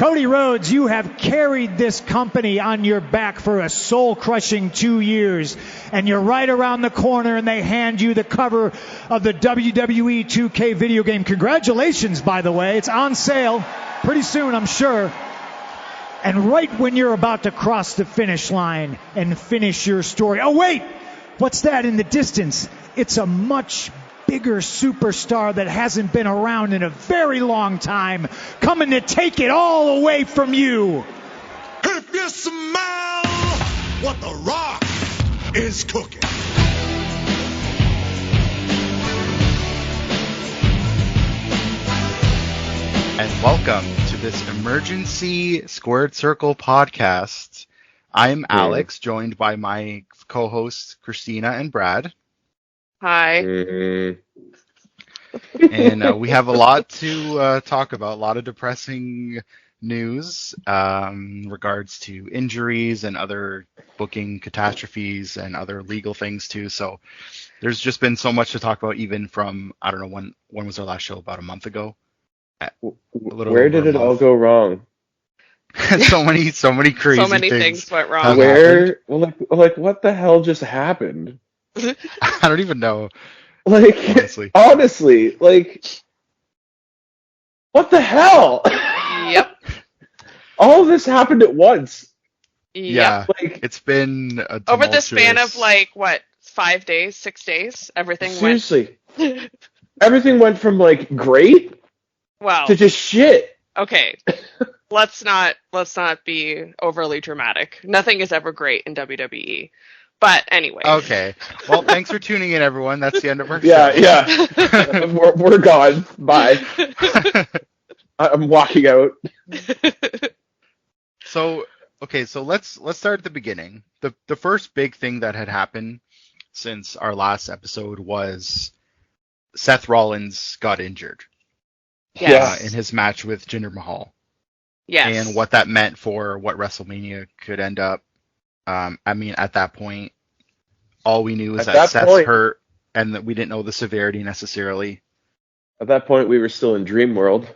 Cody Rhodes, you have carried this company on your back for a soul-crushing 2 years, and you're right around the corner and they hand you the cover of the WWE 2K video game. Congratulations, by the way. It's on sale pretty soon, I'm sure. And right when you're about to cross the finish line and finish your story. Oh, wait! What's that in the distance? It's a much bigger superstar that hasn't been around in a very long time, coming to take it all away from you. If you smell what the Rock is cooking. And welcome to this emergency Squared Circle podcast. I'm Alex, joined by my co-hosts Christina and Brad. Hi. And we have a lot to talk about, a lot of depressing news regards to injuries and other booking catastrophes and other legal things too. So there's just been so much to talk about, even from, I don't know, when was our last show? About a month ago? Where did it all go wrong? so many crazy So many things went wrong. Where, like, what the hell just happened? I don't even know. Like, honestly, like, what the hell? Yep. All of this happened at once. Yeah, like, it's been a over the span of 5 days, 6 days, everything seriously. Everything went from great to just shit. Okay. Let's not be overly dramatic. Nothing is ever great in WWE. But anyway. Okay. Well, thanks for tuning in, everyone. That's the end of our show. Yeah. we're gone. Bye. I'm walking out. So let's start at the beginning. The first big thing that had happened since our last episode was Seth Rollins got injured. Yes. In his match with Jinder Mahal. Yes. And what that meant for what WrestleMania could end up. At that point, all we knew was that Seth's hurt, and that we didn't know the severity necessarily. At that point, we were still in Dream World.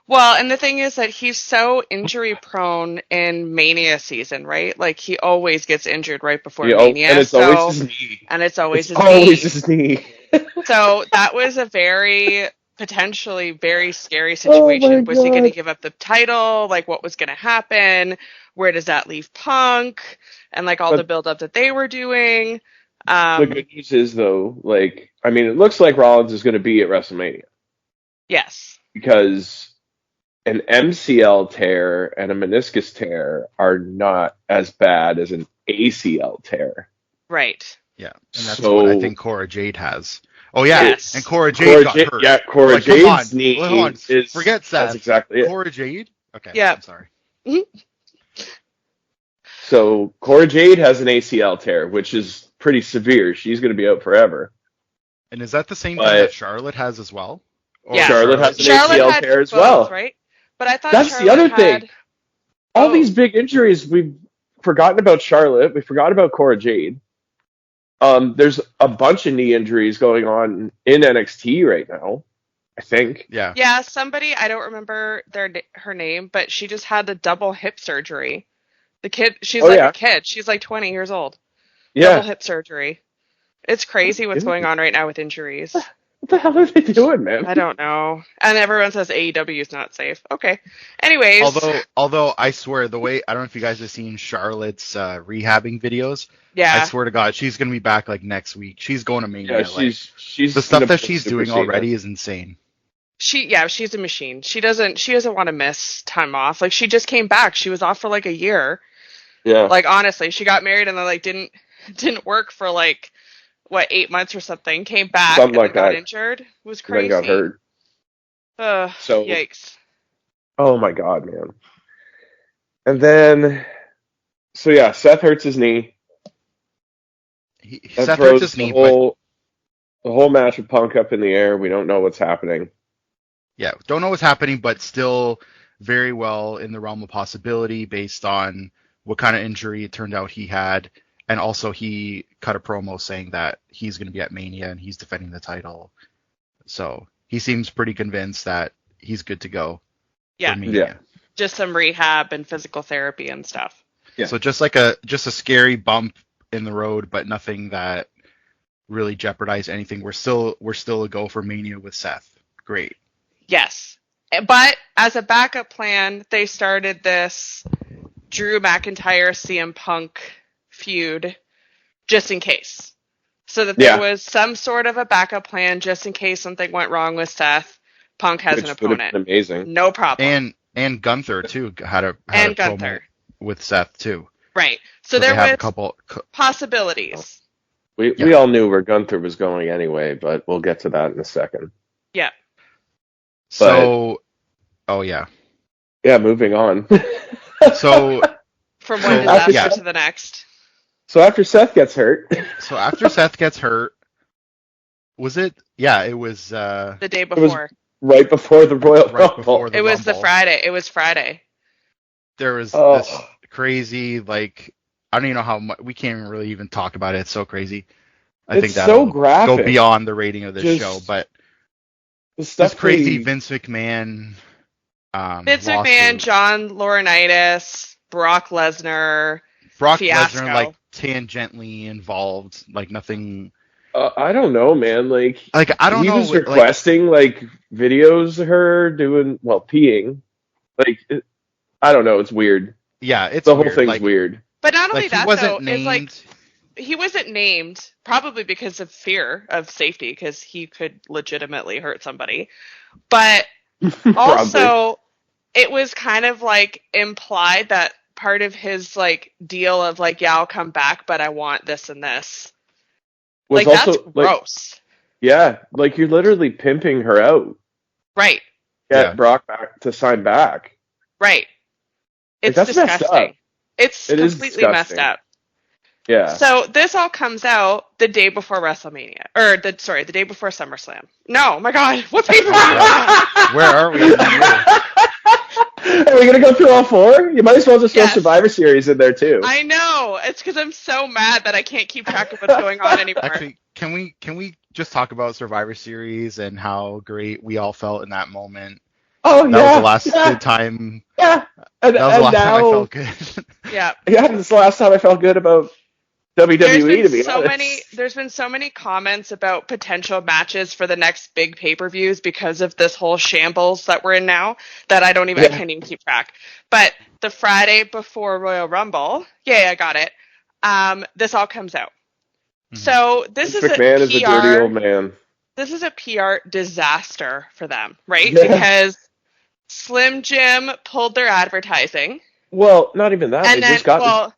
Well, and the thing is that he's so injury prone in Mania season, right? Like, he always gets injured right before Mania. And it's always his knee. And it's always his knee. So that was a potentially very scary situation. Was he going to give up the title? Like, what was going to happen? Where does that leave Punk? And the build-up that they were doing. The good news is, though, it looks like Rollins is going to be at WrestleMania. Yes. Because an MCL tear and a meniscus tear are not as bad as an ACL tear. Right. Yeah, and that's what I think Cora Jade has. Oh, yeah, yes. And Cora Jade got hurt. Yeah, Cora Jade's knee is... Forget Seth. That's exactly it. Cora Jade? Okay, yeah. I'm sorry. Mm-hmm. So, Cora Jade has an ACL tear, which is pretty severe. She's going to be out forever. And is that the same thing that Charlotte has as well? Yeah. Charlotte has an ACL tear as well. Right? But I thought that's Charlotte the other thing. All these big injuries, we've forgotten about Charlotte. We forgot about Cora Jade. There's a bunch of knee injuries going on in NXT right now, I think. Yeah. Yeah, somebody, I don't remember her name, but she just had the double hip surgery. The kid, she's a kid. She's 20 years old. Yeah. Double hip surgery. It's crazy what's going on right now with injuries. What the hell are they doing, man? I don't know. And everyone says AEW is not safe. Okay. Anyways. Although I swear, I don't know if you guys have seen Charlotte's rehabbing videos. Yeah. I swear to God, she's going to be back next week. She's going to Mania. Yeah, she's the stuff that she's doing already is insane. She's a machine. She doesn't want to miss time off. She just came back. She was off for a year. Yeah. Honestly, she got married and then didn't work for 8 months or something. Came back and got injured. It was crazy. And then got hurt. Yikes. Oh my God, man. And then, Seth hurts his knee. Seth hurts his knee. The whole match with Punk up in the air. We don't know what's happening. Yeah, don't know what's happening, but still very well in the realm of possibility based on what kind of injury it turned out he had. And also he cut a promo saying that he's going to be at Mania and he's defending the title. So he seems pretty convinced that he's good to go. Yeah. For Mania. just some rehab and physical therapy and stuff. Yeah. So just a scary bump in the road, but nothing that really jeopardized anything. We're still a go for Mania with Seth. Great. Yes. But as a backup plan, they started this Drew McIntyre CM Punk feud just in case. So that there was some sort of a backup plan just in case something went wrong with Seth. Punk has an opponent. Would have been amazing. No problem. And Gunther too had a Gunther promo with Seth too. Right. So there was a couple possibilities. We all knew where Gunther was going anyway, but we'll get to that in a second. Yeah. So, yeah, moving on. So from one disaster to the next. So after Seth gets hurt. Was it? Yeah, it was the day before. Right before the Royal Rumble. It was the Friday. It was Friday. There was this crazy, like, I don't even know how much, we can't even really even talk about it. It's so crazy. I think that so graphic. Go beyond the rating of this show, but this crazy Vince McMahon. McMahon, John Laurinaitis, Brock Lesnar, fiasco. Like tangentially involved, like nothing. I don't know, man. Like I don't know. He was requesting like videos of her doing peeing. Like I don't know. It's weird. Yeah, it's the whole thing's weird. But not only that, though, named. It's like he wasn't named probably because of fear of safety, because he could legitimately hurt somebody. But also, it was kind of like implied that part of his like deal of like, yeah, I'll come back, but I want this and this. Was like also, that's gross. Yeah, like you're literally pimping her out. Right. Get Brock back to sign back. Right. It's that's disgusting. Messed up. It's completely messed up. Yeah. So this all comes out the day before WrestleMania, or the day before SummerSlam. No, my God, what paper? Where are we? Are we gonna go through all four? You might as well just throw Survivor Series in there too. I know. It's because I'm so mad that I can't keep track of what's going on anymore. Actually, can we just talk about Survivor Series and how great we all felt in that moment? Oh, that was the last good time. Yeah. That was the last time I felt good. Yeah. Yeah, this is the last time I felt good about WWE, to be honest. There's been so many comments about potential matches for the next big pay-per-views because of this whole shambles that we're in now that I can't even keep track. But the Friday before Royal Rumble, I got it. This all comes out. Mm-hmm. So this is McMahon is a dirty old man. This is a PR disaster for them, right? Yeah. Because Slim Jim pulled their advertising. Well, not even that. And they just got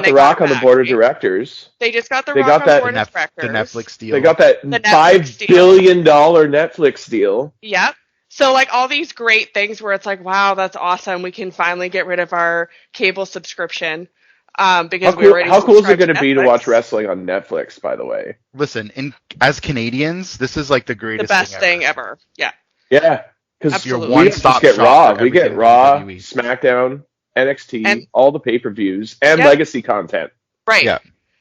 The Rock on the board of directors. They just got The Rock on the board of directors. The Netflix deal. They got that $5 billion Netflix deal. Yep. So, like, all these great things where it's like, wow, that's awesome. We can finally get rid of our cable subscription. Because how cool is it going to be to watch wrestling on Netflix, by the way? Listen, as Canadians, this is like the greatest thing ever. Yeah. Yeah. Because you're one-stop shop. Raw. We get Raw, SmackDown, NXT, all the pay-per-views, and legacy content. Right. Yeah.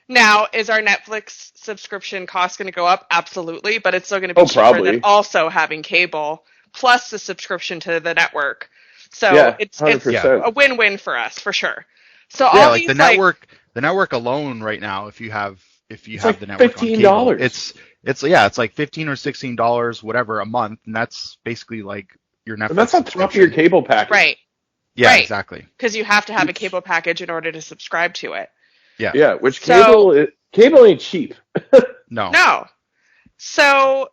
Now, is our Netflix subscription cost going to go up? Absolutely, but it's still going to be cheaper than also having cable, plus the subscription to the network. So it's a win-win for us, for sure. So all these, the network alone right now, if you have the network $15. On cable, it's like $15 or $16, whatever, a month, and that's basically like your Netflix. And that's on top of your cable package. Right. Yeah, exactly. Because you have to have a cable package in order to subscribe to it. Yeah. Yeah, which cable ain't cheap. No. So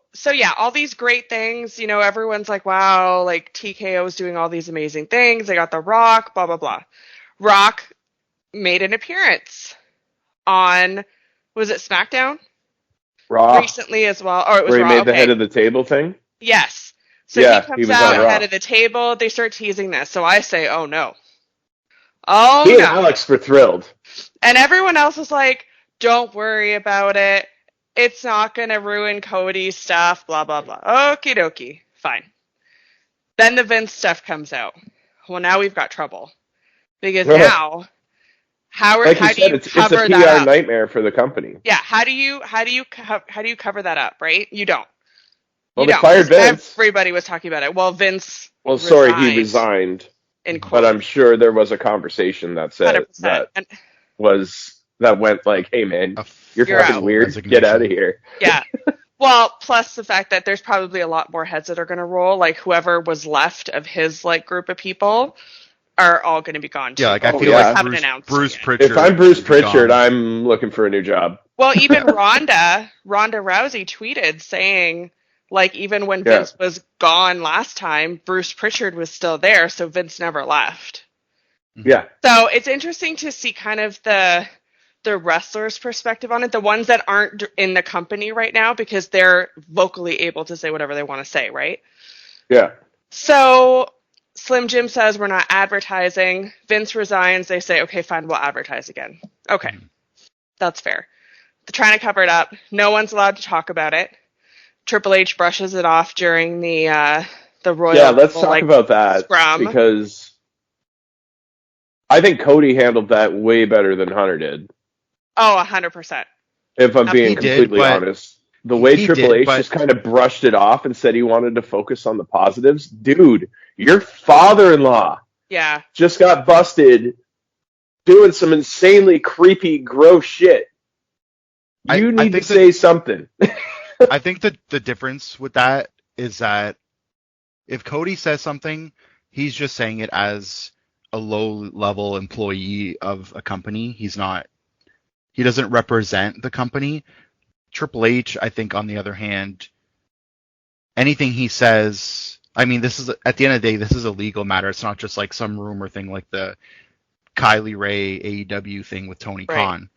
all these great things, everyone's like, wow, like TKO is doing all these amazing things. They got The Rock, blah, blah, blah. Rock made an appearance on, was it SmackDown? Raw. Recently as well. Or it was where he Raw. made the head of the table thing? Yes. So he comes out head of the table. They start teasing this. So I say, oh no. Oh me no. and Alex were thrilled. And everyone else was like, don't worry about it. It's not going to ruin Cody's stuff, blah, blah, blah. Okie dokie. Fine. Then the Vince stuff comes out. Well, now we've got trouble. Because now, how do you cover that up? It's a PR nightmare for the company. Yeah, how do you cover that up, right? You don't. Well, they fired Vince. Everybody was talking about it. Well, Vince he resigned. in quotes. But I'm sure there was a conversation that said 100%. that went like, "Hey man, you're fucking out. weird. Resignation. Get out of here." Yeah. Well, plus the fact that there's probably a lot more heads that are going to roll. Like whoever was left of his like group of people are all going to be gone too. Yeah, like I feel yeah. like Bruce Pritchard. If I'm Bruce should be Pritchard, gone. I'm looking for a new job. Well, even Ronda Rousey tweeted saying, like, even when Vince was gone last time, Bruce Pritchard was still there, so Vince never left. Yeah. So it's interesting to see kind of the wrestlers' perspective on it, the ones that aren't in the company right now, because they're vocally able to say whatever they want to say, right? Yeah. So Slim Jim says we're not advertising. Vince resigns. They say, okay, fine, we'll advertise again. Okay, that's fair. They're trying to cover it up. No one's allowed to talk about it. Triple H brushes it off during the Royal. Yeah, let's talk about that scrum. Because I think Cody handled that way better than Hunter did. Oh, 100%. If I'm being completely honest. The way Triple H just kind of brushed it off and said he wanted to focus on the positives. Dude, your father-in-law just got busted doing some insanely creepy, gross shit. You need to say something. I think that the difference with that is that if Cody says something, he's just saying it as a low-level employee of a company. He doesn't represent the company. Triple H, I think, on the other hand, anything he says, I mean, this is, at the end of the day, this is a legal matter. It's not just like some rumor thing like the Kylie Ray AEW thing with Tony Khan.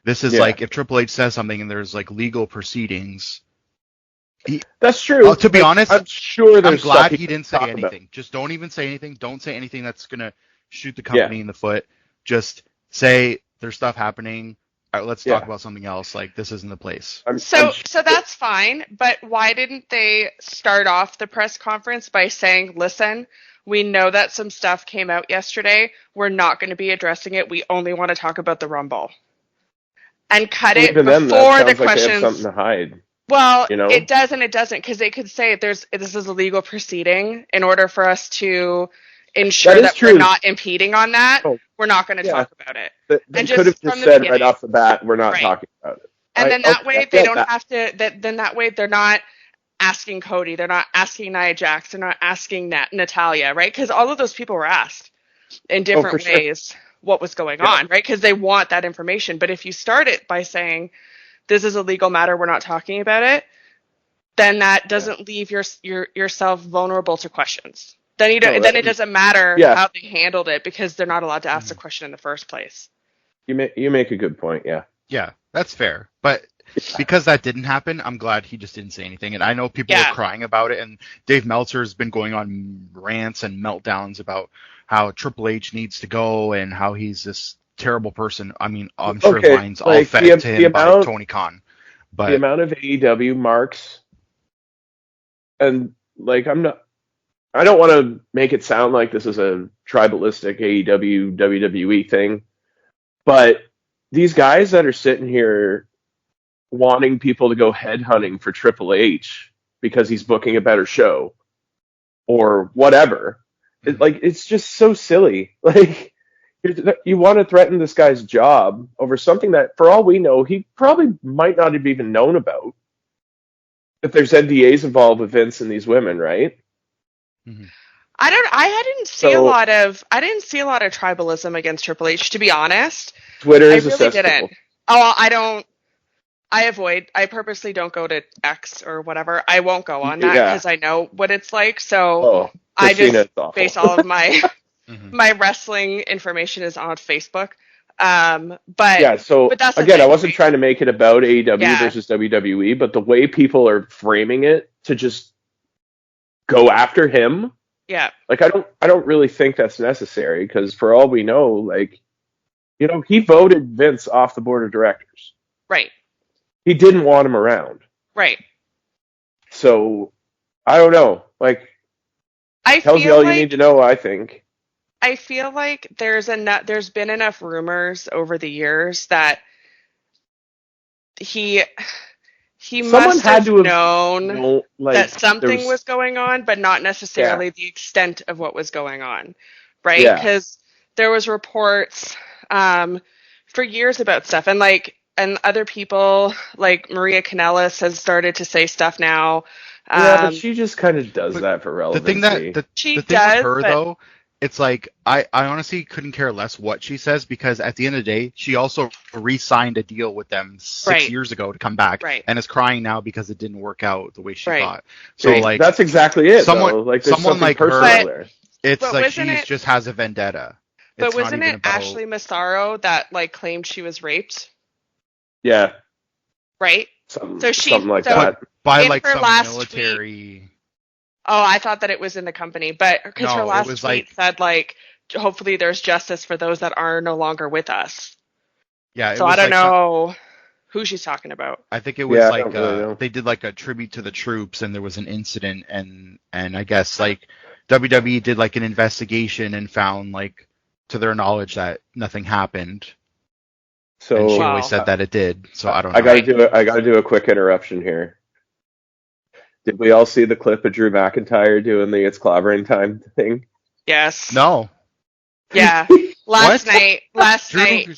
This is like, if Triple H says something and there's like legal proceedings. That's true. To be honest, I'm sure there's I'm glad he didn't say anything. Just don't even say anything. Don't say anything that's going to shoot the company in the foot. Just say there's stuff happening. All right, let's talk about something else. Like, this isn't the place. So that's fine, but why didn't they start off the press conference by saying, listen, we know that some stuff came out yesterday. We're not going to be addressing it. We only want to talk about the Rumble. And cut it before the questions. Like they have something to hide. Well, it does and it doesn't, because they could say this is a legal proceeding. In order for us to ensure that we're not impeding on that, we're not going to talk about it. They could have just said right off the bat, we're not talking about it. And then that way they don't have to. Then that way they're not asking Cody, they're not asking Nia Jax, they're not asking Natalia, right? Because all of those people were asked in different ways what was going on, right? Because they want that information. But if you start it by saying this is a legal matter, we're not talking about it, then that doesn't leave yourself vulnerable to questions. Then it doesn't matter how they handled it, because they're not allowed to ask the question in the first place. You make a good point, yeah. Yeah, that's fair. But because that didn't happen, I'm glad he just didn't say anything. And I know people are crying about it, and Dave Meltzer's been going on rants and meltdowns about how Triple H needs to go and how he's this terrible person. I mean, I'm sure lines all fed to him by Tony Khan. But the amount of AEW marks, and like I don't want to make it sound like this is a tribalistic AEW, WWE thing, but these guys that are sitting here wanting people to go headhunting for Triple H because he's booking a better show or whatever, it's just so silly. Like, you want to threaten this guy's job over something that, for all we know, he probably might not have even known about. If there's NDAs involved with Vince and these women, right? Mm-hmm. I didn't see a lot of tribalism against Triple H, to be honest. Twitter is I really didn't. Oh, I purposely don't go to X or whatever. I won't go on that because I know what it's like. So I just base all of my my wrestling information is on Facebook. But that's again, I wasn't trying to make it about AEW versus WWE, but the way people are framing it to just go after him. Yeah. Like, I don't really think that's necessary, because for all we know, like, he voted Vince off the board of directors. Right. He didn't want him around. Right. So, I don't know. Like, tells you all you need to know, I think. I feel like there's been enough rumors over the years that he must have known that something was going on, but not necessarily the extent of what was going on. right? Yeah. Because there was reports for years about stuff, and other people like Maria Kanellis has started to say stuff now. Yeah, but she just kind of does but that for The relevancy. thing that She the thing does, with her but- though, it's like I honestly couldn't care less what she says, because at the end of the day, she also re-signed a deal with them 6 Right. years ago to come back, Right. and is crying now because it didn't work out the way she Right. thought. So like that's exactly it. someone- though. Like there's someone something like her- personal there. it's But like wasn't she it- just has a vendetta. But It's not wasn't even it about, Ashley Massaro that like claimed she was raped? Yeah, Right? something, So she- something like so- that. by in like her some last military? Oh, I thought that it was in the company, but because No, her it last was, tweet like- said like, hopefully there's justice for those that are no longer with us. Yeah, it So was I don't like some- know who she's talking about. I think it was Yeah, I like don't really know. they did like a tribute to the troops, and there was an incident, and I guess like WWE did like an investigation and found like, to their knowledge, that nothing happened, So and she Wow. always said that it did. So I don't know. I gotta do a quick interruption here. Did we all see the clip of Drew McIntyre doing the "It's clobbering time" thing? Yes. No, Yeah. Last night.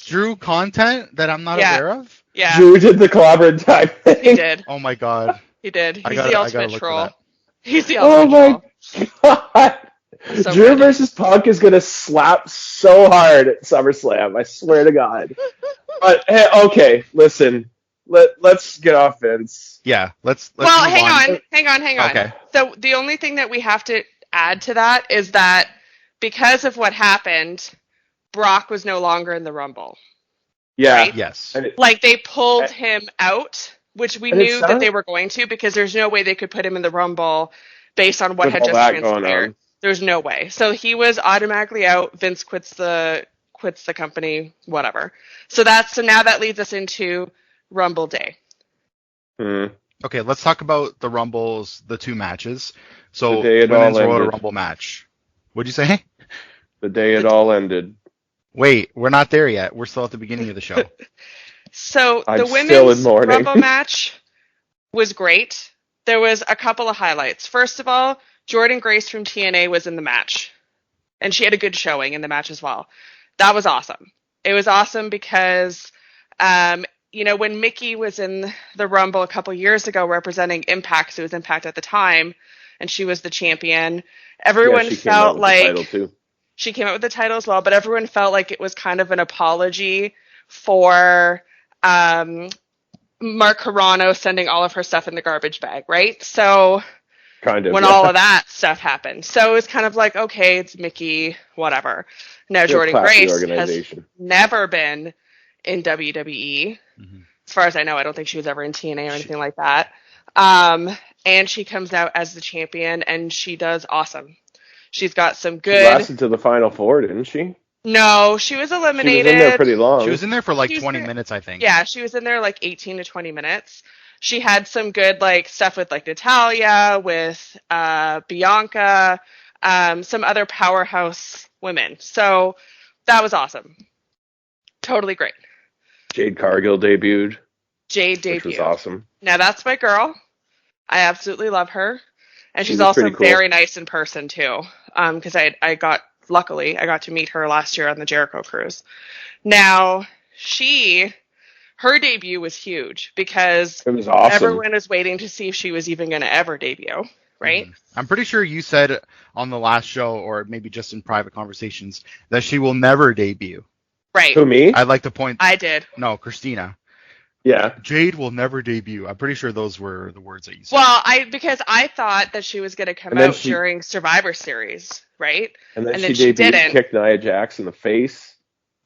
Drew content that I'm not Yeah. aware of. Yeah. Drew did the clobbering time thing. He did. Oh my god. He did. He's I gotta the ultimate look for troll. that. He's the Oh ultimate my troll. god! So Drew good. versus Punk is gonna slap so hard at SummerSlam. I swear to God. But hey, okay, listen. Let's get off Vince. Yeah, let's Well, move hang on. Okay. So the only thing that we have to add to that is that because of what happened, Brock was no longer in the Rumble. Yeah. Right? Yes. And it- Like they pulled him out, which we And it knew that sounded- they were going to, because there's no way they could put him in the Rumble based on what With had all just that going transpired. on. There's no way. So he was automatically out. Vince quits the company, whatever. So now that leads us into Rumble Day. Hmm. Okay, let's talk about the Rumbles, the two matches. So The day it all women's Royal ended. Rumble match. What'd you say? The day it all ended. Wait, we're not there yet. We're still at the beginning of the show. So I'm the still in women's mourning. Rumble match was great. There was a couple of highlights. First of all, Jordynne Grace from TNA was in the match, and she had a good showing in the match as well. That was awesome. It was awesome because, when Mickey was in the Rumble a couple years ago representing Impact, so it was Impact at the time, and she was the champion, everyone Yeah, she came out felt with the like title too. she came out with the title as well, but everyone felt like it was kind of an apology for Mark Carrano sending all of her stuff in the garbage bag, right? So Kind of. when yeah. all of that stuff happened. So it was kind of like, okay, it's Mickey, whatever. Now Real Jordynne classy Grace has organization. never been in WWE. Mhm. As far as I know, I don't think she was ever in TNA or anything like that. And she comes out as the champion, and she does awesome. She's got some She good. lasted to the final four, didn't she? No, she was She was eliminated. in there pretty long. She was in there for like She was 20 there- minutes, I think. Yeah, she was in there like 18 to 20 minutes. She had some good like stuff with like Natalia, with Bianca, some other powerhouse women. So that was awesome. Totally great. Jade Cargill debuted, Jade which was debuted. awesome. Now that's my girl. I absolutely love her. And She she's was also pretty cool. very nice in person too. Because I got to meet her last year on the Jericho cruise. Now her debut was huge because It was awesome. everyone was waiting to see if she was even going to ever debut, right? Mhm. I'm pretty sure you said on the last show, or maybe just in private conversations, that she will never debut. Right. Who, me? I'd like to point. I did. No, Christina. Yeah. Jade will never debut. I'm pretty sure those were the words that you said. Well, because I thought that she was going to come And then out during Survivor Series, right? And then And she then she debuted, didn't. kicked Nia Jax in the face,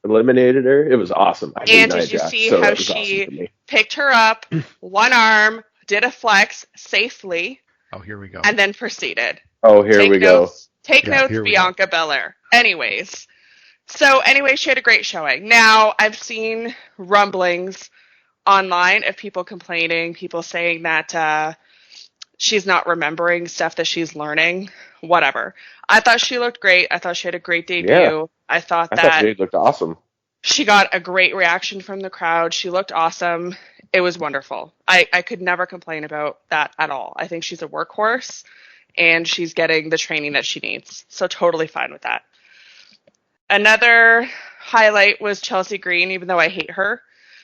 eliminated her. It was awesome. I hate And Nia did you Jax, see so how it was awesome she for me. picked her up, one arm, did a flex safely, Oh, here we go. and then proceeded. Oh, here we go. Take Yeah, notes, here we Bianca Belair. Anyways. So anyway, she had a great showing. Now, I've seen rumblings online of people complaining, people saying that she's not remembering stuff that she's learning, whatever. I thought she looked great. I thought she had a great debut. Yeah. I thought I that thought Jade looked awesome. she got a great reaction from the crowd. She looked awesome. It was wonderful. I could never complain about that at all. I think she's a workhorse, and she's getting the training that she needs. So totally fine with that. Another highlight was Chelsea Green, even though I hate her.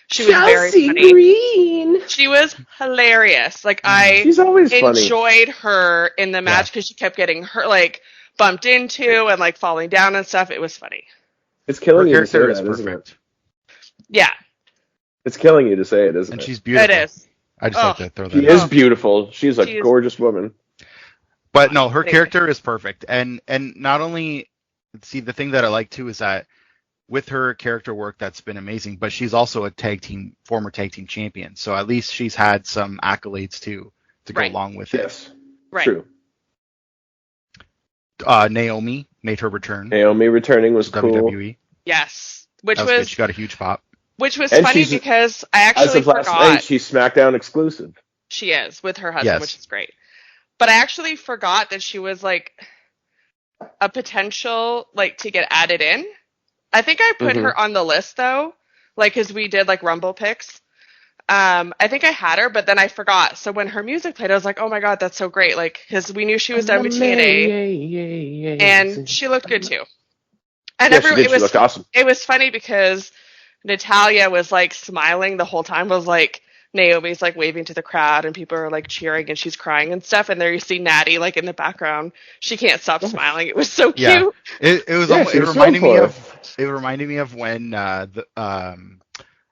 She was very Chelsea funny. Green. She was hilarious. Like She's always I funny. enjoyed her in the match because she kept getting hurt, like bumped into and like falling down and stuff. It was funny. It's killing Her you to say character is that, isn't it? perfect. Yeah, It's killing you to say it, isn't And it? she's beautiful. it is. I just like to throw that She out. is beautiful. She's a She is- gorgeous woman. But no, her character is perfect. And not only, see, the thing that I like too is that with her character work, that's been amazing, but she's also a former tag team champion. So at least she's had some accolades too to go along with it. Yes. Right. True. Naomi made her return. Naomi returning was to cool. WWE. Yes, which That was good. was She got a huge pop. which was And funny she's- because I As actually of last forgot night, she's SmackDown exclusive. she is with her husband, Yes. which is great. But I actually forgot that she was like a potential like to get added in. I think I put her on the list though, like because we did like Rumble picks. I think I had her, but then I forgot. So when her music played, I was like, "Oh my god, that's so great!" Like because we knew she was done with TNA, and she looked good too. And Yeah, she did. She looked awesome. It was funny because Natalia was like smiling the whole time. Was like Naomi's like waving to the crowd, and people are like cheering, and she's crying and stuff. And there you see Natty like in the background. She can't stop smiling. It was so cute. Yeah. It was Yeah, almost, she it was reminded so me for of when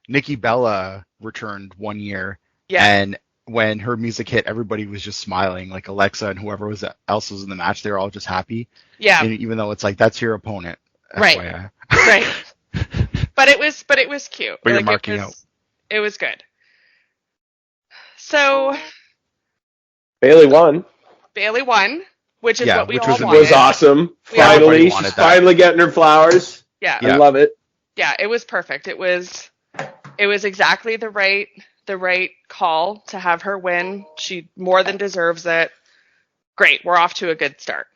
Nikki Bella returned one year, Yeah. and when her music hit, everybody was just smiling. Like Alexa and whoever else was in the match, they were all just happy. Yeah. And even though it's like that's your opponent, Right. FYI. Right. But it was cute. But you're Like, marking out. It was good. So Bailey won. Bailey won, which is what we which all was wanted. Was awesome. Yeah. Finally, Everybody she's wanted that. finally getting her flowers. Yeah. I love it. Yeah, it was perfect. It was exactly the right call to have her win. She more than deserves it. Great. We're off to a good start.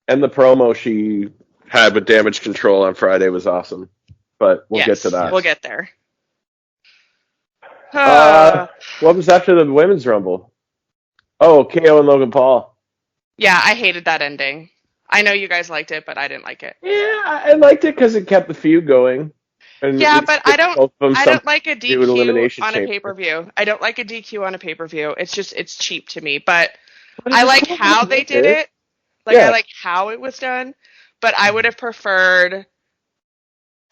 And the promo she had with Damage Control on Friday was awesome. But we'll get to that. We'll get there. What was after the Women's Rumble? Oh, KO and Logan Paul. Yeah, I hated that ending. I know you guys liked it, but I didn't like it. Yeah, I liked it because it kept the feud going. And Yeah, it's but I don't like a do an elimination DQ on a chamber. pay-per-view. I don't like a DQ on a pay-per-view. It's cheap to me, but But I it's like cool, how they did it. Like Yeah. I like how it was done, but I would have preferred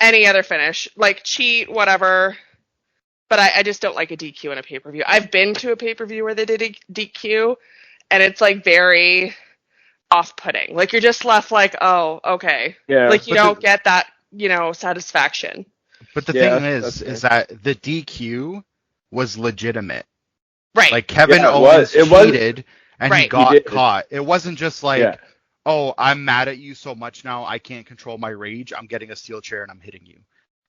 any other finish, like cheat, whatever. But I just don't like a DQ on a pay-per-view. I've been to a pay-per-view where they did a DQ, and it's like very off-putting. Like you're just left like, oh, okay. Yeah. Like you But don't get that, satisfaction. But the Yeah, thing is that the DQ was legitimate. Right. Like Kevin Yeah, it Owens was. cheated and he Right. got He did. caught. It wasn't just like, Yeah. oh, I'm mad at you so much now I can't control my rage. I'm getting a steel chair and I'm hitting you.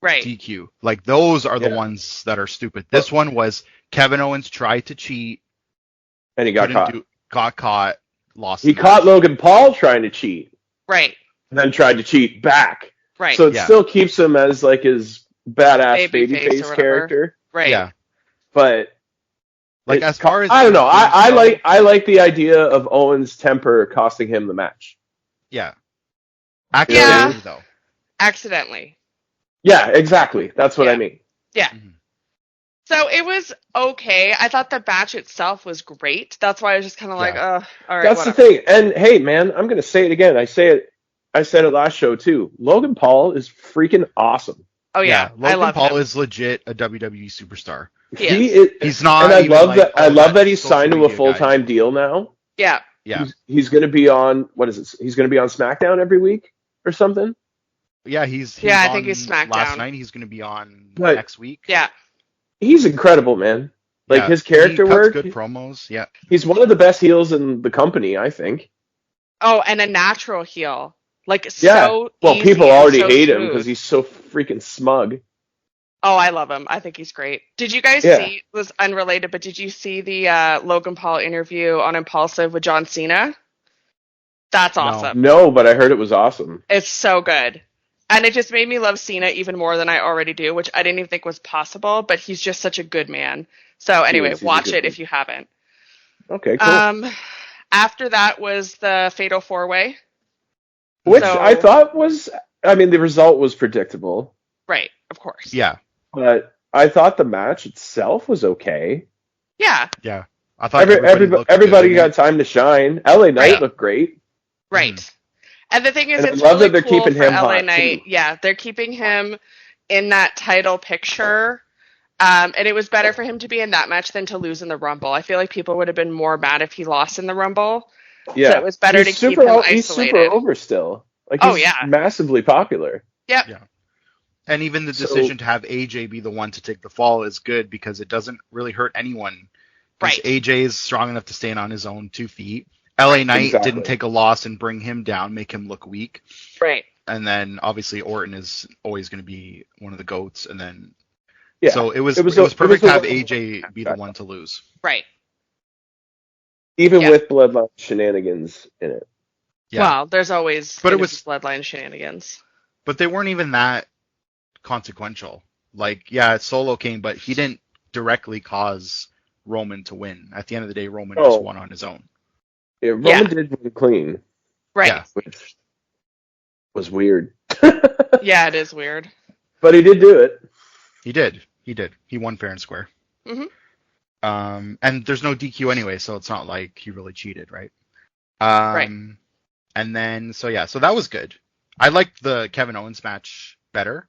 right. DQ. Like those are the Yeah. ones that are stupid. This one was Kevin Owens tried to cheat, And he got caught. got caught, lost. He the caught match. Logan Paul trying to cheat, Right. and then tried to cheat back. Right. So it Yeah. still keeps him as like his badass Babyface or babyface whatever. character. right. Yeah. But Like as far as I don't know. I like like the idea of Owens' temper costing him the match. yeah. Accidentally though. Accidentally. Yeah, exactly. That's what I Yeah. mean. Yeah. Mhm. So it was okay. I thought the match itself was great. That's why I was just kind of like, all right, That's whatever. the thing. And hey, man, I'm gonna say it again. I said it last show too. Logan Paul is freaking awesome. Oh yeah, I Logan love Paul him. is legit a WWE superstar. He He's not. and I even love like, that. I oh, love that that's he's social signed to a media guy. full-time deal now. Yeah. Yeah. He's going to be on what is it? He's going to be on SmackDown every week or something. Yeah, he's Yeah, I on think he's SmackDown. last night. He's going to be on Right. next week. Yeah. He's incredible, man. Like Yeah, his character he cuts work. good promos. Yeah. He's one of the best heels in the company, I think. Oh, and a natural heel. Like Yeah. so Well, easy people and already so hate him smooth. because he's so freaking smug. Oh, I love him. I think he's great. Did you guys Yeah. see? It was unrelated, but did you see the Logan Paul interview on Impulsive with John Cena? That's No. awesome. No, but I heard it was awesome. It's so good. And it just made me love Cena even more than I already do, which I didn't even think was possible, but he's just such a good man. So anyway, He's a watch good it man. if you haven't. Okay, cool. After that was the Fatal 4-Way. Which so- I thought was I mean, the result was predictable, Right, of course. Yeah. but I thought the match itself was okay. Yeah. Yeah. I thought everybody everybody good. got time to shine. LA Knight Right. looked great. Right. And the thing is, And I it's love really that they're cool keeping for him LA hot, Knight. too. Yeah, they're keeping him in that title picture. And it was better for him to be in that match than to lose in the Rumble. I feel like people would have been more mad if he lost in the Rumble. Yeah. So it was better to keep him isolated. He's super over still. Like, he's massively popular. Yep. Yeah. And even the decision to have AJ be the one to take the fall is good because it doesn't really hurt anyone. Right. AJ is strong enough to stand on his own 2 feet. LA Knight didn't take a loss and bring him down, make him look weak. Right. And then obviously Orton is always going to be one of the GOATs. And then, yeah. So it was perfect to have AJ be the one to lose. Right. Even with bloodline shenanigans in it. Yeah. Well, there's always bloodline shenanigans. But they weren't even that consequential. Like, yeah, Solo came, but he didn't directly cause Roman to win. At the end of the day, Roman just won on his own. Yeah, Roman did win clean. Right. Yeah. Which was weird. Yeah, it is weird. But he did do it. He did. He won fair and square. Mm-hmm. And there's no DQ anyway, so it's not like he really cheated, right? Right. And then, so that was good. I liked the Kevin Owens match better.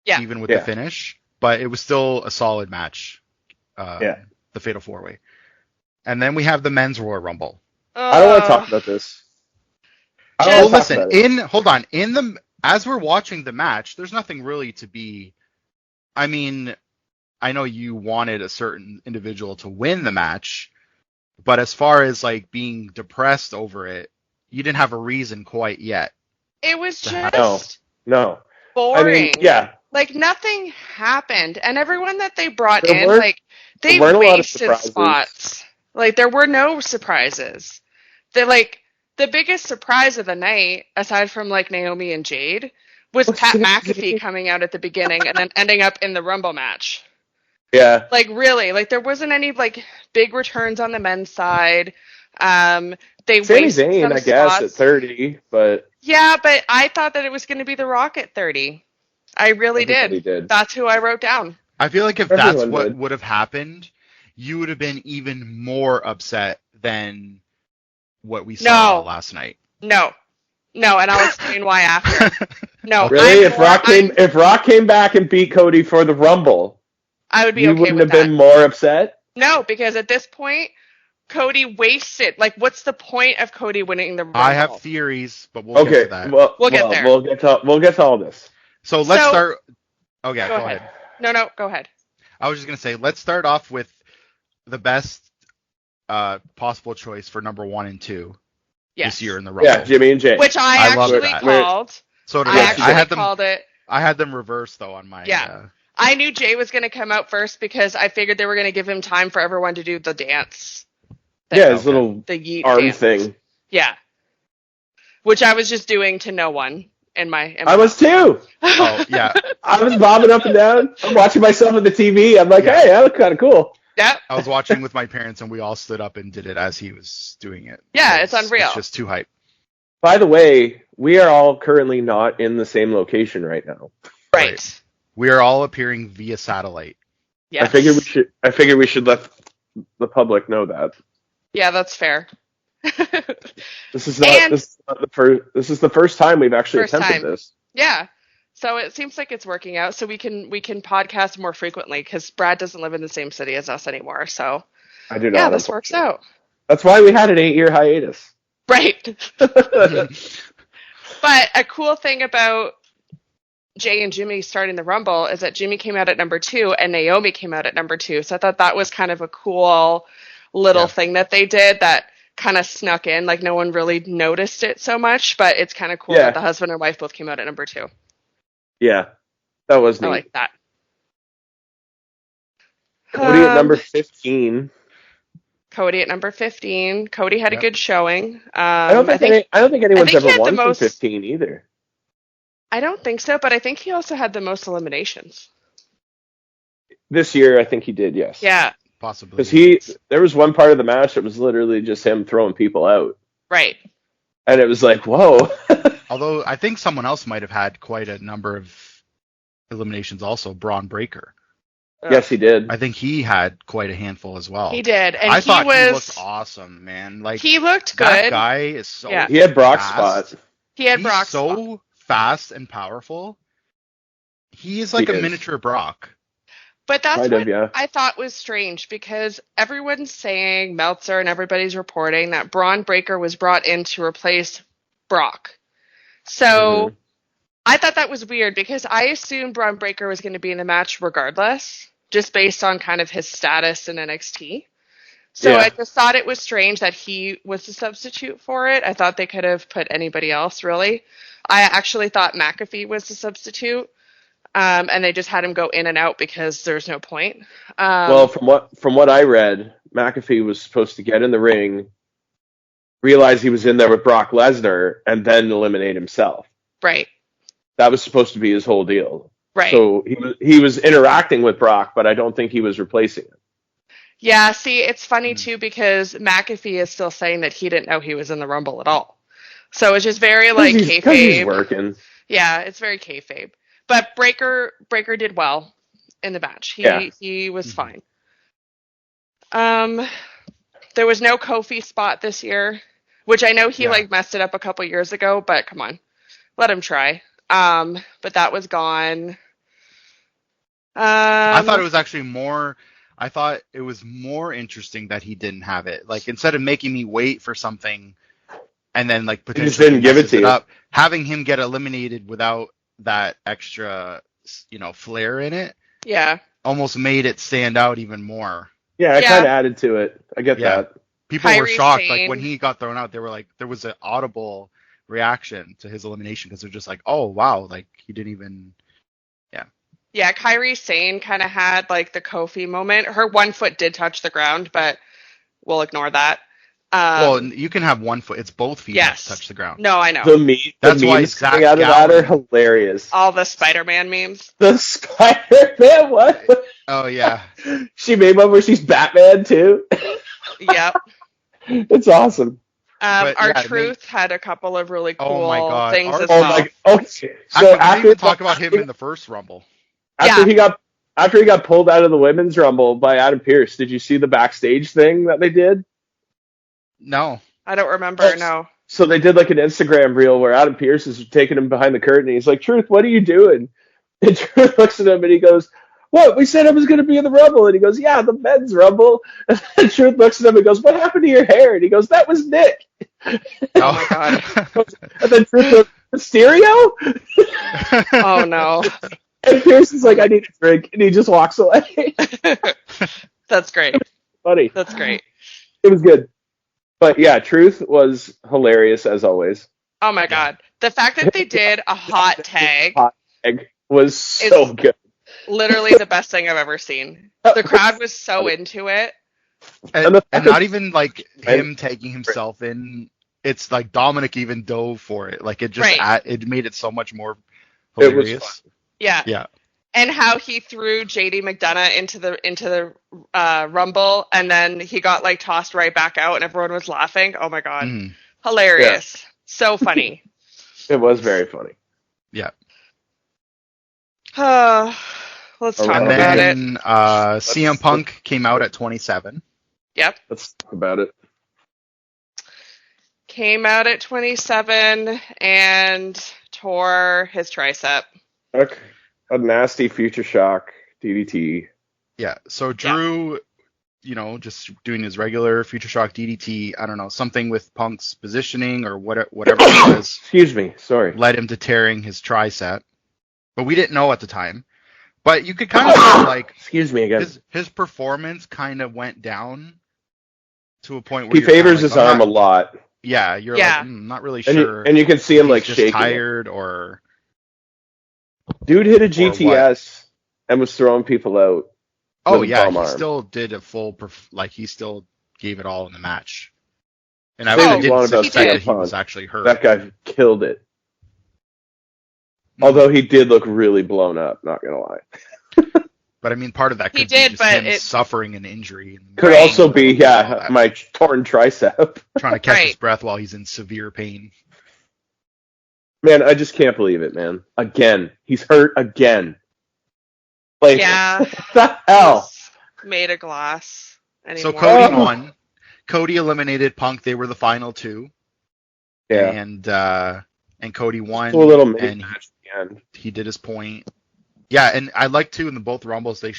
Yeah. Even with the finish. But it was still a solid match. The Fatal 4-Way. And then we have the Men's Royal Rumble. I don't want to talk about this. As we're watching the match, there's nothing really to be. I mean, I know you wanted a certain individual to win the match, but as far as like being depressed over it, you didn't have a reason quite yet. It was just no boring. I mean, yeah. Like nothing happened, and everyone that they brought in, like they wasted spots. Like there were no surprises. The biggest surprise of the night, aside from like Naomi and Jade, was Pat McAfee coming out at the beginning and then ending up in the Rumble match. Yeah. Like really, like there wasn't any like big returns on the men's side. They Sami wasted Zayn, some I guess, spots. at 30, but yeah, but I thought that it was going to be The Rock at 30. I really did. That's who I wrote down. I feel like if that's what would have happened, you would have been even more upset than what we saw last night. No, and I'll explain why after. No, really, if Rock came back and beat Cody for the Rumble, I would be you okay wouldn't with have been more upset. No, because at this point, Cody wasted. Like, what's the point of Cody winning the Rumble? I have theories, but we'll get to that. We'll get there. We'll get to all this. So let's start. Oh yeah, go ahead. No, go ahead. I was just gonna say, let's start off with the best possible choice for number 1 and 2 this year in the Rumble. Yeah, Jimmy and Jay. Which I actually called. So did I called it. I had them reversed though on my. Yeah. I knew Jay was going to come out first because I figured they were going to give him time for everyone to do the dance. His little the yeet arm dance thing. Yeah. Which I was just doing to no one in my I was too. Oh, yeah. I was bobbing up and down. I'm watching myself on the TV. I'm like, hey, that looks kind of cool. Yeah. I was watching with my parents and we all stood up and did it as he was doing it. Yeah, it's unreal. It's just too hype. By the way, we are all currently not in the same location right now. Right. We are all appearing via satellite. Yes. I figure we should let the public know that. Yeah, that's fair. This is the first time we've actually attempted this. Yeah. So it seems like it's working out. So we can podcast more frequently because Brad doesn't live in the same city as us anymore. So I do not. Yeah, this works out. That's why we had an 8-year hiatus. Right. But a cool thing about Jay and Jimmy starting the Rumble is that Jimmy came out at number 2 and Naomi came out at number 2. So I thought that was kind of a cool little thing that they did that kind of snuck in. Like no one really noticed it so much, but it's kind of cool that the husband and wife both came out at number 2. Yeah, that was neat. I like that. Cody at number 15. Cody at number 15. Cody had a good showing. I don't think anyone's ever won from 15 either. I don't think so, but I think he also had the most eliminations. This year, I think he did, yes. Yeah. Possibly. Because there was one part of the match that was literally just him throwing people out. Right. And it was like, whoa. Although I think someone else might have had quite a number of eliminations also, Braun Breaker. Yes, he did. I think he had quite a handful as well. He did, and I thought he looked awesome, man. Like, he looked good. That guy is so He had Brock's fast. spot. He had He's Brock's so spot. fast and powerful. He is like a miniature Brock. But that's what I thought was strange, because everyone's saying, Meltzer and everybody's reporting, that Braun Breaker was brought in to replace Brock. So I thought that was weird, because I assumed Braun Breaker was going to be in the match regardless, just based on kind of his status in NXT. So I just thought it was strange that he was the substitute for it. I thought they could have put anybody else, really. I actually thought McAfee was the substitute. And they just had him go in and out because there's no point. Well, from what I read, McAfee was supposed to get in the ring, realize he was in there with Brock Lesnar, and then eliminate himself. Right. That was supposed to be his whole deal. Right. So he was interacting with Brock, but I don't think he was replacing him. Yeah, see, it's funny too, because McAfee is still saying that he didn't know he was in the Rumble at all. So it's just very like kayfabe. Because he's working. Yeah, it's very kayfabe. But Breaker did well in the match. He was fine. There was no Kofi spot this year, which I know he messed it up a couple years ago, but come on, let him try. But that was gone. I thought it was actually more. I thought it was more interesting that he didn't have it. Like, instead of making me wait for something and then like potentially just didn't give it to you, up, having him get eliminated without that extra, flair in it, almost made it stand out even more. Yeah, it kind of added to it. I get that. People were shocked. Like, when he got thrown out, they were like, there was an audible reaction to his elimination, because they're just like, oh wow, like he didn't even. Yeah, Kairi Sane kind of had like the Kofi moment. Her one foot did touch the ground, but we'll ignore that. Well, you can have one foot. It's both feet that touch the ground. No, I know. That's why memes coming out of that are hilarious. All the Spider-Man memes. The Spider-Man what? Oh yeah. She made one where she's Batman too. Yep. It's awesome. Our Truth had a couple of really cool things as well. Okay. So after we talk about him in the first Rumble. After he got pulled out of the women's Rumble by Adam Pearce, did you see the backstage thing that they did? No. I don't remember, no. So they did like an Instagram reel where Adam Pearce is taking him behind the curtain, and he's like, Truth, what are you doing? And Truth looks at him and he goes, what? We said I was going to be in the Rumble. And he goes, yeah, the men's Rumble. And Truth looks at him and goes, what happened to your hair? And he goes, that was Nick. Oh my God. And then Truth goes, Mysterio? Oh no. And Pearce is like, I need a drink. And he just walks away. That's great. Funny. That's great. It was good. But yeah, Truth was hilarious as always. Oh my God. The fact that they did a hot tag was so good. Literally the best thing I've ever seen. The crowd was so into it. And not even like him taking himself in. It's like Dominic even dove for it. Like, it just it made it so much more hilarious. It was fun. Yeah. Yeah. And how he threw JD McDonough into the Rumble, and then he got like tossed right back out, and everyone was laughing. Oh my God. Hilarious. Yeah. So funny. It was very funny. Yeah. Let's talk about it. And then CM Punk came out at 27. Yep. Let's talk about it. Came out at 27 and tore his tricep. Okay. A nasty Future Shock DDT. Yeah. So Drew, just doing his regular Future Shock DDT. I don't know, something with Punk's positioning or whatever it was. Excuse me. Sorry. Led him to tearing his tricep. But we didn't know at the time. But you could kind of feel like, excuse me again. His performance kind of went down to a point where he favors his arm a lot. Yeah, you're like, not really sure. And you can see him like just shaking. Tired or. Dude hit a GTS and was throwing people out. Oh yeah, he still did a full. He still gave it all in the match. And I didn't suspect that he was actually hurt. That guy killed it. Although he did look really blown up, not gonna lie. But I mean, part of that could be just him suffering an injury. Could also be, my torn tricep. Trying to catch his breath while he's in severe pain. Man, I just can't believe it, man. Again. He's hurt again. Like, what the hell? Made of glass anymore. So Cody won. Cody eliminated Punk. They were the final two. Yeah. And Cody won. A little match at the end. He did his point. Yeah, and I like too in both Rumbles they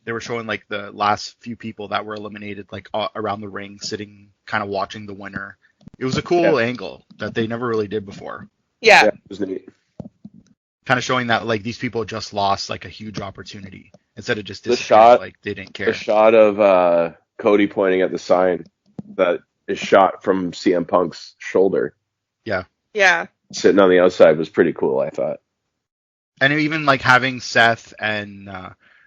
were showing like the last few people that were eliminated like around the ring, sitting kind of watching the winner. It was a cool angle that they never really did before. Yeah. It was neat. Kind of showing that like these people just lost like a huge opportunity instead of just like they didn't care. The shot of Cody pointing at the sign that is shot from CM Punk's shoulder. Yeah. Yeah. Sitting on the outside was pretty cool, I thought. And even like having Seth and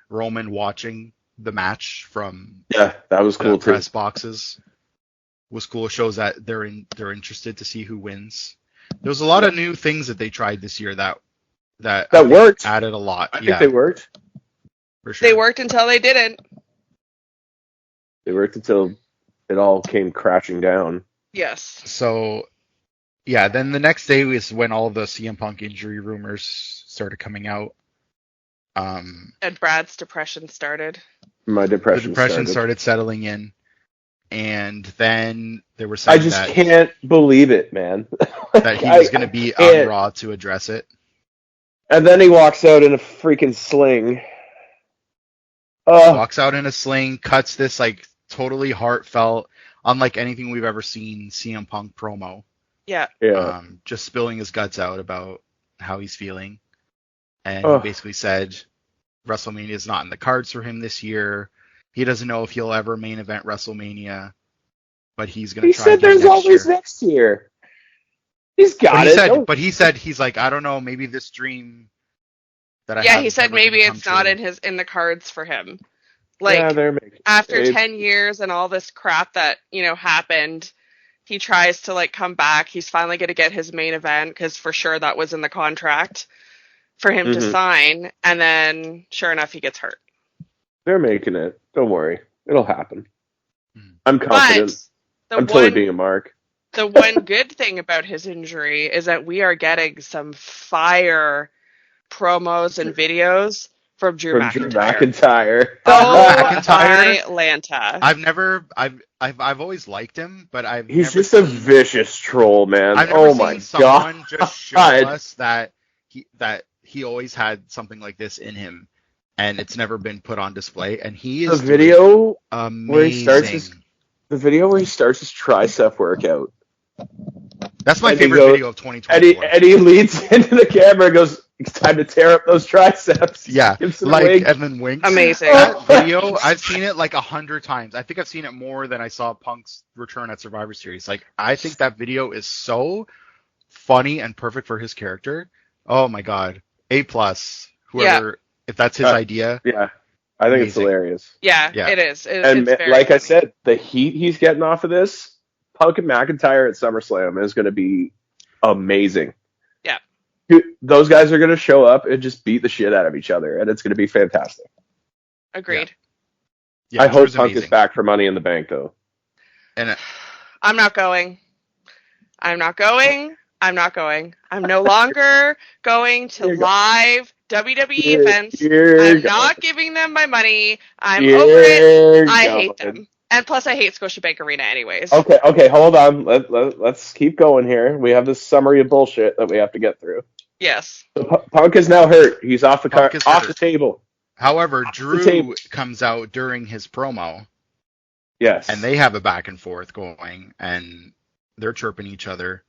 Roman watching the match from that was cool too. Press boxes was cool. It shows that they're interested to see who wins. There was a lot of new things that they tried this year that worked. Added a lot. I think they worked. For sure. They worked until they didn't. They worked until it all came crashing down. Yes. So, yeah, then the next day was when all the CM Punk injury rumors started coming out. And Brad's depression started. My depression started settling in. And then there were saying I just can't believe it, man. That he was going to be on Raw to address it. And then he walks out in a freaking sling. Walks out in a sling, cuts this like totally heartfelt, unlike anything we've ever seen CM Punk promo. Yeah. Just spilling his guts out about how he's feeling. And he basically said WrestleMania is not in the cards for him this year. He doesn't know if he'll ever main event WrestleMania, but he's going to try again next year. He said there's always next year. He's got it. But he said, he's like, I don't know, maybe this dream that I have. Yeah, he said maybe it's not in the cards for him. Like, after 10 years and all this crap that, happened, he tries to, like, come back. He's finally going to get his main event, because for sure that was in the contract for him to sign. And then, sure enough, he gets hurt. They're making it. Don't worry. It'll happen. I'm confident. I'm totally being a mark. The one good thing about his injury is that we are getting some fire promos and videos from Drew McIntyre. Oh, McIntyre. Lanta. I've always liked him, but he's just a vicious troll, man. I've never seen someone just show us that he always had something like this in him, and it's never been put on display. And he is the video amazing. Where he starts his tricep workout. That's my favorite video of 2024. And he leads into the camera and goes, "It's time to tear up those triceps." Yeah, and then winks. Amazing. That video, I've seen it like 100 times. I think I've seen it more than I saw Punk's return at Survivor Series. Like, I think that video is so funny and perfect for his character. Oh my god, A+. Whoever, if that's his idea. Yeah, I think it's hilarious. Yeah, it is. And it's very like funny. I said, the heat he's getting off of this, Punk and McIntyre at SummerSlam is going to be amazing. Yeah. Those guys are going to show up and just beat the shit out of each other, and it's going to be fantastic. Agreed. Yeah, I hope Punk is back for Money in the Bank, though. And I'm not going. I'm no longer going to live WWE events. I'm not giving them my money. I'm over it. I hate them. And plus, I hate Scotiabank Arena anyways. Okay, hold on. Let's keep going here. We have this summary of bullshit that we have to get through. Yes. So Punk is now hurt. He's off the table. However, Drew comes out during his promo. Yes. And they have a back and forth going, and they're chirping each other.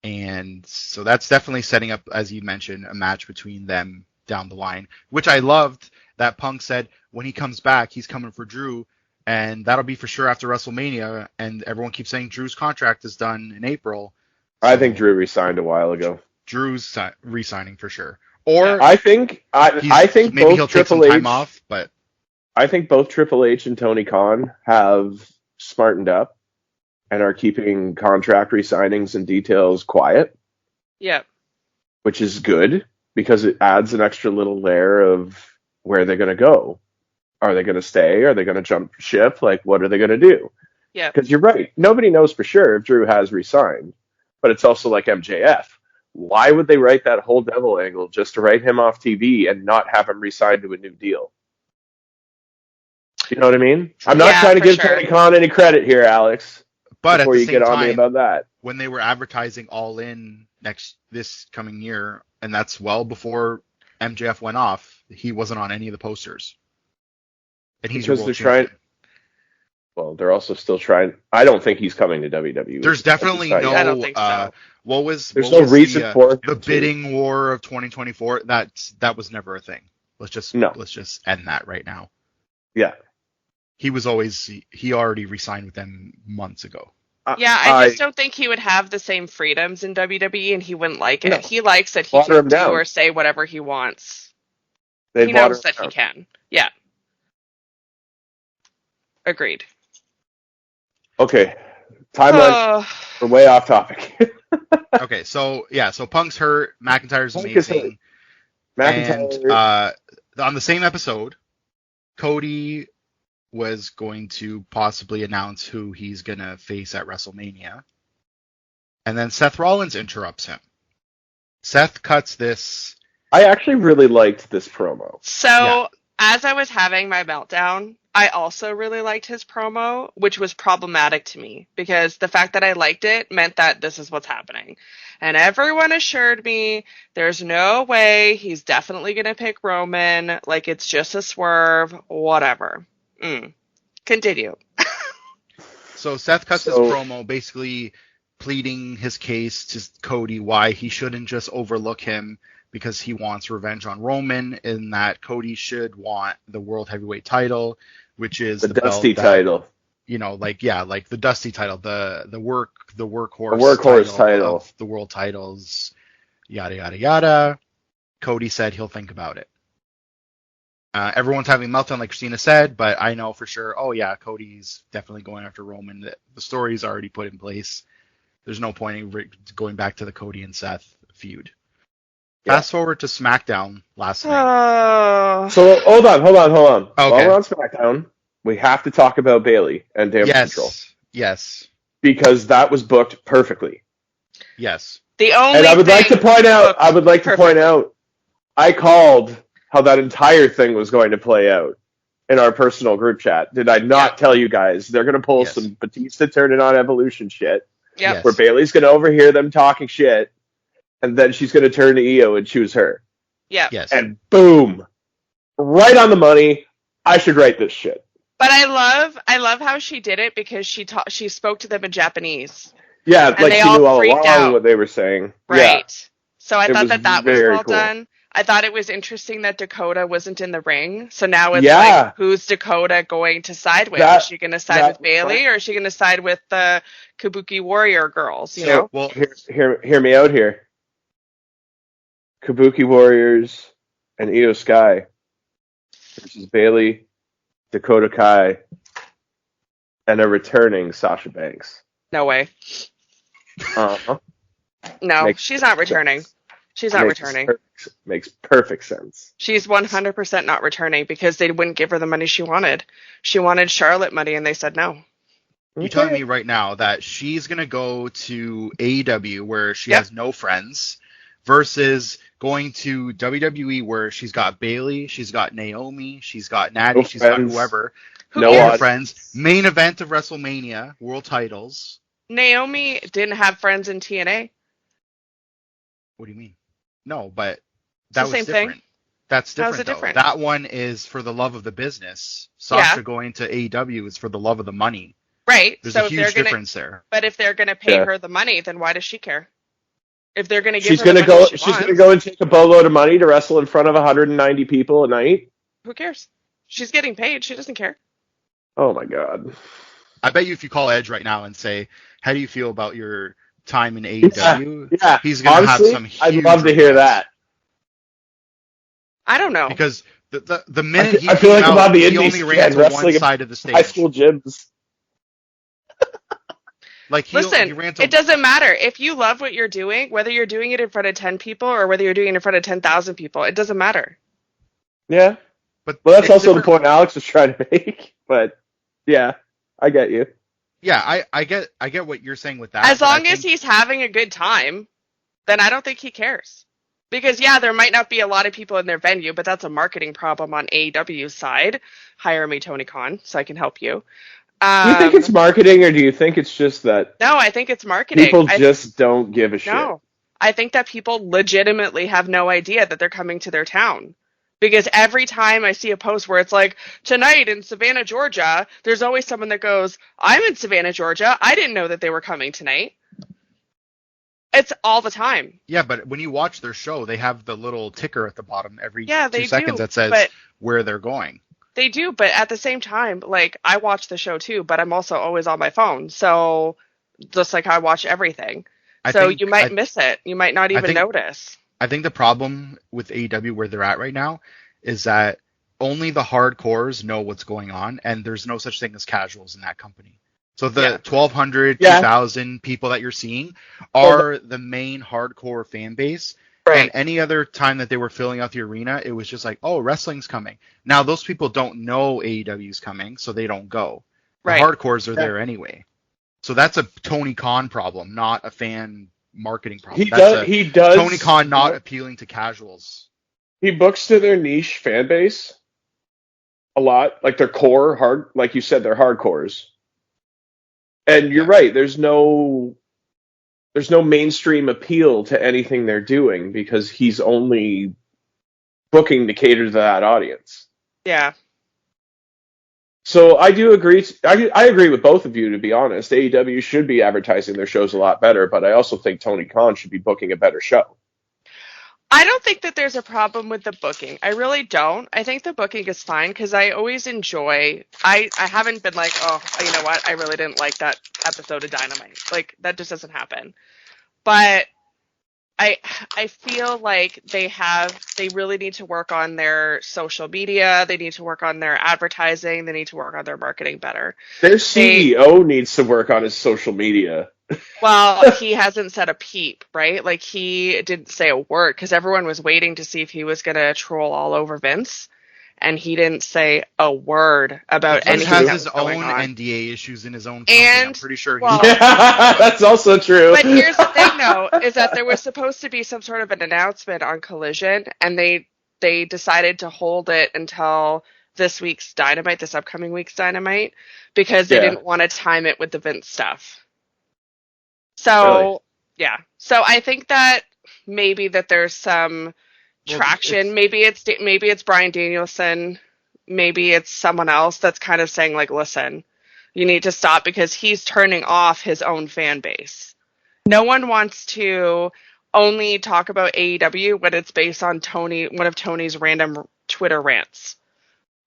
And so that's definitely setting up, as you mentioned, a match between them down the line, which I loved that Punk said when he comes back, he's coming for Drew. And that'll be for sure after WrestleMania. And everyone keeps saying Drew's contract is done in April. So I think Drew resigned a while ago. Drew's re-signing for sure. Or I think maybe he'll take some time off. But I think both Triple H and Tony Khan have smartened up and are keeping contract re-signings and details quiet. Yeah. Which is good because it adds an extra little layer of where are they going to go? Are they going to stay? Are they going to jump ship? Like, what are they going to do? Yeah. Because you're right. Nobody knows for sure if Drew has resigned. But it's also like MJF. Why would they write that whole devil angle just to write him off TV and not have him resign to a new deal? You know what I mean? I'm not trying to give Tony Khan any credit here, Alex. But before at the you same get on time, me about that. When they were advertising All In this coming year, and that's well before MJF went off, he wasn't on any of the posters. And he's because they're trying. Well, they're also still trying. I don't think he's coming to WWE. There's definitely no. I don't think so. There's no reason for the bidding war of 2024. That was never a thing. Let's just end that right now. Yeah. He already resigned with them months ago. Yeah, I just don't think he would have the same freedoms in WWE, and he wouldn't like it. No. He likes that he can do or say whatever he wants. He knows that he can. Yeah. Agreed. Okay. Timeline. We're way off topic. Okay, so Punk's hurt. McIntyre's amazing. And on the same episode, Cody was going to possibly announce who he's going to face at WrestleMania. And then Seth Rollins interrupts him. Seth cuts this. I actually really liked this promo. So, as I was having my meltdown, I also really liked his promo, which was problematic to me because the fact that I liked it meant that this is what's happening. And everyone assured me there's no way he's definitely going to pick Roman. Like, it's just a swerve, whatever. Continue. So Seth cuts his promo basically pleading his case to Cody why he shouldn't just overlook him because he wants revenge on Roman, and that Cody should want the World Heavyweight title, which is the Dusty title. You know, like the Dusty title, the workhorse title of the world titles, yada yada yada. Cody said he'll think about it. Everyone's having a meltdown, like Christina said, but I know for sure, Cody's definitely going after Roman. The story's already put in place. There's no point in going back to the Cody and Seth feud. Yeah. Fast forward to SmackDown last night. So hold on. Okay. While we're on SmackDown, we have to talk about Bayley and Damage Control. Yes. Because that was booked perfectly. Yes. I would like to point out, I called how that entire thing was going to play out in our personal group chat. Did I not tell you guys? They're going to pull some Batista turning on Evolution shit. Yeah. Where Bayley's going to overhear them talking shit, and then she's going to turn to Io and choose her. Yeah. Yes. And boom. Right on the money. I should write this shit. But I love how she did it because she spoke to them in Japanese. Yeah, like she knew all along what they were saying. Right. Yeah. So I thought that was well done. I thought it was interesting that Dakota wasn't in the ring. So now it's like, who's Dakota going to side with? Is she going to side with Bayley, or is she going to side with the Kabuki Warrior girls? You know? Well, hear me out here. Kabuki Warriors and Io Sky versus Bayley, Dakota Kai, and a returning Sasha Banks. No way. No, she's not returning. She's not returning. Makes perfect sense. She's 100% not returning because they wouldn't give her the money she wanted. She wanted Charlotte money, and they said no. You're telling me right now that she's going to go to AEW where she has no friends versus going to WWE where she's got Bayley, she's got Naomi, she's got Natty, she's got whoever. No friends. Main event of WrestleMania, world titles. Naomi didn't have friends in TNA. What do you mean? No, but that was same different. Thing. That's different. How's it different? That one is for the love of the business. Sasha going to AEW is for the love of the money. Right. There's a huge difference there. But if they're going to pay her the money, then why does she care? If they're going to give she's her the money she she's going to go and take a boatload of money to wrestle in front of 190 people a night? Who cares? She's getting paid. She doesn't care. Oh, my God. I bet you if you call Edge right now and say, how do you feel about your time in AEW? Yeah. He's going to have some huge I'd love to hear that. I don't know. Because the minute I feel like about the indies only ran to one side of the stage. High school gyms. Listen, it doesn't matter. If you love what you're doing, whether you're doing it in front of 10 people or whether you're doing it in front of 10,000 people, it doesn't matter. Yeah. But Well, that's also the point Alex was trying to make. But yeah, I get you. Yeah, I get what you're saying with that. As long as he's having a good time, then I don't think he cares. Because, yeah, there might not be a lot of people in their venue, but that's a marketing problem on AEW's side. Hire me, Tony Khan, so I can help you. Do you think it's marketing, or do you think it's just that No, I think it's marketing. people just don't give a shit? No. I think that people legitimately have no idea that they're coming to their town. Because every time I see a post where it's like, tonight in Savannah, Georgia, there's always someone that goes, I'm in Savannah, Georgia. I didn't know that they were coming tonight. It's all the time. Yeah, but when you watch their show, they have the little ticker at the bottom every 2 seconds that says where they're going. They do, but at the same time, like, I watch the show too, but I'm also always on my phone. So, just like I watch everything. You might miss it. You might not even notice. I think the problem with AEW where they're at right now is that only the hardcores know what's going on, and there's no such thing as casuals in that company. So the 1,200, 2,000 people that you're seeing are the main hardcore fan base. Right. And any other time that they were filling out the arena, it was just like, oh, wrestling's coming. Now, those people don't know AEW's coming, so they don't go. The hardcores are there anyway. So that's a Tony Khan problem, not a fan marketing problem. He does. Tony Khan not appealing to casuals. He books to their niche fan base a lot, like their core like you said, they're hardcores. And you're right. There's no mainstream appeal to anything they're doing because he's only booking to cater to that audience. Yeah. So I do agree. I agree with both of you, to be honest. AEW should be advertising their shows a lot better, but I also think Tony Khan should be booking a better show. I don't think that there's a problem with the booking. I really don't. I think the booking is fine because I always enjoy. I haven't been like, oh, you know what? I really didn't like that episode of Dynamite. Like, that just doesn't happen. But I feel like they really need to work on their social media. They need to work on their advertising. They need to work on their marketing better. Their CEO needs to work on his social media. Well, he hasn't said a peep, right? Like, he didn't say a word because everyone was waiting to see if he was going to troll all over Vince. And he didn't say a word about anything. He has his own NDA issues in his own company. And, I'm pretty sure. That's also true. But here's the thing, though, is that there was supposed to be some sort of an announcement on Collision, and they decided to hold it until this upcoming week's Dynamite, because they didn't want to time it with the Vince stuff. So, yeah. So I think that maybe that there's some traction. Maybe it's Bryan Danielson. Maybe it's someone else that's kind of saying, like, listen, you need to stop because he's turning off his own fan base. No one wants to only talk about AEW when it's based on one of Tony's random Twitter rants.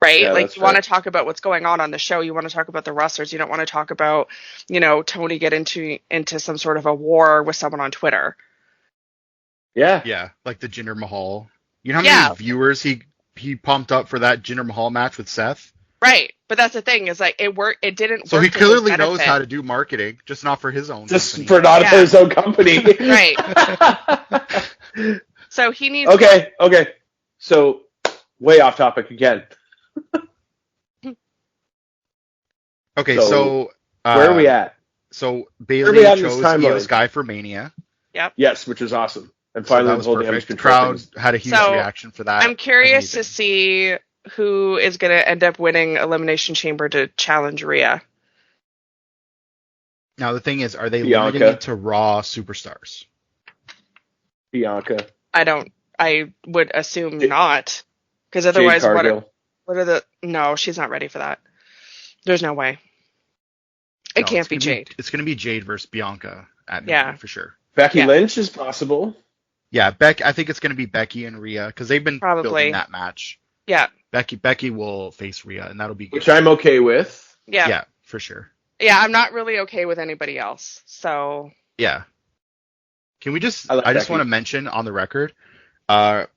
Right? Yeah, like, you want to talk about what's going on the show. You want to talk about the wrestlers. You don't want to talk about, Tony get into some sort of a war with someone on Twitter. Yeah. Yeah, like the Jinder Mahal. You know how many viewers he pumped up for that Jinder Mahal match with Seth? Right. But that's the thing, is like, it didn't work. So he clearly knows how to do marketing, just not for his own company. For his own company. Right. So he needs Okay. So, way off topic again. Okay, so where are we at? So Bayley chose Io Sky for Mania. Yep. Yes, which was awesome. And finally, so the crowd had a huge reaction for that. I'm curious to see who is going to end up winning Elimination Chamber to challenge Rhea. Now the thing is, are they limiting it to Raw superstars? Bianca. I would assume not, because otherwise, no, she's not ready for that. There's no way. It can't be Jade. It's going to be Jade versus Bianca at Mania for sure. Becky Lynch is possible. Yeah, I think it's going to be Becky and Rhea because they've been building that match. Yeah. Becky will face Rhea, and that'll be good. Which I'm okay with. Yeah. Yeah, for sure. Yeah, I'm not really okay with anybody else. So. Yeah. Can we just? I just want to mention on the record, up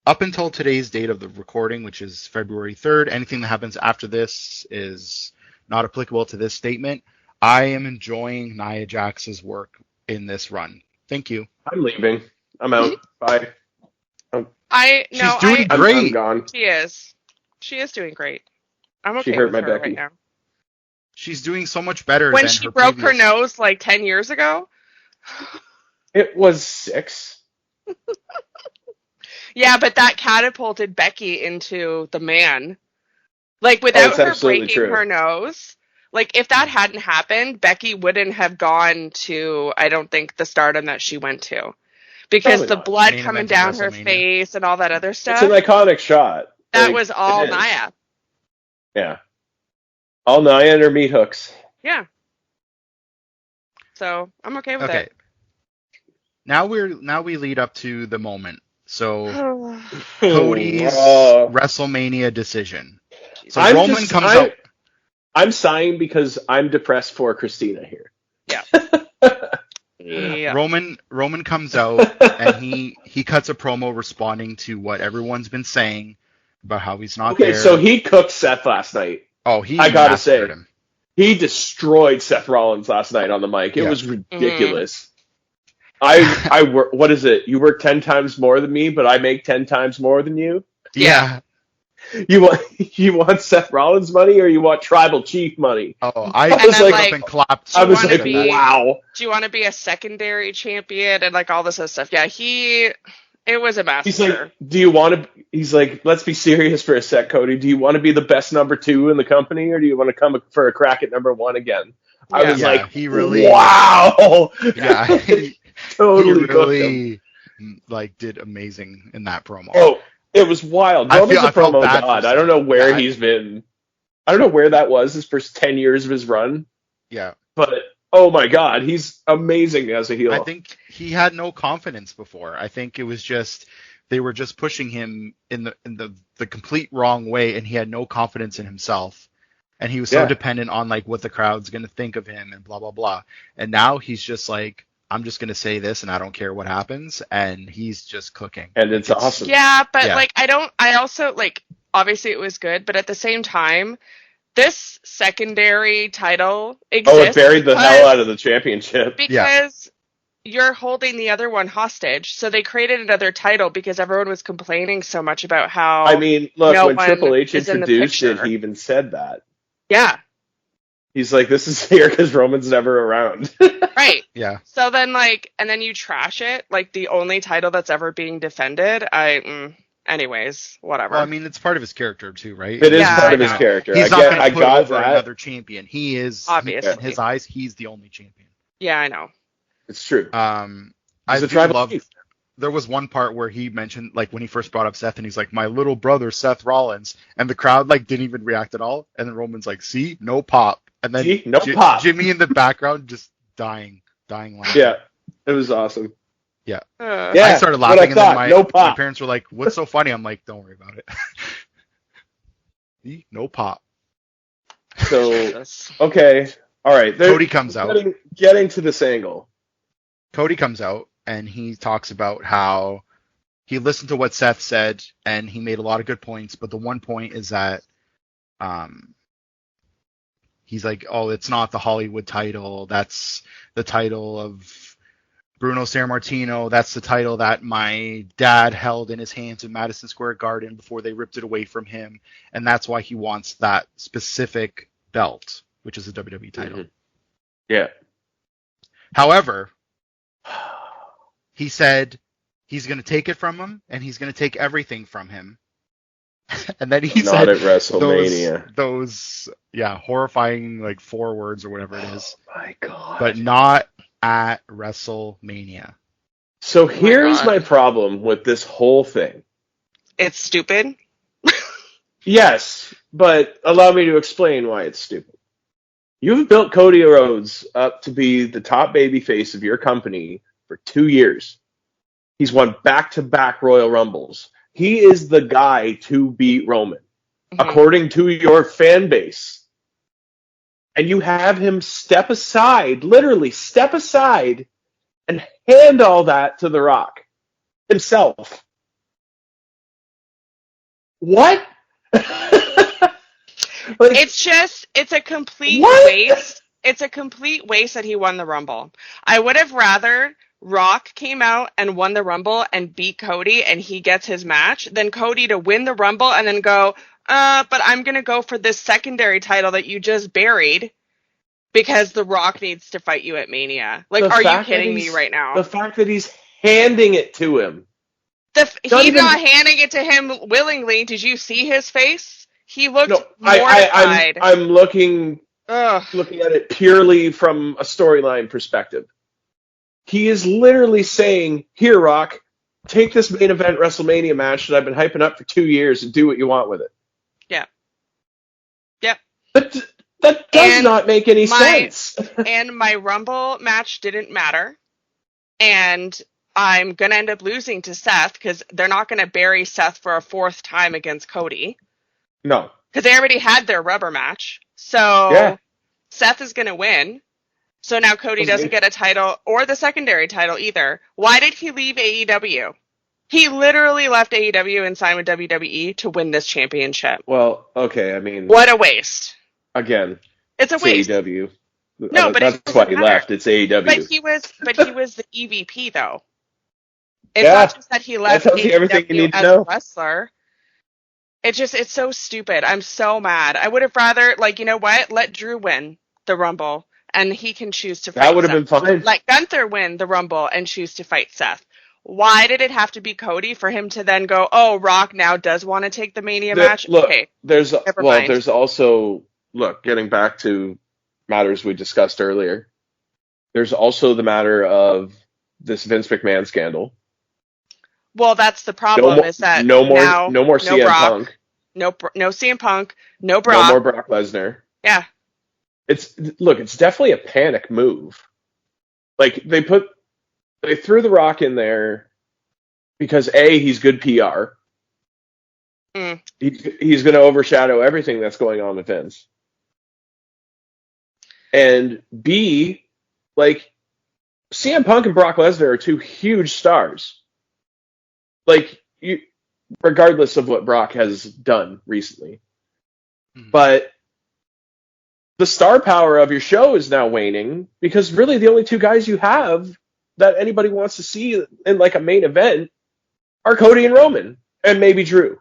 until today's date of the recording, which is February 3rd, anything that happens after this is not applicable to this statement. I am enjoying Nia Jax's work in this run. Thank you. I'm leaving. I'm out. Bye. She's doing great. I'm gone. She is. She is doing great. I'm She okay hurt with my her Becky. right now. She's doing so much better When than she her broke previous... her nose like 10 years ago? It was 6. Yeah, but that catapulted Becky into the man. Like, Oh, without it's her absolutely breaking true. her nose, like, if that hadn't happened, Becky wouldn't have gone to, I don't think, the stardom that she went to. Because Probably the not. blood Main coming eventing down her WrestleMania. face and all that other It's stuff, an iconic shot. that Like, was all it is. Nia. Yeah. All Nia and her meat hooks. Yeah. So, I'm okay with Okay. Now we lead up to the moment. So it. Cody's WrestleMania decision. So Roman comes out. I'm sighing because I'm depressed for Christina here. Yeah. Roman comes out and he cuts a promo responding to what everyone's been saying about how he's not there. Okay, so he cooked Seth last night. Oh, he I gotta say, massacred him. he destroyed Seth Rollins last night on the mic. It Yeah. was ridiculous. I work. What is it? You work 10 times more than me, but I make 10 times more than you. Yeah. You want Seth Rollins money or you want Tribal Chief money? Oh, I And was then, like, up and clapped. I was wanna like, be- wow. Do you want to be a secondary champion and like all this other stuff? Yeah, it was a He's massacre. like, do you want to? He's like, let's be serious for a sec, Cody. Do you want to be the best number 2 in the company, or do you want to come for a crack at number 1 again? I was like, he really, wow. yeah, he Totally cooked him. really like did amazing in that promo. Oh, it was wild. I Roman's a felt promo bad for god. I Seth. don't know where Yeah, he's been. I don't know where that was his first 10 years of his run, Yeah, but oh my god, he's amazing as a heel. I think he had no confidence before. I think it was just they were just pushing him in the complete wrong way, and he had no confidence in himself. And he was so dependent on like what the crowd's gonna think of him and blah blah blah. And now he's just like, I'm just gonna say this and I don't care what happens, and he's just cooking. And it's awesome. Yeah, but Yeah. like I also like obviously it was good, but at the same time, this secondary title exists. Oh, it buried the hell out of the championship. Because you're holding the other one hostage. So they created another title because everyone was complaining so much about how I mean, look, no when one Triple H is in the introduced it, picture. he even said that. Yeah. He's like, this is here because Roman's never around. Right. Yeah. So then and then you trash it, like the only title that's ever being defended. Anyways, whatever. Well, I mean, it's part of his character too, right? It is Yeah, part I of his know. character. He's I not going to put got over that. another champion. He is, Obviously. in his eyes, he's the only champion. Yeah, I know. It's true. I He's a do tribal love. chief. There was one part where he mentioned, like, when he first brought up Seth, and he's like, "My little brother, Seth Rollins," and the crowd like didn't even react at all. And then Roman's like, "See, no pop," and then See? No pop. Jimmy in the background just dying laughing. Yeah, it was awesome. Yeah. Yeah. I started what I laughing, and then thought, no my pop. parents were like, "What's so funny?" I'm like, "Don't worry about it." See? No pop. So okay, all right. Cody comes out. Getting to this angle. Cody comes out and he talks about how he listened to what Seth said and he made a lot of good points, but the one point is that he's like, "Oh, it's not the Hollywood title. That's the title of Bruno Sammartino. That's the title that my dad held in his hands in Madison Square Garden before they ripped it away from him, and that's why he wants that specific belt, which is a WWE title." Mm-hmm. Yeah. However, he said he's going to take it from him, and he's going to take everything from him. And then he Not said at WrestleMania. those horrifying, like, 4 words or whatever it is. Oh my God. But not at WrestleMania. So here's God. my problem with this whole thing. It's stupid. Yes, but allow me to explain why it's stupid. You've built Cody Rhodes up to be the top babyface of your company for 2 years. He's won back-to-back Royal Rumbles. He is the guy to beat Roman, according to your fan base. And you have him step aside, literally step aside, and hand all that to The Rock himself. What? Like, It's a complete What? waste. It's a complete waste that he won the Rumble. I would have rather Rock came out and won the Rumble and beat Cody and he gets his match than Cody to win the Rumble and then go, But I'm going to go for this secondary title that you just buried because The Rock needs to fight you at Mania. Like, are you kidding me right now? The fact that he's handing it to him. He's not handing it to him willingly. Did you see his face? He looked mortified. I'm looking at it purely from a storyline perspective. He is literally saying, "Here, Rock, take this main event WrestleMania match that I've been hyping up for 2 years and do what you want with it." Yeah. Yep. But that does not make any sense. And my Rumble match didn't matter. And I'm going to end up losing to Seth because they're not going to bury Seth for a fourth time against Cody. No. Because they already had their rubber match. So Seth is going to win. So now Cody doesn't get a title or the secondary title either. Why did he leave AEW? He literally left AEW and signed with WWE to win this championship. Well, okay, I mean... What a waste. Again, it's a waste. AEW. No, but that's why he left. It's AEW. But he was the EVP though. It's not just that he left AEW as a wrestler. It's so stupid. I'm so mad. I would have rather, you know what? Let Drew win the Rumble, and he can choose to fight Seth. That would have been fine. Let Gunther win the Rumble and choose to fight Seth. Why did it have to be Cody for him to then go, oh, Rock now does want to take the Mania match? Look, okay, there's also, getting back to matters we discussed earlier, there's also the matter of this Vince McMahon scandal. Well, that's the problem. No more CM Brock, Punk. No CM Punk. No Brock. No more Brock Lesnar. Yeah. It's definitely a panic move. They threw The Rock in there because he's good PR. He's going to overshadow everything that's going on with Vince. And B, CM Punk and Brock Lesnar are two huge stars. Regardless of what Brock has done recently. But the star power of your show is now waning because really the only two guys you have that anybody wants to see in a main event are Cody and Roman, and maybe Drew.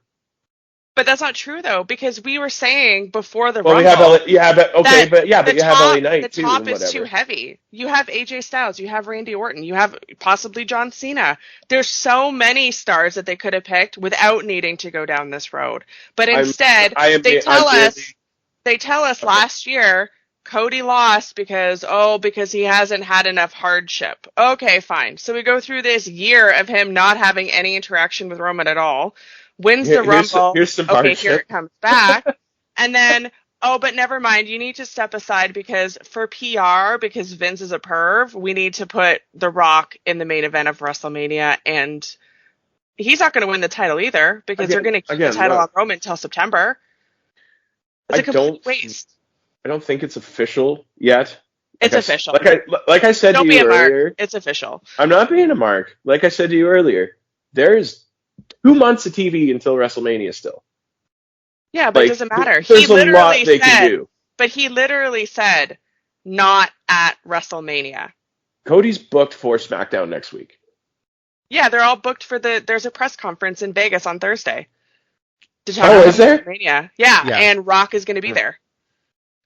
But that's not true though, because we were saying before the Rumble. You have LA Knight too. The top is too heavy. You have AJ Styles, you have Randy Orton, you have possibly John Cena. There's so many stars that they could have picked without needing to go down this road. But instead, they tell us last year Cody lost because he hasn't had enough hardship. Okay, fine. So we go through this year of him not having any interaction with Roman at all. Wins the Rumble. Here's some here it comes back. And then, but never mind. You need to step aside because for PR, because Vince is a perv, we need to put The Rock in the main event of WrestleMania. And he's not going to win the title either because they're going to keep the title on Roman until September. It's a complete waste. I don't think it's official yet. It's official. Like I said to you earlier. It's official. I'm not being a mark. Like I said to you earlier, there's 2 months of TV until WrestleMania still. Yeah, but it doesn't matter. There's a lot they can do. But he literally said, not at WrestleMania. Cody's booked for SmackDown next week. Yeah, they're all booked for there's a press conference in Vegas on Thursday. To talk about is there? WrestleMania. Yeah, and Rock is going to be there.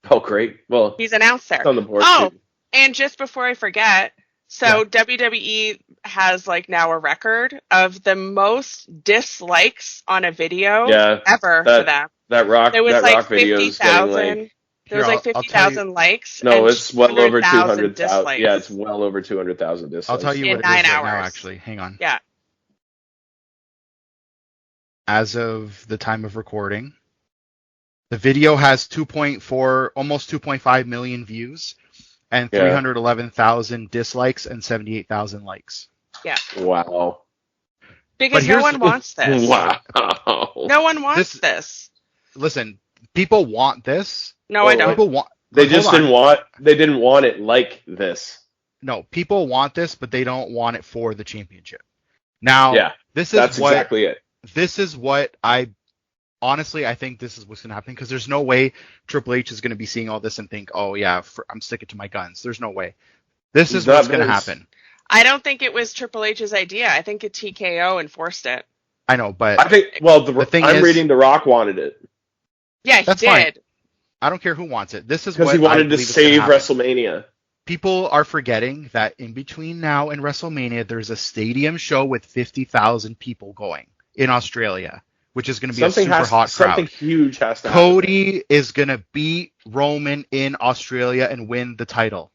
Oh, great. Well, he's announced there. On the board too. And just before I forget, WWE has now a record of the most dislikes on a video ever for them. That Rock video is getting there was 50,000 likes. No, it's well over 200,000. Yeah, it's well over 200,000 dislikes. I'll tell you what it is right now, actually. Hang on. Yeah. As of the time of recording, the video has almost 2.5 million views and 311,000 dislikes and 78,000 likes. Yeah. Wow. Because no one wants this. Wow. No one wants this. Listen, people want this. No, I don't. People want. They didn't want it like this. No, people want this, but they don't want it for the championship. Now, that's exactly it. This is what honestly, I think this is what's going to happen because there's no way Triple H is going to be seeing all this and think, I'm sticking to my guns. There's no way. This is what's going to happen. I don't think it was Triple H's idea. I think TKO enforced it. I know, but I think, I'm reading The Rock wanted it. Yeah, he That's did. fine. I don't care who wants it. This is Because what he wanted I to believe is save gonna happen. WrestleMania. People are forgetting that in between now and WrestleMania, there's a stadium show with 50,000 people going in Australia, which is going to be a super hot Something crowd. huge has to happen. Cody is going to beat Roman in Australia and win the title.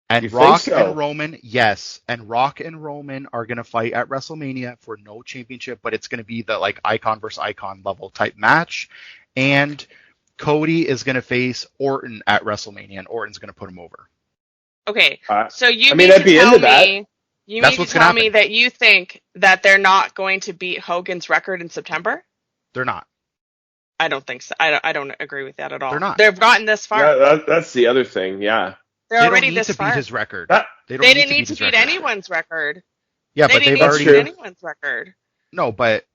And You Rock think so? and Roman, yes. And Rock and Roman are going to fight at WrestleMania for no championship, but it's going to be the like icon versus icon level type match. And Cody is going to face Orton at WrestleMania, and Orton's going to put him over. Okay, I so you mean, mean I'd to be tell into that. me you That's mean to what's gonna tell me happen. that you think that they're not going to beat Hogan's record in September? They're not. I don't think so. I don't agree with that at all. They're not. They've gotten this far. That's the other thing, yeah. They're They already don't need this to far. beat his record. That- They Didn't need to his beat record. anyone's record. Yeah, They but didn't they've need already to beat true. anyone's record. no, but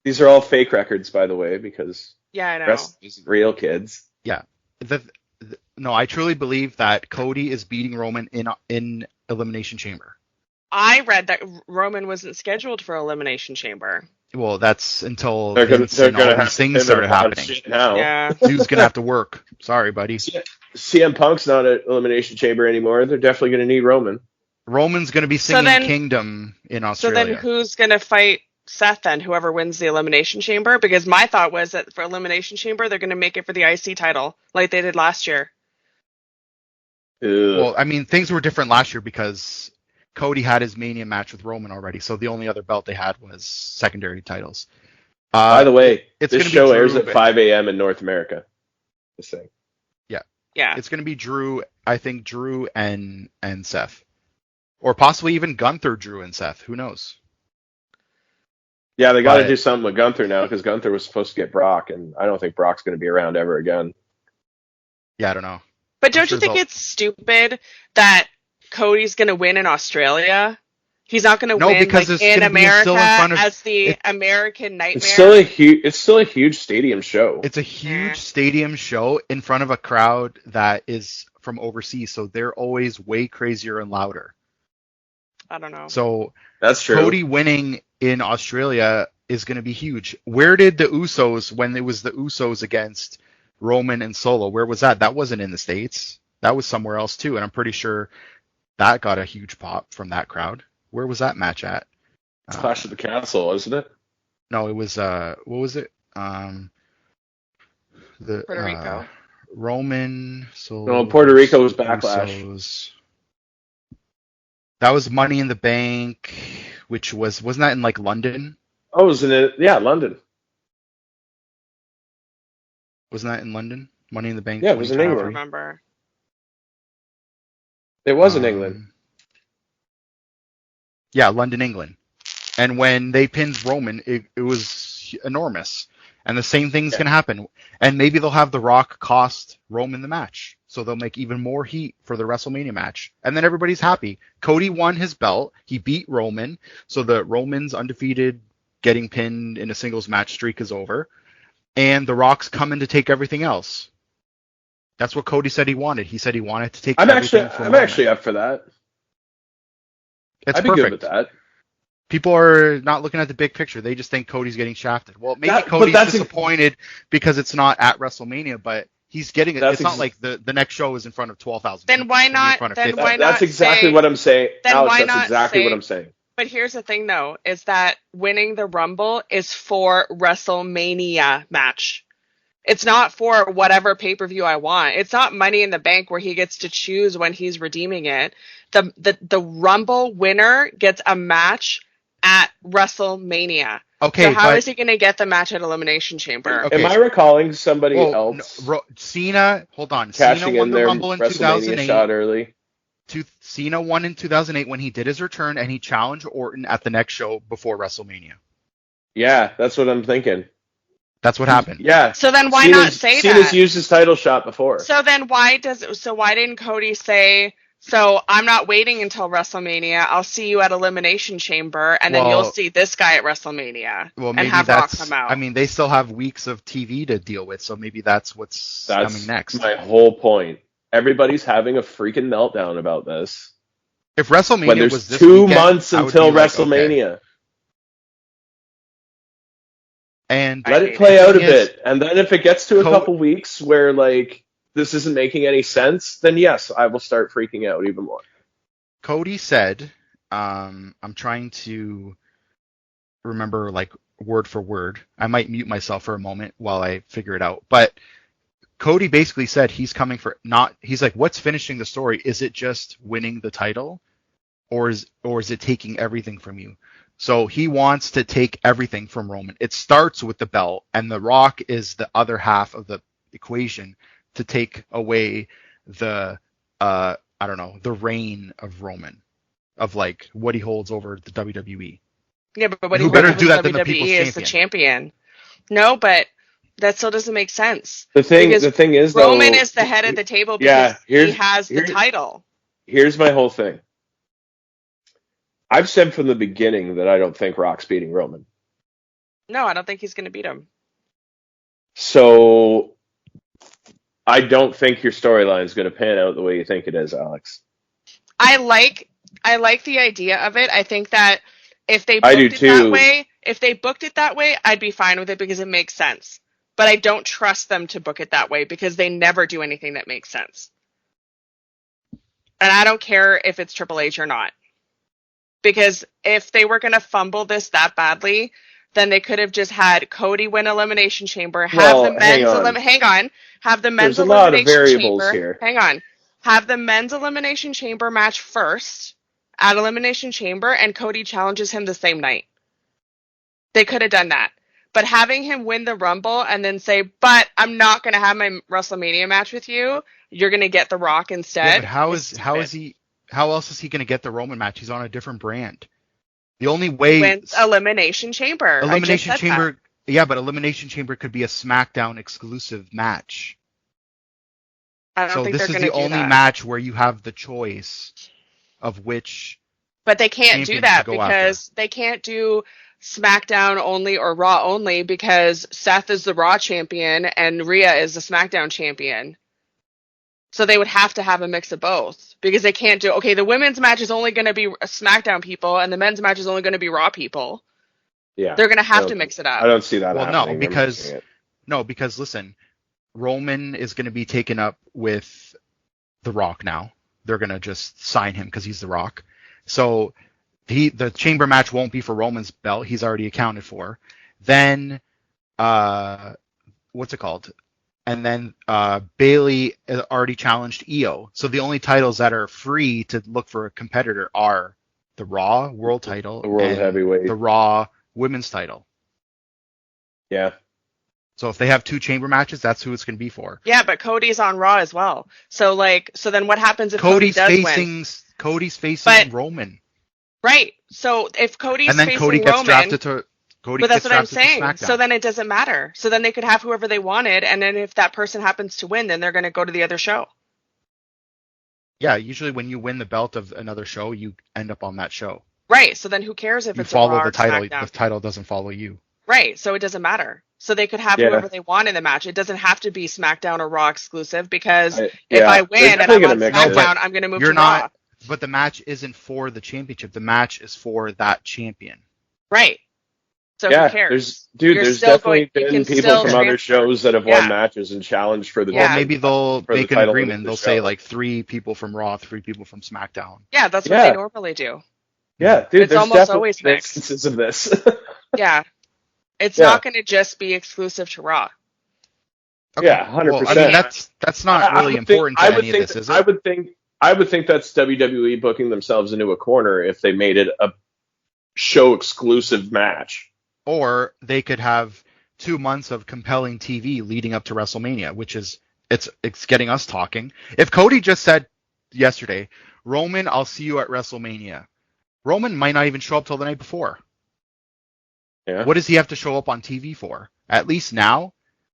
These are all fake records, by the way, because Yeah, I know. rest is real, kids. no, I truly believe that Cody is beating Roman in Elimination Chamber. I read that Roman wasn't scheduled for Elimination Chamber. Well, that's until They're Vince gonna and all have these to things pivot started a lot of happening. shit now. Yeah. Dude's gonna have to work. Sorry, buddy. CM Punk's not at Elimination Chamber anymore. They're definitely going to need Roman. Roman's gonna be So singing then- Kingdom in So Australia. then who's going to fight Seth then? Whoever wins the Elimination Chamber? Because my thought was that for Elimination Chamber, they're going to make it for the IC title like they did last year. Well, I mean, things were different last year because Cody had his Mania match with Roman already, so the only other belt they had was secondary titles. By the way, it's this gonna be show Drew, airs at but- 5 a.m. in North America. This thing. Yeah. It's going to be Drew, I think Drew and Seth. Or possibly even Gunther, Drew, and Seth. Who knows? Yeah, they got to But- do something with Gunther now because Gunther was supposed to get Brock, and I don't think Brock's going to be around ever again. Yeah, I don't know. But don't sure you think they'll- it's stupid that Cody's going to win in Australia? He's not going to No, win because like, it's in gonna be America still in front of- as the American Nightmare. It's still a huge stadium show. It's a huge stadium show in front of a crowd that is from overseas, so they're always way crazier and louder. I don't know. So That's true. Cody winning in Australia is going to be huge. Where did the Usos, when it was the Usos against Roman and Solo, where was that? That wasn't in the States. That was somewhere else too, and I'm pretty sure that got a huge pop from that crowd. Where was that match at? It's Clash of the Castle, isn't it? No, it was what was it? The Puerto Rico. Roman. So No, Puerto Rico was Backlash. Usos. That was Money in the Bank, which wasn't that in like London? Oh, it was in London. Wasn't that in London? Money in the Bank. Yeah, it was in I don't 2023? England. remember. It was in England. Yeah, London, England. And when they pinned Roman, it was enormous. And the same thing's going to happen. And maybe they'll have The Rock cost Roman the match. So they'll make even more heat for the WrestleMania match. And then everybody's happy. Cody won his belt. He beat Roman. So the Roman's undefeated getting pinned in a singles match streak is over. And The Rock's coming to take everything else. That's what Cody said he wanted. He said he wanted to take everything from I'm Roman. actually up for that. It's I'd be perfect. good with that. People are not looking at the big picture. They just think Cody's getting shafted. Well, maybe But Cody's that's disappointed because it's not at WrestleMania, but he's getting it. That's It's not like the next show is in front of 12,000 Then people. why It's gonna be not- in front of then 50. why That's not exactly say- what I'm saying. Then Alex, why that's not exactly say- what I'm saying. But here's the thing, though, is that winning the Rumble is for WrestleMania match. It's not for whatever pay-per-view I want. It's not Money in the Bank where he gets to choose when he's redeeming it. The Rumble winner gets a match at WrestleMania. Okay, So how but is he going to get the match at Elimination Chamber? Okay. Am I recalling somebody well, else Cena, hold on. cashing Cena won in the their Rumble in WrestleMania 2008. shot early? Cena won in 2008 when he did his return and he challenged Orton at the next show before WrestleMania. Yeah, that's what I'm thinking. That's what happened. Yeah. So then why not say Cena's that? used his title shot before. So then why didn't Cody say, so I'm not waiting until WrestleMania, I'll see you at Elimination Chamber, and then Well- you'll see this guy at WrestleMania, Well, and maybe have Rock that's. come out. I mean, they still have weeks of TV to deal with, so maybe that's what's That's coming next. my whole point. Everybody's having a freaking meltdown about this. If WrestleMania When there's was this 2 weekend, months I would until be like, okay. WrestleMania. And let it play out a bit, and then if it gets to a couple weeks where like this isn't making any sense, then yes, I will start freaking out even more. Cody said, I'm trying to remember like word for word. I might mute myself for a moment while I figure it out. But Cody basically said he's coming for he's like, what's finishing the story? Is it just winning the title, or is it taking everything from you? So he wants to take everything from Roman. It starts with the belt, and The Rock is the other half of the equation to take away the the reign of Roman, of like what he holds over the WWE. Yeah, but what who he better holds do that over than the WWE people's is the champion. No, but that still doesn't make sense. The thing is, Roman though, is the head of the table because he has the title. Here's my whole thing. I've said from the beginning that I don't think Rock's beating Roman. No, I don't think he's going to beat him. So I don't think your storyline is going to pan out the way you think it is, Alex. I like the idea of it. I think that if they booked it that way, I'd be fine with it because it makes sense. But I don't trust them to book it that way because they never do anything that makes sense. And I don't care if it's Triple H or not. Because if they were going to fumble this that badly, then they could have just had Cody win Elimination Chamber, have the men's Elimination Chamber. Here. Hang on. Have the men's Elimination Chamber match first at Elimination Chamber, and Cody challenges him the same night. They could have done that. But having him win the Rumble and then say, but I'm not going to have my WrestleMania match with you, you're going to get The Rock instead. Yeah, but how else is he going to get the Roman match? He's on a different brand. The only way... Wins Elimination Chamber. Elimination Chamber... Yeah, but Elimination Chamber could be a SmackDown exclusive match. I don't think they're going to do that. So this is the only match where you have the choice of which... But they can't do that because they can't do SmackDown only or Raw only because Seth is the Raw champion and Rhea is the SmackDown champion. So they would have to have a mix of both because they can't do, okay, the women's match is only going to be SmackDown people and the men's match is only going to be Raw people. Yeah. They're going to have to mix it up. I don't see that happening. Because listen, Roman is going to be taken up with The Rock now. They're going to just sign him because he's The Rock. So the chamber match won't be for Roman's belt. He's already accounted for. Then, what's it called? And then Bayley already challenged Io. So the only titles that are free to look for a competitor are the Raw World title, the World Heavyweight, the Raw Women's title. Yeah. So if they have two chamber matches, that's who it's going to be for. Yeah, but Cody's on Raw as well. So then what happens if Cody does win? Cody's facing Roman. Right. So if Cody's and then facing Cody gets Roman, drafted to but that's what I'm saying. So then it doesn't matter. So then they could have whoever they wanted, and then if that person happens to win, then they're going to go to the other show. Yeah, usually when you win the belt of another show, you end up on that show. Right. So then who cares if it's a Raw or the title? SmackDown? The title doesn't follow you. Right. So it doesn't matter. So they could have whoever they want in the match. It doesn't have to be SmackDown or Raw exclusive because if I win and I'm on SmackDown, I'm going to move to Raw. But the match isn't for the championship. The match is for that champion. Right. So who cares? There's definitely been people from other shows that have won matches and challenged for the title. Well, maybe they'll make an agreement. They'll say like 3 people from Raw, 3 people from SmackDown. Yeah, that's what they normally do. Yeah, dude, it's almost always mixed. Instances of this. Yeah. It's not going to just be exclusive to Raw. Okay. Yeah, 100%. Well, I mean, that's not really important to any of this, is it? I would think that's WWE booking themselves into a corner if they made it a show exclusive match. Or they could have 2 months of compelling TV leading up to WrestleMania, which is it's getting us talking. If Cody just said yesterday, Roman, I'll see you at WrestleMania, Roman might not even show up till the night before. Yeah. What does he have to show up on TV for? At least now,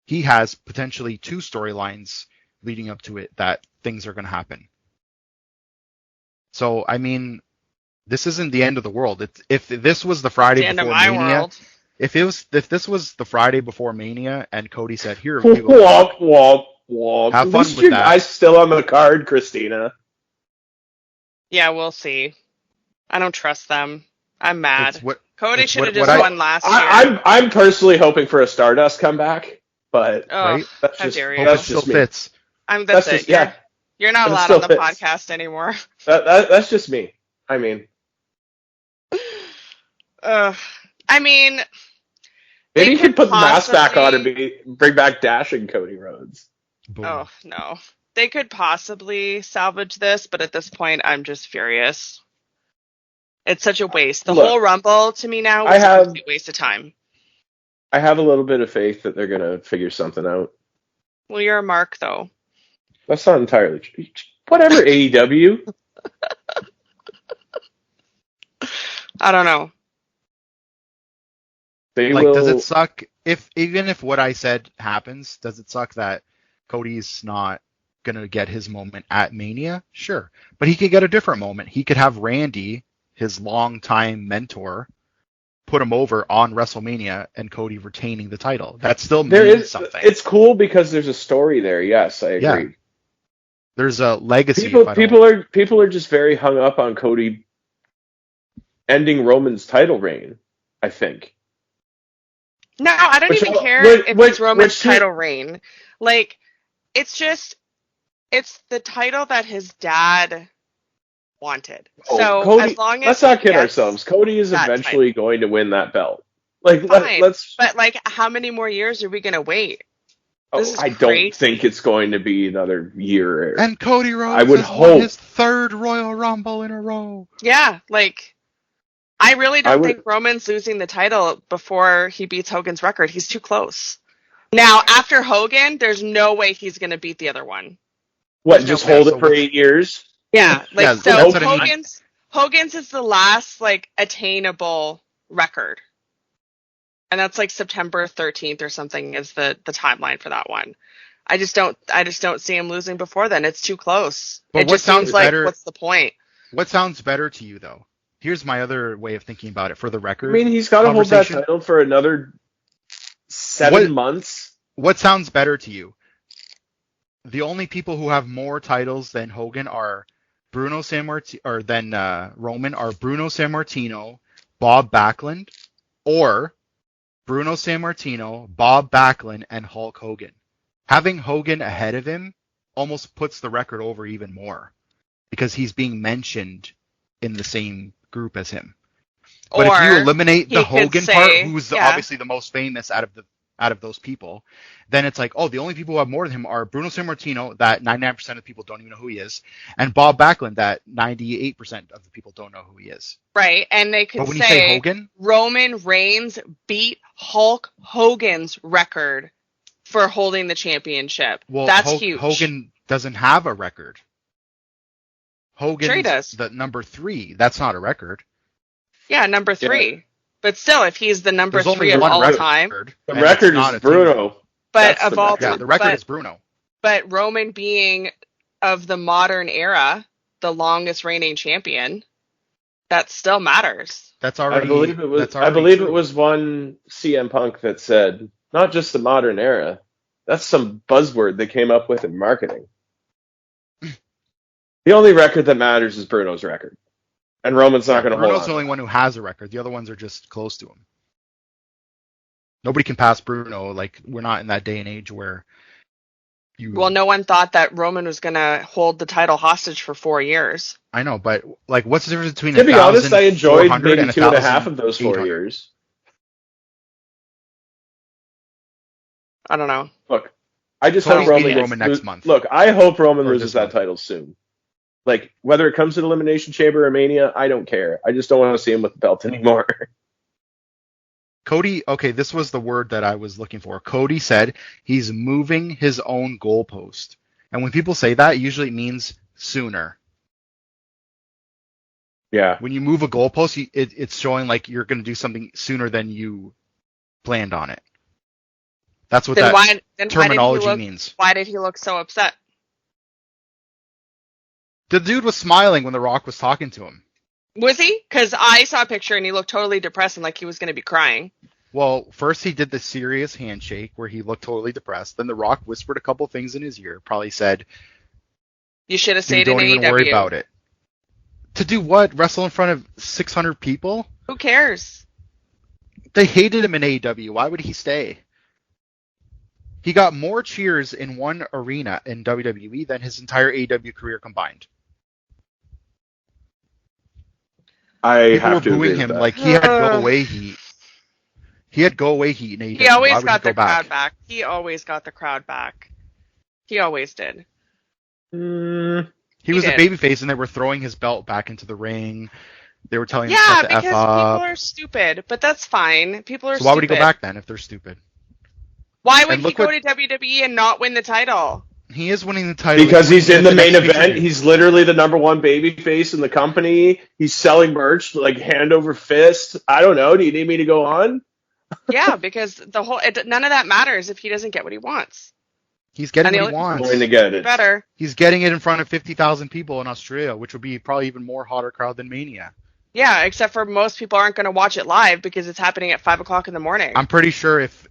he has potentially 2 storylines leading up to it that things are going to happen. So, I mean, this isn't the end of the world. If this was the Friday before Mania, if this was the Friday before Mania and Cody said, "Here, walk. Have fun with that." Guys still on the card, Christina. Yeah, we'll see. I don't trust them. I'm mad. Cody should have what just won last year. I'm personally hoping for a Stardust comeback, but Oh, that's how just dare you. Hope it that's still just me. fits. That's it. Yeah, You're not but it allowed still on the fits. podcast anymore. That's just me. I mean, I mean, maybe you could could put the mask back on possibly- and bring back Dashing Cody Rhodes. Boom. oh no. They could possibly salvage this, but at this point, I'm just furious. It's such a waste. The Look, whole Rumble, to me now, I was a have- complete waste of time. I have a little bit of faith that they're gonna figure something out. Well, you're a mark, though. That's not entirely true. Whatever, AEW. I don't know. They Like, will. does it suck even if what I said happens? Does it suck that Cody's not gonna get his moment at Mania? Sure, but he could get a different moment. He could have Randy, his longtime mentor, put him over on WrestleMania, and Cody retaining the title. That still means something. It's cool because there's a story there. Yes, I agree. Yeah. There's a legacy. People are just very hung up on Cody ending Roman's title reign, I think. No, I don't even care if it's Roman's title reign. Like, it's the title that his dad wanted. So Cody, as long as let's not he kid gets ourselves. Cody is that eventually going to win that belt. Like, fine, let's. But like, how many more years are we gonna wait? This is I crazy. don't think it's going to be another year. And Cody Rhodes I would has hope won his third Royal Rumble in a row. Yeah, like, I really I don't would- think Roman's losing the title before he beats Hogan's record. He's too close. Now, after Hogan, there's no way he's going to beat the other one. What? There's Just no hold way. it for 8 years? Yeah, like, Yeah, so that's what I mean. Hogan's is the last, like, attainable record. And that's like September 13th or something is the timeline for that one. I just don't see him losing before then. It's too close. But It what just sounds seems like, better- what's the point? What sounds better to you, though? Here's my other way of thinking about it for the record. I mean, he's got to hold that conversation. title for another 7 months. What sounds better to you? The only people who have more titles than Hogan are Bruno Sammartino, or than Roman, are Bruno Sammartino, Bob Backlund, or Bruno Sammartino, Bob Backlund, and Hulk Hogan. Having Hogan ahead of him almost puts the record over even more because he's being mentioned in the same group as him. But if you eliminate the Hogan part, who's obviously the most famous out of those people, then it's like, oh, the only people who have more than him are Bruno Sammartino, that 99% of people don't even know who he is, and Bob Backlund, that 98% of the people don't know who he is. Right, and they could But when you say Hogan, Roman Reigns beat Hulk Hogan's record for holding the championship. well, That's huge. Hogan doesn't have a record. Hogan's Sure he does. the number 3. That's not a record. Yeah, number 3. Yeah. But still, if he's the number There's 3 only of one all record, time, The and record it's not is a team. Bruno. but That's of the all record. Yeah, time, the record is Bruno. but Roman being of the modern era, the longest reigning champion, that still matters. That's already. I believe it was. That's I already believe true. it was one CM Punk that said, "Not just the modern era." That's some buzzword they came up with in marketing. The only record that matters is Bruno's record, and Roman's not going to hold Bruno's on. the only one who has a record. The other ones are just close to him. Nobody can pass Bruno. Like, we're not in that day and age where you. Well, no one thought that Roman was going to hold the title hostage for 4 years. I know, but like, what's the difference between To be honest, I enjoyed 1,400 maybe and 2.5 of those 4 1,800? years. I don't know. Look, I just Cody's hope Roman beating gets Roman next month. Look, I hope Roman Or loses this that month. title soon. Like, whether it comes to the Elimination Chamber or Mania, I don't care. I just don't want to see him with the belt anymore. Cody, okay, this was the word that I was looking for. Cody said he's moving his own goalpost. And when people say that, usually it means sooner. Yeah. When you move a goalpost, it's showing like you're going to do something sooner than you planned on it. That's what that terminology means. Why did he look so upset? The dude was smiling when The Rock was talking to him. Was he? Because I saw a picture and he looked totally depressed and like he was going to be crying. Well, first he did the serious handshake where he looked totally depressed. Then The Rock whispered a couple things in his ear. Probably said, You should have "Dude, stayed in don't AEW. even worry about it." To do what? Wrestle in front of 600 people? Who cares? They hated him in AEW. Why would he stay? He got more cheers in one arena in WWE than his entire AEW career combined. People were booing him like he had go away heat. He had go away heat in AEW. He always got the crowd back. He always got the crowd back. He always did. He was a babyface, and they were throwing his belt back into the ring. They were telling him to shut the F up. Yeah, because people are stupid, but that's fine. People are stupid. So why would he go back then if they're stupid? Why would he go to WWE and not win the title? He is winning the title. Because he's in the main event. He's literally the number one babyface in the company. He's selling merch like hand over fist. I don't know. Do you need me to go on? Yeah, because none of that matters if he doesn't get what he wants. He's getting what he wants. He's going to get it. Better. He's getting it in front of 50,000 people in Australia, which would be probably even more hotter crowd than Mania. Yeah, except for most people aren't going to watch it live because it's happening at 5 o'clock in the morning. I'm pretty sure if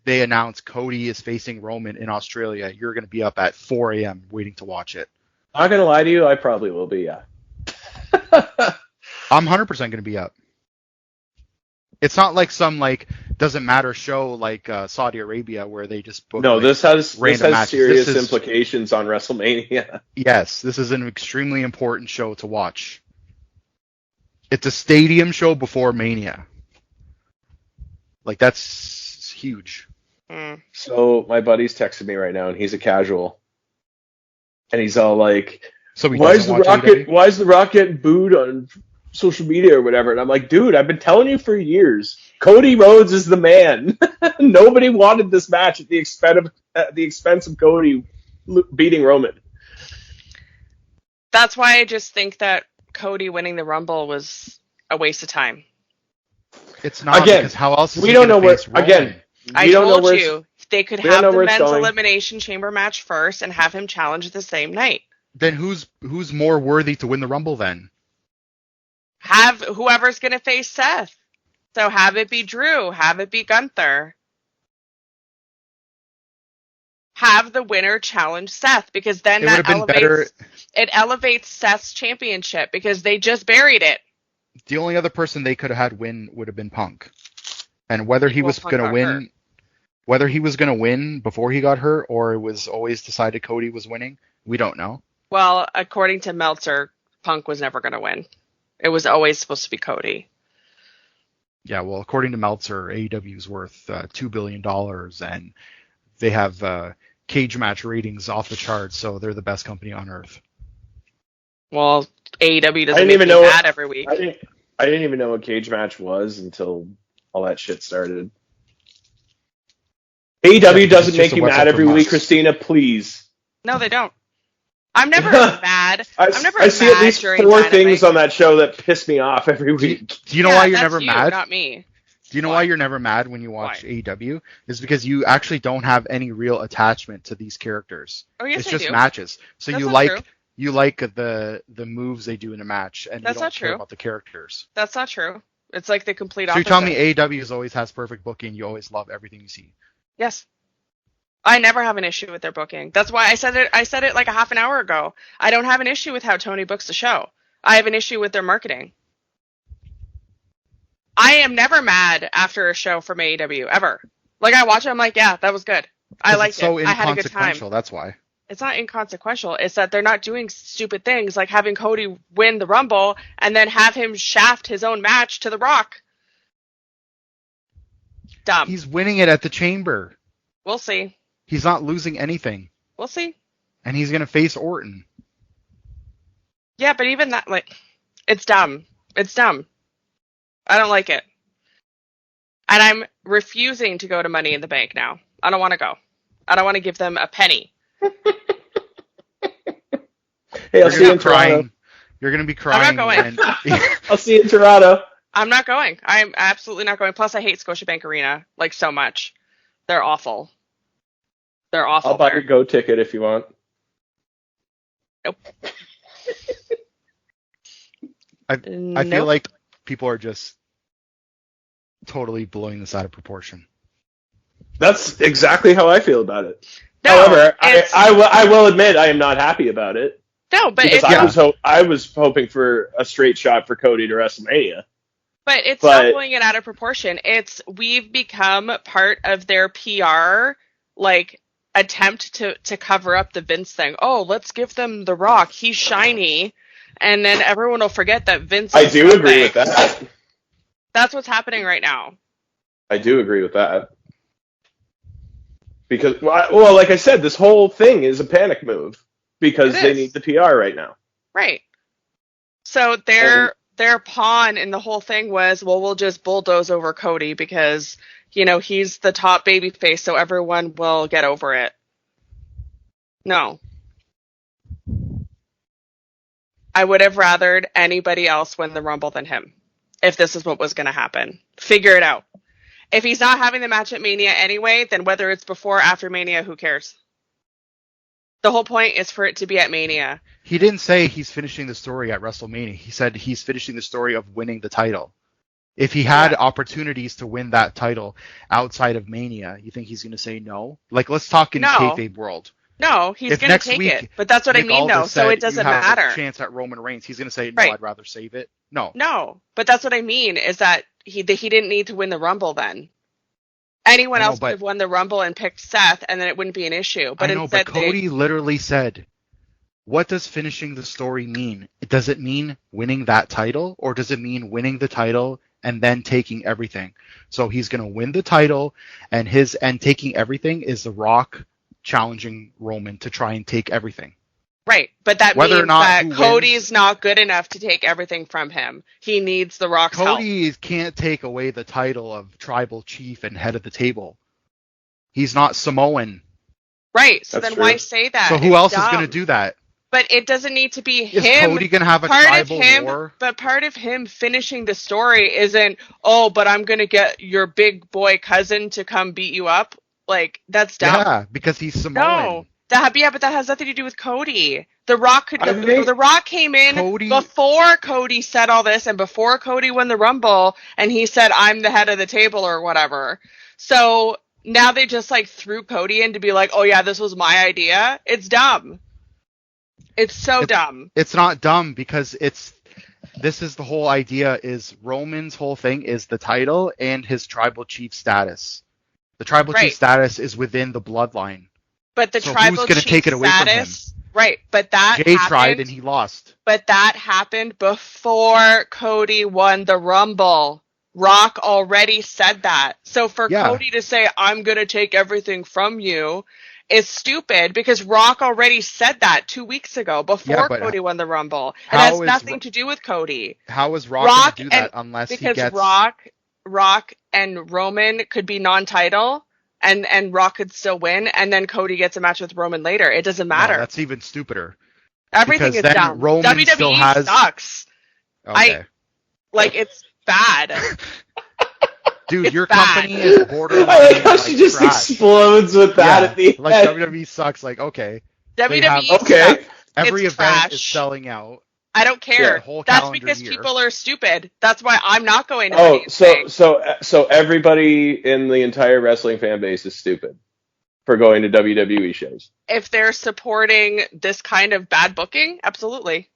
they announce Cody is facing Roman in Australia, you're going to be up at 4 a.m. waiting to watch it. I'm not going to lie to you. I probably will be, yeah. I'm 100% going to be up. It's not like some doesn't matter show like Saudi Arabia where they just book. No, this has serious this implications on WrestleMania. Yes, this is an extremely important show to watch. It's a stadium show before Mania. Like, that's huge. So my buddy's texting me right now, and he's a casual, and he's all like, "So why is the Rock getting booed on social media or whatever?" And I'm like, dude, I've been telling you for years, Cody Rhodes is the man. Nobody wanted this match at the expense of Cody beating Roman. That's why I just think that Cody winning the Rumble was a waste of time. It's not, because how else is we don't know where Roman? I told you they could have the men's elimination chamber match first and have him challenge the same night. Then who's more worthy to win the Rumble then? Have whoever's going to face Seth. So have it be Drew. Have it be Gunther. Have the winner challenge Seth, because then it elevates Seth's championship, because they just buried it. The only other person they could have had win would have been Punk. And whether he was going to win before he got hurt, or it was always decided Cody was winning, we don't know. Well, according to Meltzer, Punk was never going to win. It was always supposed to be Cody. Yeah, well, according to Meltzer, AEW is worth $2 billion, and they have cage match ratings off the charts, so they're the best company on earth. Well, AEW doesn't make me mad every week. I didn't even know what cage match was until all that shit started. AEW doesn't make you mad every week, Christina, please. No, they don't. I'm never mad. I see at least 4 things on that show that piss me off every week. Do you know why you're never mad? Not me. Do you know why you're never mad when you watch AEW? Is because you actually don't have any real attachment to these characters. Oh, yes, it's just matches. So you like the moves they do in a match, and you don't care about the characters. That's not true. It's like the complete opposite. So you're telling me AEW always has perfect booking, you always love everything you see? Yes. I never have an issue with their booking. That's why I said it like a half an hour ago. I don't have an issue with how Tony books the show. I have an issue with their marketing. I am never mad after a show from AEW, ever. Like, I watch it, I'm like, yeah, that was good. I liked it. I had a good time. That's why. It's not inconsequential. It's that they're not doing stupid things like having Cody win the Rumble and then have him shaft his own match to The Rock. Dumb. He's winning it at the Chamber. We'll see. He's not losing anything. We'll see. And he's going to face Orton. Yeah, but even that, it's dumb. It's dumb. I don't like it. And I'm refusing to go to Money in the Bank now. I don't want to go. I don't want to give them a penny. Hey, I'll see you in Toronto. You're going to be crying. I'm not going. I'll see you in Toronto. I'm not going. I'm absolutely not going. Plus, I hate Scotiabank Arena, so much. They're awful. They're awful. I'll buy your Go ticket if you want. Nope. I feel like people are just totally blowing this out of proportion. That's exactly how I feel about it. No, however, I will admit I am not happy about it. No, but because I was hoping for a straight shot for Cody to WrestleMania. But it's not blowing it out of proportion. We've become part of their PR, like, attempt to cover up the Vince thing. Oh, let's give them The Rock. He's shiny. And then everyone will forget that Vince I do agree with that. That's what's happening right now. I do agree with that. Because, well, like I said, this whole thing is a panic move. Because they need the PR right now. Right. So their pawn in the whole thing was, well, we'll just bulldoze over Cody because, you know, he's the top babyface, so everyone will get over it. No. I would have rathered anybody else win the Rumble than him, if this is what was going to happen. Figure it out. If he's not having the match at Mania anyway, then whether it's before or after Mania, who cares? The whole point is for it to be at Mania. He didn't say he's finishing the story at WrestleMania. He said he's finishing the story of winning the title. If he had opportunities to win that title outside of Mania, you think he's going to say no? Like, let's talk in kayfabe world. No, he's going to take it. But that's what I mean, though. So it doesn't matter. A chance at Roman Reigns. He's going to say, no, I'd rather save it. No, but that's what I mean, is that he didn't need to win the Rumble then. Anyone else would have won the Rumble and picked Seth, and then it wouldn't be an issue. But instead, but Cody literally said, what does finishing the story mean? Does it mean winning that title, or does it mean winning the title and then taking everything? So he's going to win the title, and taking everything is The Rock challenging Roman to try and take everything. Right, but that means that Cody's not good enough to take everything from him. He needs The Rock's help. Cody can't take away the title of tribal chief and head of the table. He's not Samoan. Right, so then why say that? So who else is going to do that? But it doesn't need to be him. Is Cody going to have a tribal war? But part of him finishing the story isn't, oh, but I'm going to get your big boy cousin to come beat you up. Like, that's dumb. Yeah, because he's Samoan. No. But that has nothing to do with Cody. The Rock The Rock came in before Cody said all this and before Cody won the Rumble, and he said, I'm the head of the table or whatever. So now they just like threw Cody in to be like, oh yeah, this was my idea. It's dumb. It's so dumb. It's not dumb because this is the whole idea is Roman's whole thing is the title and his tribal chief status. The tribal chief status is within the bloodline. But the tribal chief take it away status, from him? Right? But that Jay tried and he lost. But that happened before Cody won the Rumble. Rock already said that. So for Cody to say, "I'm going to take everything from you," is stupid because Rock already said that 2 weeks ago before Cody won the Rumble. It has nothing to do with Cody. How is Rock going to do that unless he gets... Because Rock and Roman could be non-title. And Rock could still win, and then Cody gets a match with Roman later. It doesn't matter. No, that's even stupider. Everything is dumb. Roman WWE sucks. Okay. It's bad. Dude, your company is borderline. I like how she just explodes with that at the end. Like WWE sucks. Like, okay. WWE sucks. Every event trash. Is selling out. I don't care. That's because people are stupid. That's why I'm not going to so everybody in the entire wrestling fan base is stupid for going to WWE shows. If they're supporting this kind of bad booking, absolutely.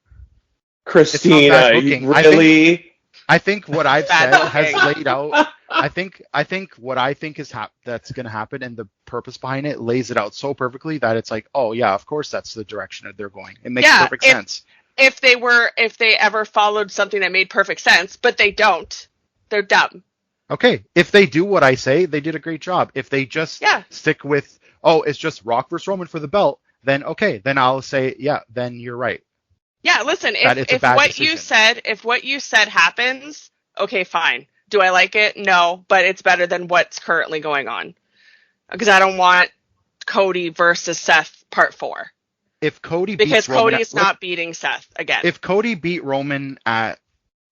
Christina, really? I think what I've said has laid out. I think what I think is that's going to happen, and the purpose behind it lays it out so perfectly that it's like, oh yeah, of course that's the direction that they're going. It makes perfect sense. If they ever followed something that made perfect sense, but they don't, they're dumb. Okay, if they do what I say, they did a great job. If they just stick with, it's just Rock versus Roman for the belt, then okay, then I'll say, then you're right. Yeah, listen, if what you said happens, okay, fine. Do I like it? No, but it's better than what's currently going on. Because I don't want Cody versus Seth Part 4. If Cody because Cody is not beating Seth again. If Cody beat Roman at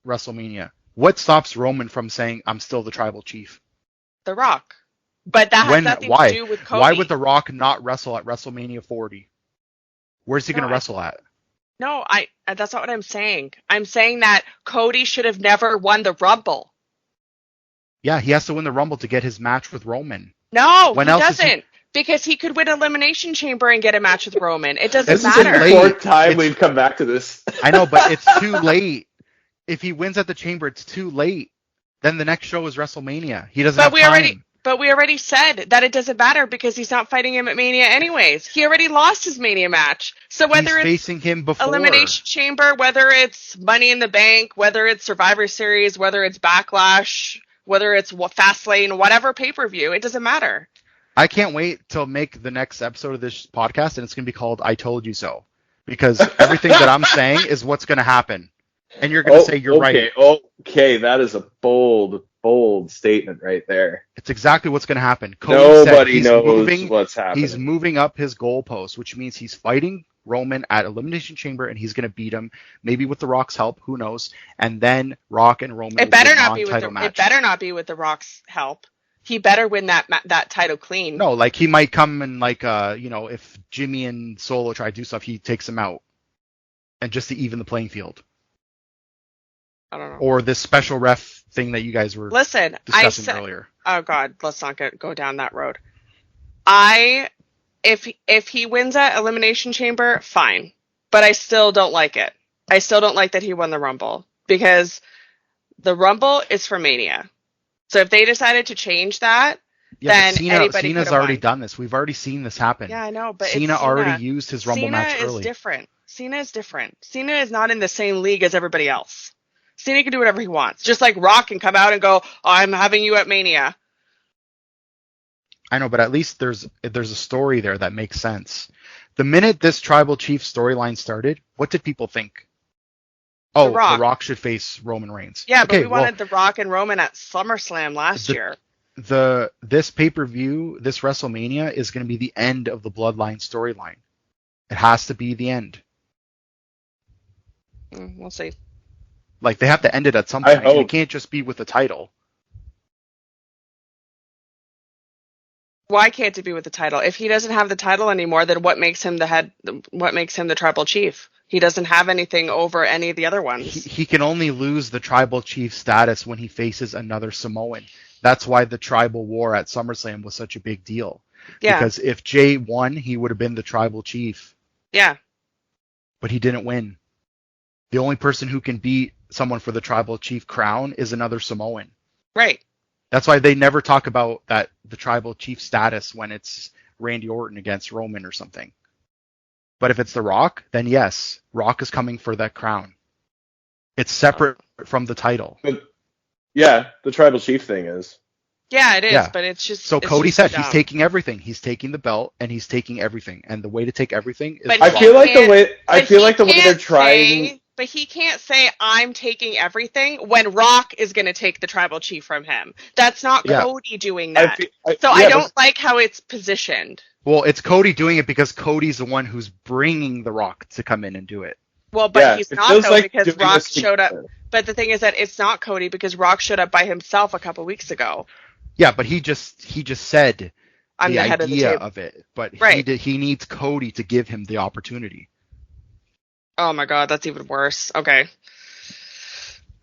WrestleMania, what stops Roman from saying, I'm still the tribal chief? The Rock. But that has nothing to do with Cody. Why would The Rock not wrestle at WrestleMania 40? Where's he going to wrestle at? No, that's not what I'm saying. I'm saying that Cody should have never won the Rumble. Yeah, he has to win the Rumble to get his match with Roman. No, he doesn't. Because he could win Elimination Chamber and get a match with Roman. It doesn't matter. This is the fourth time we've come back to this. I know, but it's too late. If he wins at the Chamber, it's too late. Then the next show is WrestleMania. He doesn't But have we time. already said that it doesn't matter because he's not fighting him at Mania anyways. He already lost his Mania match. So whether He's it's facing him before. Elimination Chamber, whether it's Money in the Bank, whether it's Survivor Series, whether it's Backlash, whether it's Fastlane, whatever pay-per-view, it doesn't matter. I can't wait to make the next episode of this podcast, and it's going to be called I Told You So. Because everything that I'm saying is what's going to happen. And you're going to say you're right. Okay, that is a bold statement right there. It's exactly what's going to happen. Nobody knows what's happening. He's moving up his goalpost, which means he's fighting Roman at Elimination Chamber, and he's going to beat him, maybe with The Rock's help, who knows? And then Rock and Roman. It better not be with The Rock's help. He better win that title clean. No, like he might come and if Jimmy and Solo try to do stuff, he takes them out, and just to even the playing field. I don't know. Or this special ref thing that you guys were discussing earlier. Oh God, let's not go down that road. If he wins at Elimination Chamber, fine, but I still don't like it. I still don't like that he won the Rumble because the Rumble is for Mania. So if they decided to change that, then anybody Cena's already done this. We've already seen this happen. Yeah, I know, but Cena already used his Rumble match early. Cena is different. Cena is not in the same league as everybody else. Cena can do whatever he wants. Just like Rock can come out and go, I'm having you at Mania. I know, but at least there's a story there that makes sense. The minute this Tribal Chief storyline started, what did people think? Oh, The Rock should face Roman Reigns. Yeah, but we wanted The Rock and Roman at SummerSlam last year. This pay-per-view, this WrestleMania, is going to be the end of the Bloodline storyline. It has to be the end. We'll see. Like, they have to end it at some point. It can't just be with the title. Why can't it be with the title? If he doesn't have the title anymore, then what makes him the head? What makes him the Tribal Chief? He doesn't have anything over any of the other ones. He can only lose the Tribal Chief status when he faces another Samoan. That's why the Tribal War at SummerSlam was such a big deal. Yeah. Because if Jay won, he would have been the Tribal Chief. Yeah. But he didn't win. The only person who can beat someone for the Tribal Chief crown is another Samoan. Right. That's why they never talk about the Tribal Chief status when it's Randy Orton against Roman or something. But if it's The Rock, then yes, Rock is coming for that crown. It's separate from the title. But, yeah, the Tribal Chief thing is. Yeah, it is, but it's just... So Cody said he's taking everything. He's taking the belt, and he's taking everything. And the way to take everything is... I feel like the way they're trying... But he can't say, I'm taking everything, when Rock is going to take the Tribal Chief from him. That's not Cody doing that. I don't like how it's positioned. Well, it's Cody doing it because Cody's the one who's bringing The Rock to come in and do it. Well, but he's not, though, because Rock showed up. But the thing is that it's not Cody because Rock showed up by himself a couple weeks ago. Yeah, but he just said I'm the head idea of it. But he needs Cody to give him the opportunity. Oh my God, that's even worse. Okay.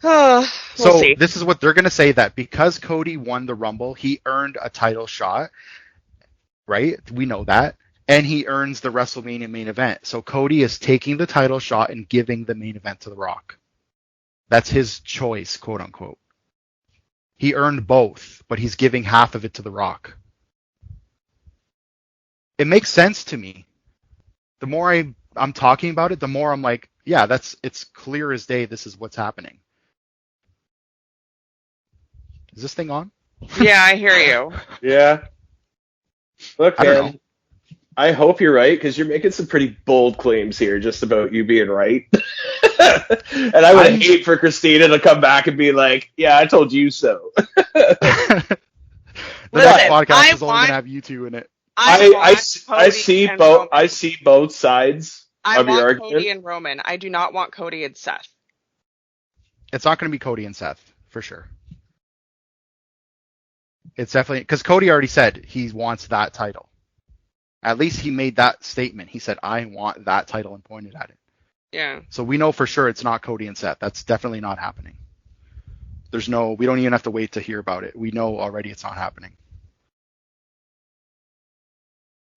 We'll see. This is what they're going to say, that because Cody won the Rumble, he earned a title shot, right? We know that. And he earns the WrestleMania main event. So Cody is taking the title shot and giving the main event to The Rock. That's his choice, quote unquote. He earned both, but he's giving half of it to The Rock. It makes sense to me. The more I'm talking about it, the more I'm like, yeah, it's clear as day. This is what's happening. Is this thing on? Yeah, I hear you. Yeah. Look, man, I hope you're right, because you're making some pretty bold claims here just about you being right. And I would hate for Christina to come back and be like, yeah, I told you so. The next podcast is only going to have you two in it. I see both sides of your argument. Cody and Roman. I do not want Cody and Seth. It's not going to be Cody and Seth, for sure. It's definitely... Because Cody already said he wants that title. At least he made that statement. He said, I want that title, and pointed at it. Yeah. So we know for sure it's not Cody and Seth. That's definitely not happening. We don't even have to wait to hear about it. We know already it's not happening.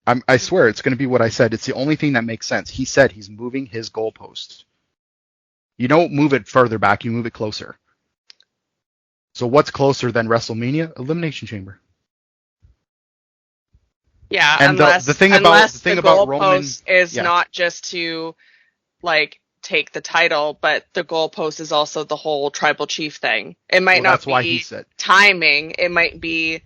I swear it's going to be what I said. It's the only thing that makes sense. He said he's moving his goalpost. You don't move it further back, you move it closer. So what's closer than WrestleMania? Elimination Chamber. Yeah, And unless the thing about Roman is not just to like take the title, but the goalpost is also the whole tribal chief thing. It might not that's be why he said timing. It might be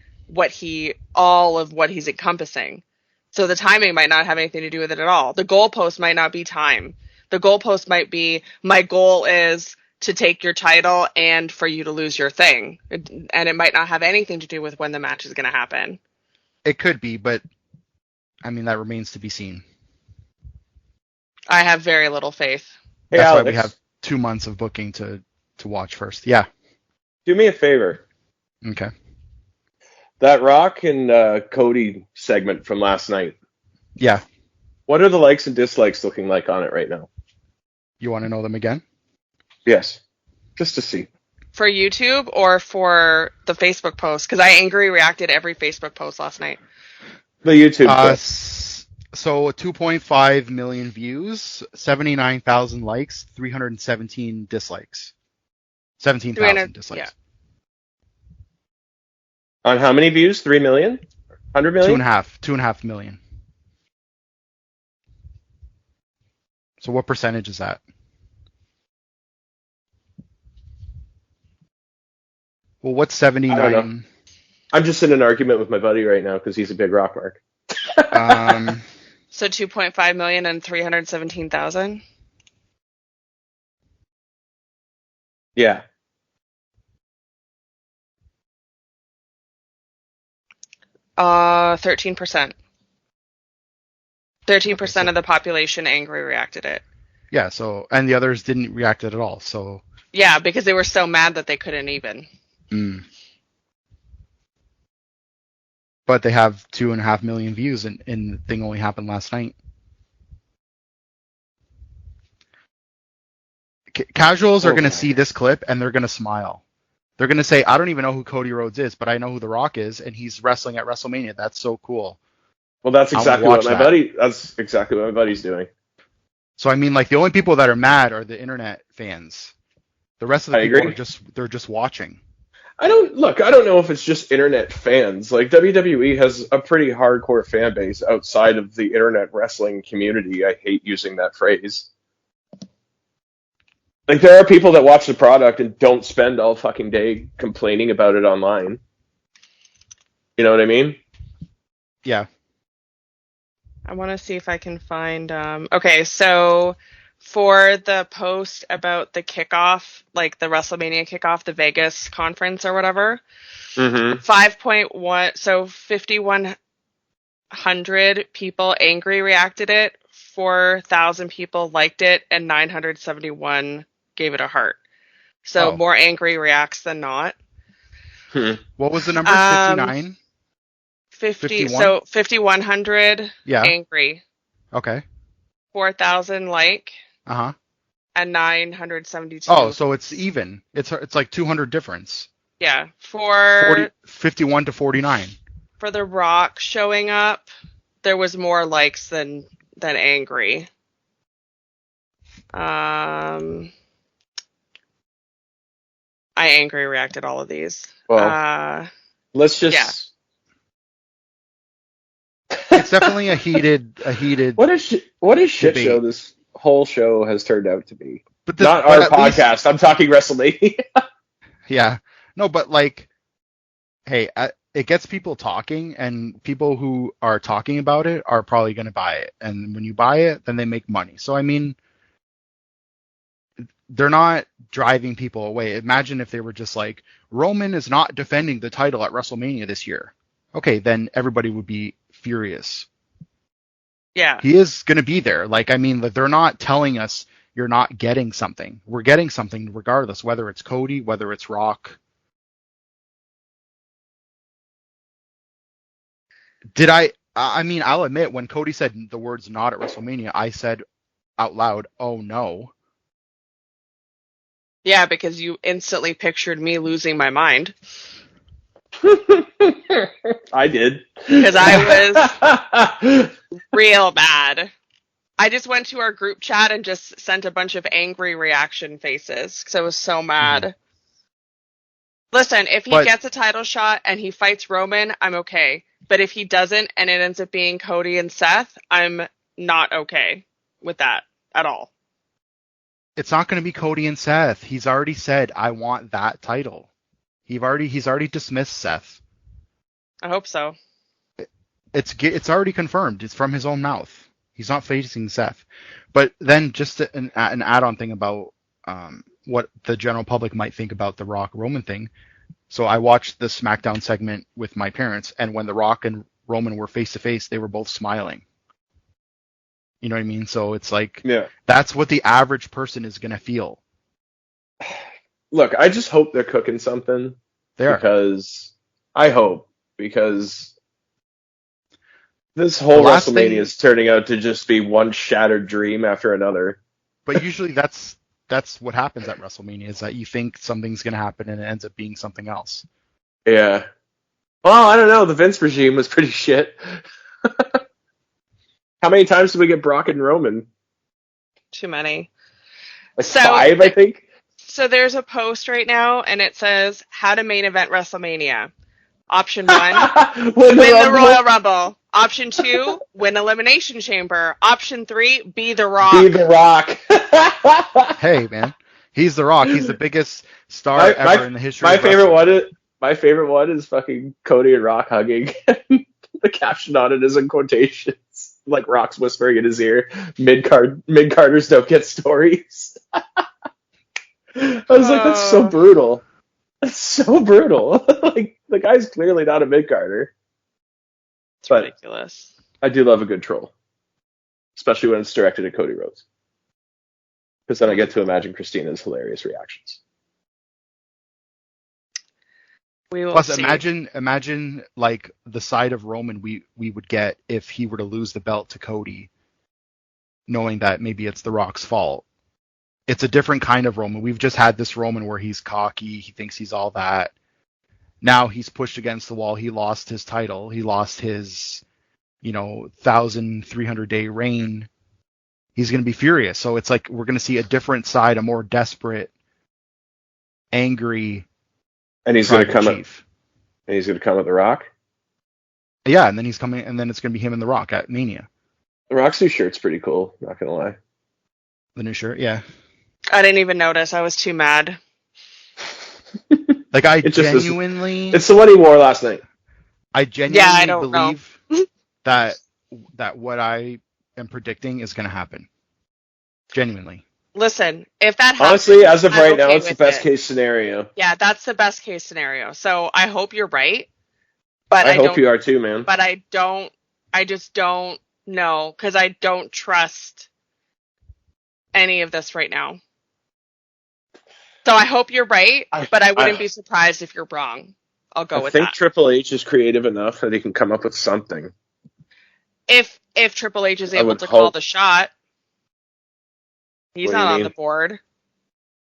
all of what he's encompassing. So the timing might not have anything to do with it at all. The goalpost might not be time. The goalpost might be, my goal is to take your title and for you to lose your thing. And it might not have anything to do with when the match is going to happen. It could be, but I mean, that remains to be seen. I have very little faith. Hey, That's Alex, why we have 2 months of booking to watch first. Yeah. do me a favor. Okay. That Rock and Cody segment from last night. Yeah. What are the likes and dislikes looking like on it right now? You want to know them again? Yes, just to see. For YouTube or for the Facebook post? Because I angry reacted every Facebook post last night. The YouTube. So 2.5 million views, 79,000 likes, 317 dislikes. 17,000 dislikes. Yeah. On how many views? 3 million? 100 million? 2.5 million. So what percentage is that? Well, what's 79? I don't know. I'm just in an argument with my buddy right now because he's a big Rock mark. So 2.5 million and 317,000? Yeah. Uh, 13%. 13% of the population angry reacted it. Yeah, so, and the others didn't react at all, so. Yeah, because they were so mad that they couldn't even. But they have 2.5 million views, and the thing only happened last night. Casuals are going to see this clip, and they're going to smile. They're going to say, I don't even know who Cody Rhodes is, but I know who The Rock is, and he's wrestling at WrestleMania. That's so cool. Well, that's exactly what my buddy's doing. So, I mean, like, the only people that are mad are the internet fans. The rest of the people they're just watching. I don't know if it's just internet fans. Like, WWE has a pretty hardcore fan base outside of the internet wrestling community. I hate using that phrase. Like, there are people that watch the product and don't spend all fucking day complaining about it online. You know what I mean? Yeah. I want to see if I can find... Okay, so for the post about the kickoff, like the WrestleMania kickoff, the Vegas conference or whatever, 5.1... So 5,100 people angry reacted it, 4,000 people liked it, and 971 gave it a heart. So more angry reacts than not. What was the number? 59? 51? So 5,100 angry. Okay. 4,000 like. Uh-huh. And 972. Oh, so it's even. It's like 200 difference. Yeah. 51 to 49. For The Rock showing up, there was more likes than angry. I angry reacted all of these. Well, let's just... Yeah. It's definitely a heated. What a shit show this whole show has turned out to be. But not our podcast. I'm talking WrestleMania. Yeah. No, but like, hey, it gets people talking, and people who are talking about it are probably going to buy it. And when you buy it, then they make money. So I mean, they're not driving people away. Imagine if they were just like, Roman is not defending the title at WrestleMania this year. Okay, then everybody would be furious. Yeah. He is going to be there. Like, I mean, they're not telling us you're not getting something. We're getting something regardless, whether it's Cody, whether it's Rock. I mean, I'll admit, when Cody said the words not at WrestleMania, I said out loud, oh no. Yeah, because you instantly pictured me losing my mind. I did. Because I was real bad. I just went to our group chat and just sent a bunch of angry reaction faces because I was so mad. Listen, if he gets a title shot and he fights Roman, I'm okay. But if he doesn't and it ends up being Cody and Seth, I'm not okay with that at all. It's not going to be Cody and Seth. He's already said, I want that title. He's already dismissed Seth. I hope so. It's already confirmed. It's from his own mouth. He's not facing Seth. But then just an add-on thing about what the general public might think about the Rock Roman thing. So I watched the SmackDown segment with my parents, and when the Rock and Roman were face to face, they were both smiling. You know what I mean? So it's like, that's what the average person is going to feel. Look, I just hope they're cooking something. Because this whole WrestleMania is turning out to just be one shattered dream after another. But usually that's what happens at WrestleMania, is that you think something's going to happen and it ends up being something else. Yeah. Well, I don't know. The Vince regime was pretty shit. How many times did we get Brock and Roman? Too many. Like 5, I think. So there's a post right now, and it says, how to main event WrestleMania. Option 1, win the Royal Rumble. Option 2, win Elimination Chamber. Option 3, be The Rock. Be The Rock. Hey, man. He's The Rock. He's the biggest star ever in the history of wrestling. My favorite one is fucking Cody and Rock hugging. The caption on it is in quotations. Like Rock's whispering in his ear, mid-carders don't get stories. I was like, that's so brutal. That's so brutal. Like, the guy's clearly not a mid-carder. It's ridiculous. I do love a good troll. Especially when it's directed at Cody Rhodes. Because then I get to imagine Christina's hilarious reactions. We will Plus, see. imagine like the side of Roman we would get if he were to lose the belt to Cody, knowing that maybe it's The Rock's fault. It's a different kind of Roman. We've just had this Roman where he's cocky, he thinks he's all that. Now he's pushed against the wall. He lost his title. He lost his, 1,300-day reign. He's going to be furious. So it's like we're going to see a different side, a more desperate, angry. And he's going to come at The Rock? Yeah, and then he's coming, and then it's going to be him and The Rock at Mania. The Rock's new shirt's pretty cool, not going to lie. The new shirt, yeah. I didn't even notice. I was too mad. Like, it's the one he wore last night. I genuinely believe that what I am predicting is going to happen. Genuinely. Listen, if that happens, honestly, as of right now, it's the best case scenario. Yeah, that's the best case scenario. So I hope you're right. But I hope you are too, man. But I just don't know, because I don't trust any of this right now. So I hope you're right, but I wouldn't be surprised if you're wrong. I'll go with that. I think Triple H is creative enough that he can come up with something. If Triple H is able to call the shot. He's not on the board.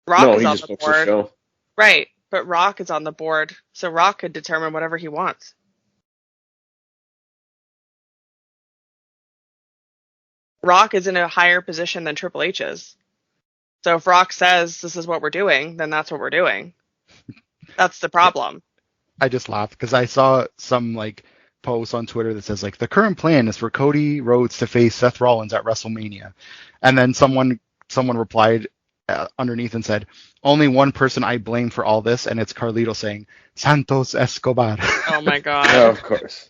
Rock is on the board. Show. Right, but Rock is on the board, so Rock could determine whatever he wants. Rock is in a higher position than Triple H is. So if Rock says this is what we're doing, then that's what we're doing. That's the problem. I just laughed because I saw some post on Twitter that says the current plan is for Cody Rhodes to face Seth Rollins at WrestleMania. And then someone replied underneath and said, only one person I blame for all this, and it's Carlito saying, Santos Escobar. Oh my God. Oh, of course.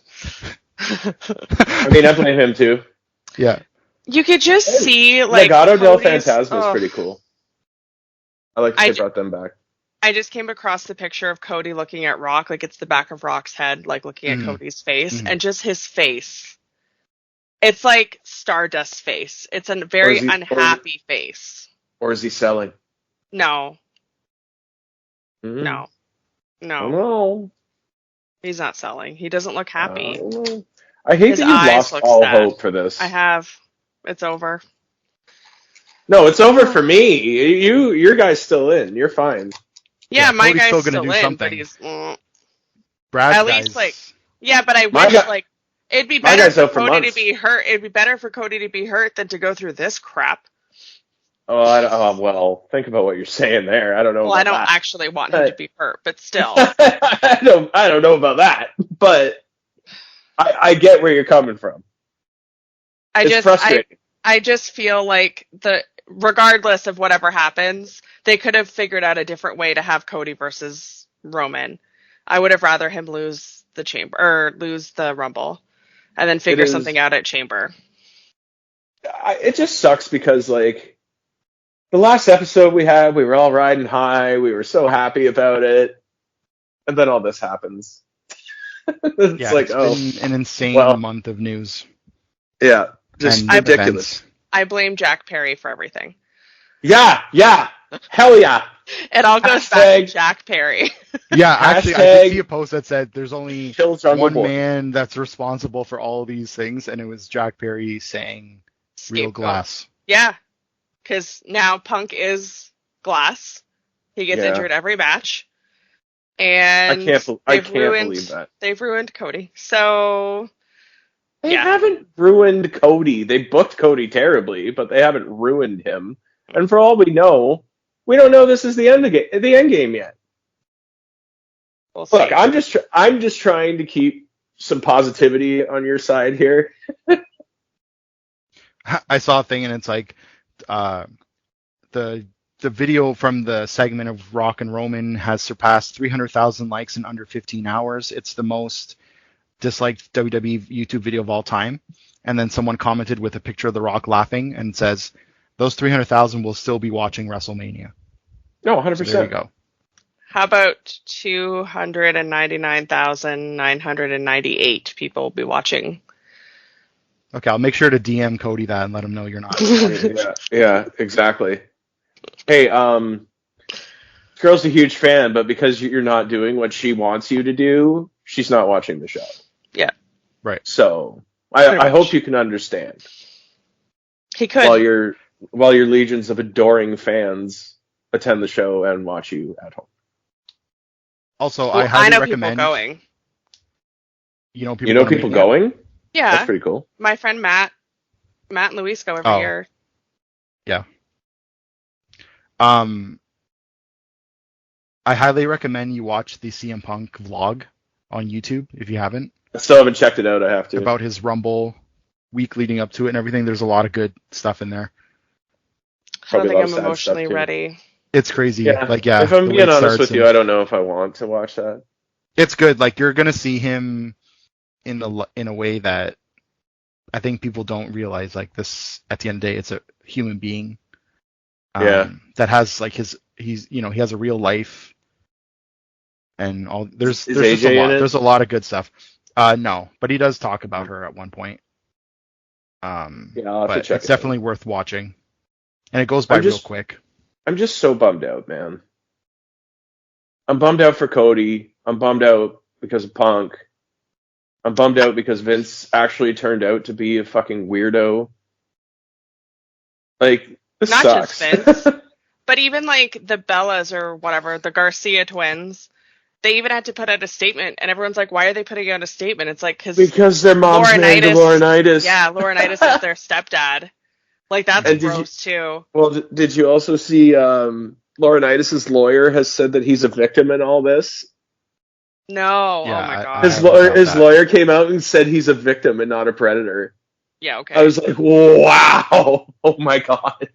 I mean, I blame him too. Yeah. You could just see Legado del Fantasma is pretty cool. I like that they brought them back. I just came across the picture of Cody looking at Rock, it's the back of Rock's head, looking at Cody's face, and just his face. It's like Stardust face. It's a very unhappy face. Or is he selling? No. Mm-hmm. No. No. He's not selling. He doesn't look happy. I hate that you've lost all hope for this. I have. It's over. No, it's over for me. Your guy's still in. You're fine. Yeah, my guy's still in, something. But he's... Brad's at least, yeah, but I wish, it'd be better for Cody to be hurt. It'd be better for Cody to be hurt than to go through this crap. Well, think about what you're saying there. I don't know. Well, about I don't that. actually want him to be hurt, but still. I don't know about that, but I get where you're coming from. It's frustrating. I just feel like regardless of whatever happens, they could have figured out a different way to have Cody versus Roman. I would have rather him lose the Rumble, and then figure something out at Chamber. It just sucks because like the last episode we had, we were all riding high, we were so happy about it, and then all this happens. It's been an insane month of news. Yeah, just ridiculous. I blame Jack Perry for everything. Yeah, hell yeah. It all goes back to Jack Perry. Yeah, actually, I did see a post that said there's only one man that's responsible for all these things, and it was Jack Perry saying real glass. Yeah, because now Punk is glass. He gets injured every match. And I can't believe that. They've ruined Cody. So they haven't ruined Cody. They booked Cody terribly, but they haven't ruined him. And for all we don't know this is the end game yet. We'll Look, I'm just trying to keep some positivity on your side here. I saw a thing and it's like the video from the segment of Rock and Roman has surpassed 300,000 likes in under 15 hours. It's the most disliked WWE YouTube video of all time. And then someone commented with a picture of The Rock laughing and says, those 300,000 will still be watching WrestleMania. No, 100%. So there you go. How about 299,998 people will be watching? Okay, I'll make sure to DM Cody that and let him know you're not. Yeah, exactly. Hey, girl's a huge fan, but because you're not doing what she wants you to do, she's not watching the show. Yeah. Right. So I hope you can understand. He could. While your legions of adoring fans attend the show and watch you at home. Also, I highly recommend. People going. You know people going? Yeah. That's pretty cool. My friend Matt and Luis go every year. Yeah. I highly recommend you watch the CM Punk vlog on YouTube if you haven't. I still haven't checked it out. I have to. About his Rumble week leading up to it and everything. There's a lot of good stuff in there. I don't think I'm emotionally ready. It's crazy. Yeah. If I'm being honest with you, I don't know if I want to watch that. It's good. Like you're gonna see him in a way that I think people don't realize. Like this, at the end of the day, it's a human being. That has like he has a real life and all. There's a lot of good stuff. No, but he does talk about her at one point. I'll have to check it's definitely worth watching, and it goes by real quick. I'm just so bummed out, man. I'm bummed out for Cody. I'm bummed out because of Punk. I'm bummed out because Vince actually turned out to be a fucking weirdo. Like, this Not sucks. just Vince, but even like the Bellas or whatever, the Garcia twins, they even had to put out a statement, and everyone's like, why are they putting out a statement? It's like, because their mom's married to Laurinaitis. Yeah, Laurinaitis is their stepdad. Like, that's gross, too. Well, did you also see Laurinaitis' lawyer has said that he's a victim in all this? No. Yeah, oh, my God. His lawyer came out and said he's a victim and not a predator. Yeah, okay. I was like, wow. Oh, my God.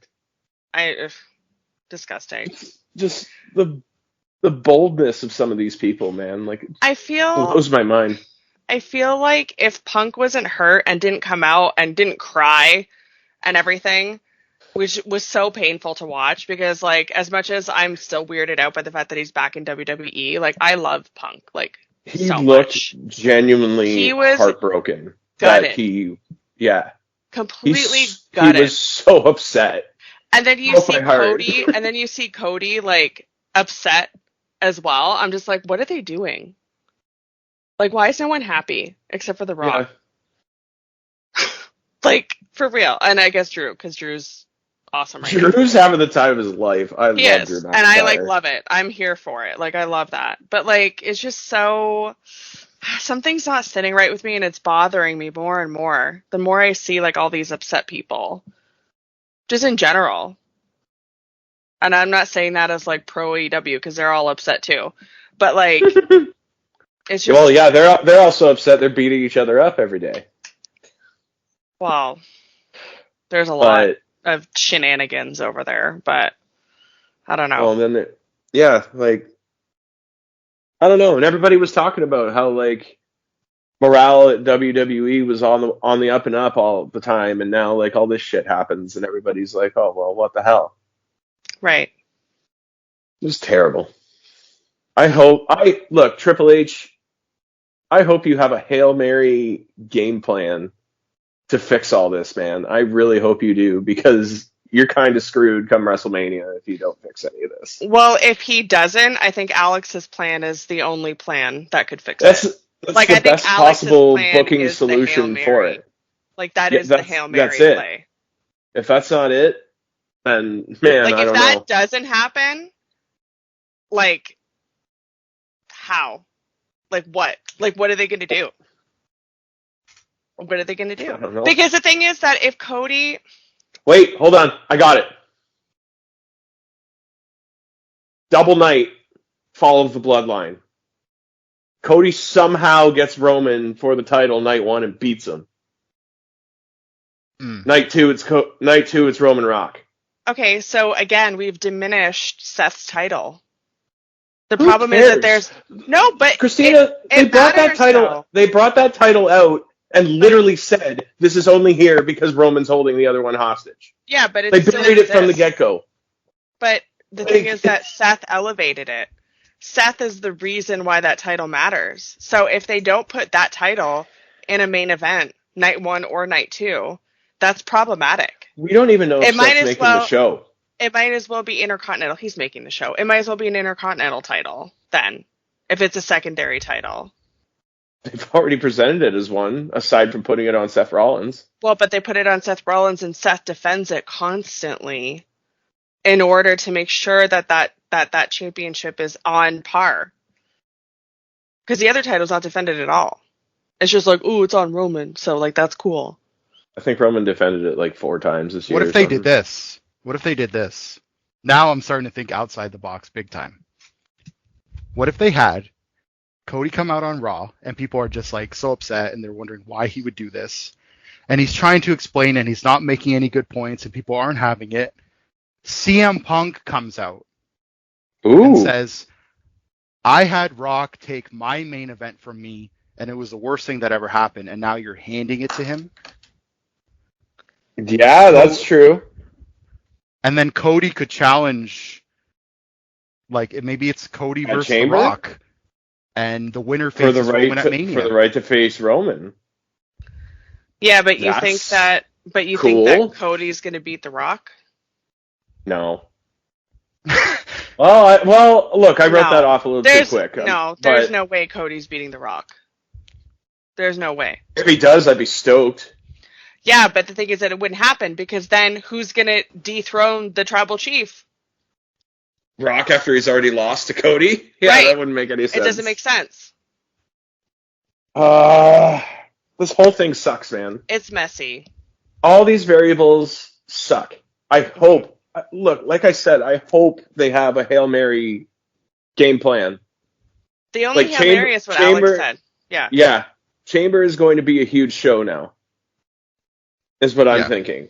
Disgusting. Just the boldness of some of these people, man. Like, it blows my mind. I feel like if Punk wasn't hurt and didn't come out and didn't cry and everything, which was so painful to watch, because like as much as I'm still weirded out by the fact that he's back in WWE, like I love Punk, like he looked genuinely heartbroken. Gutted. Completely gutted. He was so upset. And then you see Cody, and then you see Cody like upset as well. I'm just like, what are they doing? Like, why is no one happy except for The Rock? Yeah. Like, for real. And I guess Drew, because Drew's awesome right now. Drew's having the time of his life. I love Drew McIntyre. And I, like, love it. I'm here for it. Like, I love that. But, like, it's just so... Something's not sitting right with me, and it's bothering me more and more. The more I see, like, all these upset people. Just in general. And I'm not saying that as like pro AEW because they're all upset too. But like, it's just. Well, yeah, they're also upset. They're beating each other up every day. Well, there's a lot of shenanigans over there, but I don't know. Well, then, like, I don't know. And everybody was talking about how like morale at WWE was on the up and up all the time, and now like all this shit happens, and everybody's like, oh well, what the hell? Right. It was terrible. Look, Triple H, I hope you have a Hail Mary game plan to fix all this, man. I really hope you do, because you're kind of screwed come WrestleMania if you don't fix any of this. Well, if he doesn't, I think Alex's plan is the only plan that could fix it. That's like, the I think best Alex's possible plan booking is solution for it. Like, that is the Hail Mary that's it. play. If that's not it, then, man, like, I don't know. If that doesn't happen, like, how? Like, what? Like, what are they going to do? What are they going to do? I don't know. Because the thing is that if Cody... Wait, hold on. I got it. Double night, Fall of the Bloodline. Cody somehow gets Roman for the title night 1 and beats him. Night 2, it's Roman Rock. Okay, so again, we've diminished Seth's title. The problem is that there's no, but Christina, they brought that title. Though. They brought that title out and literally said this is only here because Roman's holding the other one hostage. Yeah, but they buried it from the get-go. But the thing is that Seth elevated it. Seth is the reason why that title matters. So if they don't put that title in a main event, night 1 or night 2, that's problematic. We don't even know if Seth's making the show. It might as well be Intercontinental. He's making the show. It might as well be an Intercontinental title then, if it's a secondary title. They've already presented it as one, aside from putting it on Seth Rollins. Well, but they put it on Seth Rollins, and Seth defends it constantly in order to make sure that championship is on par. Because the other title's not defended at all. It's just like, ooh, it's on Roman, so like that's cool. I think Roman defended it like 4 times this year. What if they did this? What if they did this? Now I'm starting to think outside the box big time. What if they had Cody come out on Raw and people are just like so upset and they're wondering why he would do this? And he's trying to explain and he's not making any good points and people aren't having it. CM Punk comes out and says, I had Rock take my main event from me and it was the worst thing that ever happened and now you're handing it to him? Yeah, that's true. And then Cody could challenge, like, maybe it's Cody versus The Rock. And the winner faces Roman at Mania. For the right to face Roman. Yeah, but you think that Cody's going to beat The Rock? No. Well, look, I wrote that off a little too quick. There's no way Cody's beating The Rock. There's no way. If he does, I'd be stoked. Yeah, but the thing is that it wouldn't happen because then who's going to dethrone the tribal chief? Rock after he's already lost to Cody? Yeah, right. That wouldn't make any sense. It doesn't make sense. This whole thing sucks, man. It's messy. All these variables suck. I hope, look, like I said, I hope they have a Hail Mary game plan. The only Hail Mary is what Alex said. Yeah. Yeah. Chamber is going to be a huge show now. Is what I'm thinking.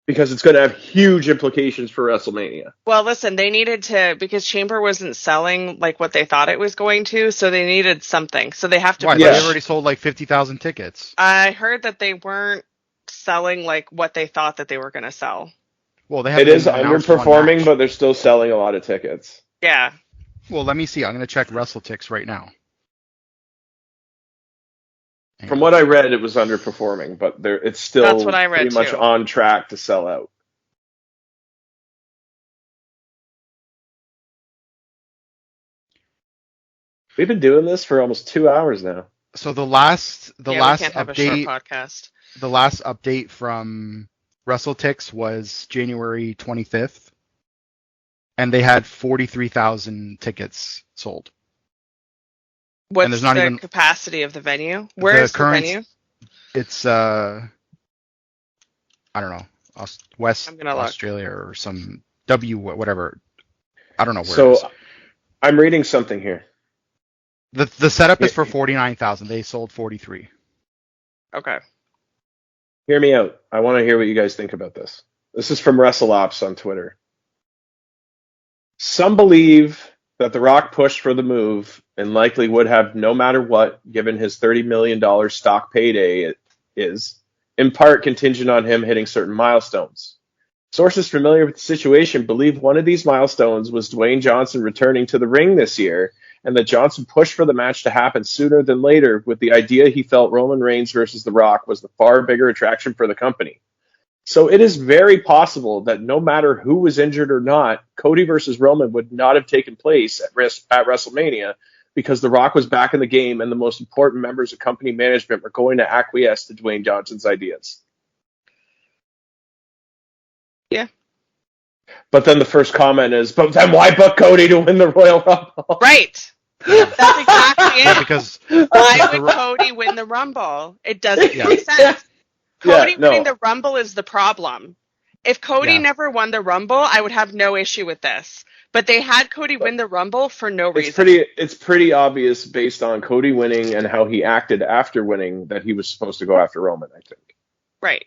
Because it's going to have huge implications for WrestleMania. Well, listen, they needed to, because Chamber wasn't selling like what they thought it was going to, so they needed something. So they have to. Why? They already sold like 50,000 tickets. I heard that they weren't selling like what they thought that they were going to sell. Well, it is underperforming, but they're still selling a lot of tickets. Yeah. Well, let me see. I'm going to check WrestleTix right now. From what I read, it was underperforming, but it's still pretty much on track to sell out. We've been doing this for almost 2 hours now. So the last update, the last update from WrestleTix was January 25th, and they had 43,000 tickets sold. What's the capacity of the venue? Where is the venue? It's, I don't know, West Australia or some whatever. I don't know where it So is. I'm reading something here. The setup is for 49,000. They sold 43. Okay. Hear me out. I want to hear what you guys think about this. This is from WrestleOps on Twitter. Some believe that The Rock pushed for the move and likely would have no matter what, given his $30 million stock payday is, in part contingent on him hitting certain milestones. Sources familiar with the situation believe one of these milestones was Dwayne Johnson returning to the ring this year, and that Johnson pushed for the match to happen sooner than later with the idea he felt Roman Reigns versus The Rock was the far bigger attraction for the company. So it is very possible that no matter who was injured or not, Cody versus Roman would not have taken place at WrestleMania because The Rock was back in the game and the most important members of company management were going to acquiesce to Dwayne Johnson's ideas. Yeah. But then the first comment is, but then why book Cody to win the Royal Rumble? Right. That's exactly it. Because Why would Cody win the Rumble? It doesn't make sense. Cody winning the Rumble is the problem. If Cody never won the Rumble, I would have no issue with this. But they had Cody win the Rumble for no reason. It's pretty obvious based on Cody winning and how he acted after winning that he was supposed to go after Roman, I think. Right.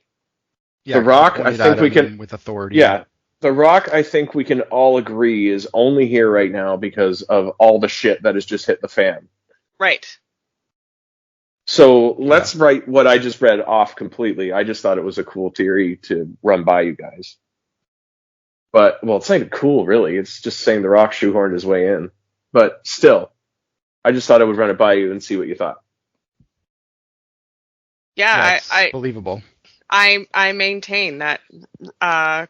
Yeah, The Rock, I think we can... with authority. Yeah. The Rock, I think we can all agree, is only here right now because of all the shit that has just hit the fan. Right. So let's write what I just read off completely. I just thought it was a cool theory to run by you guys. But, well, it's not even cool, really. It's just saying The Rock shoehorned his way in. But still, I just thought I would run it by you and see what you thought. Yeah, I believable. I maintain that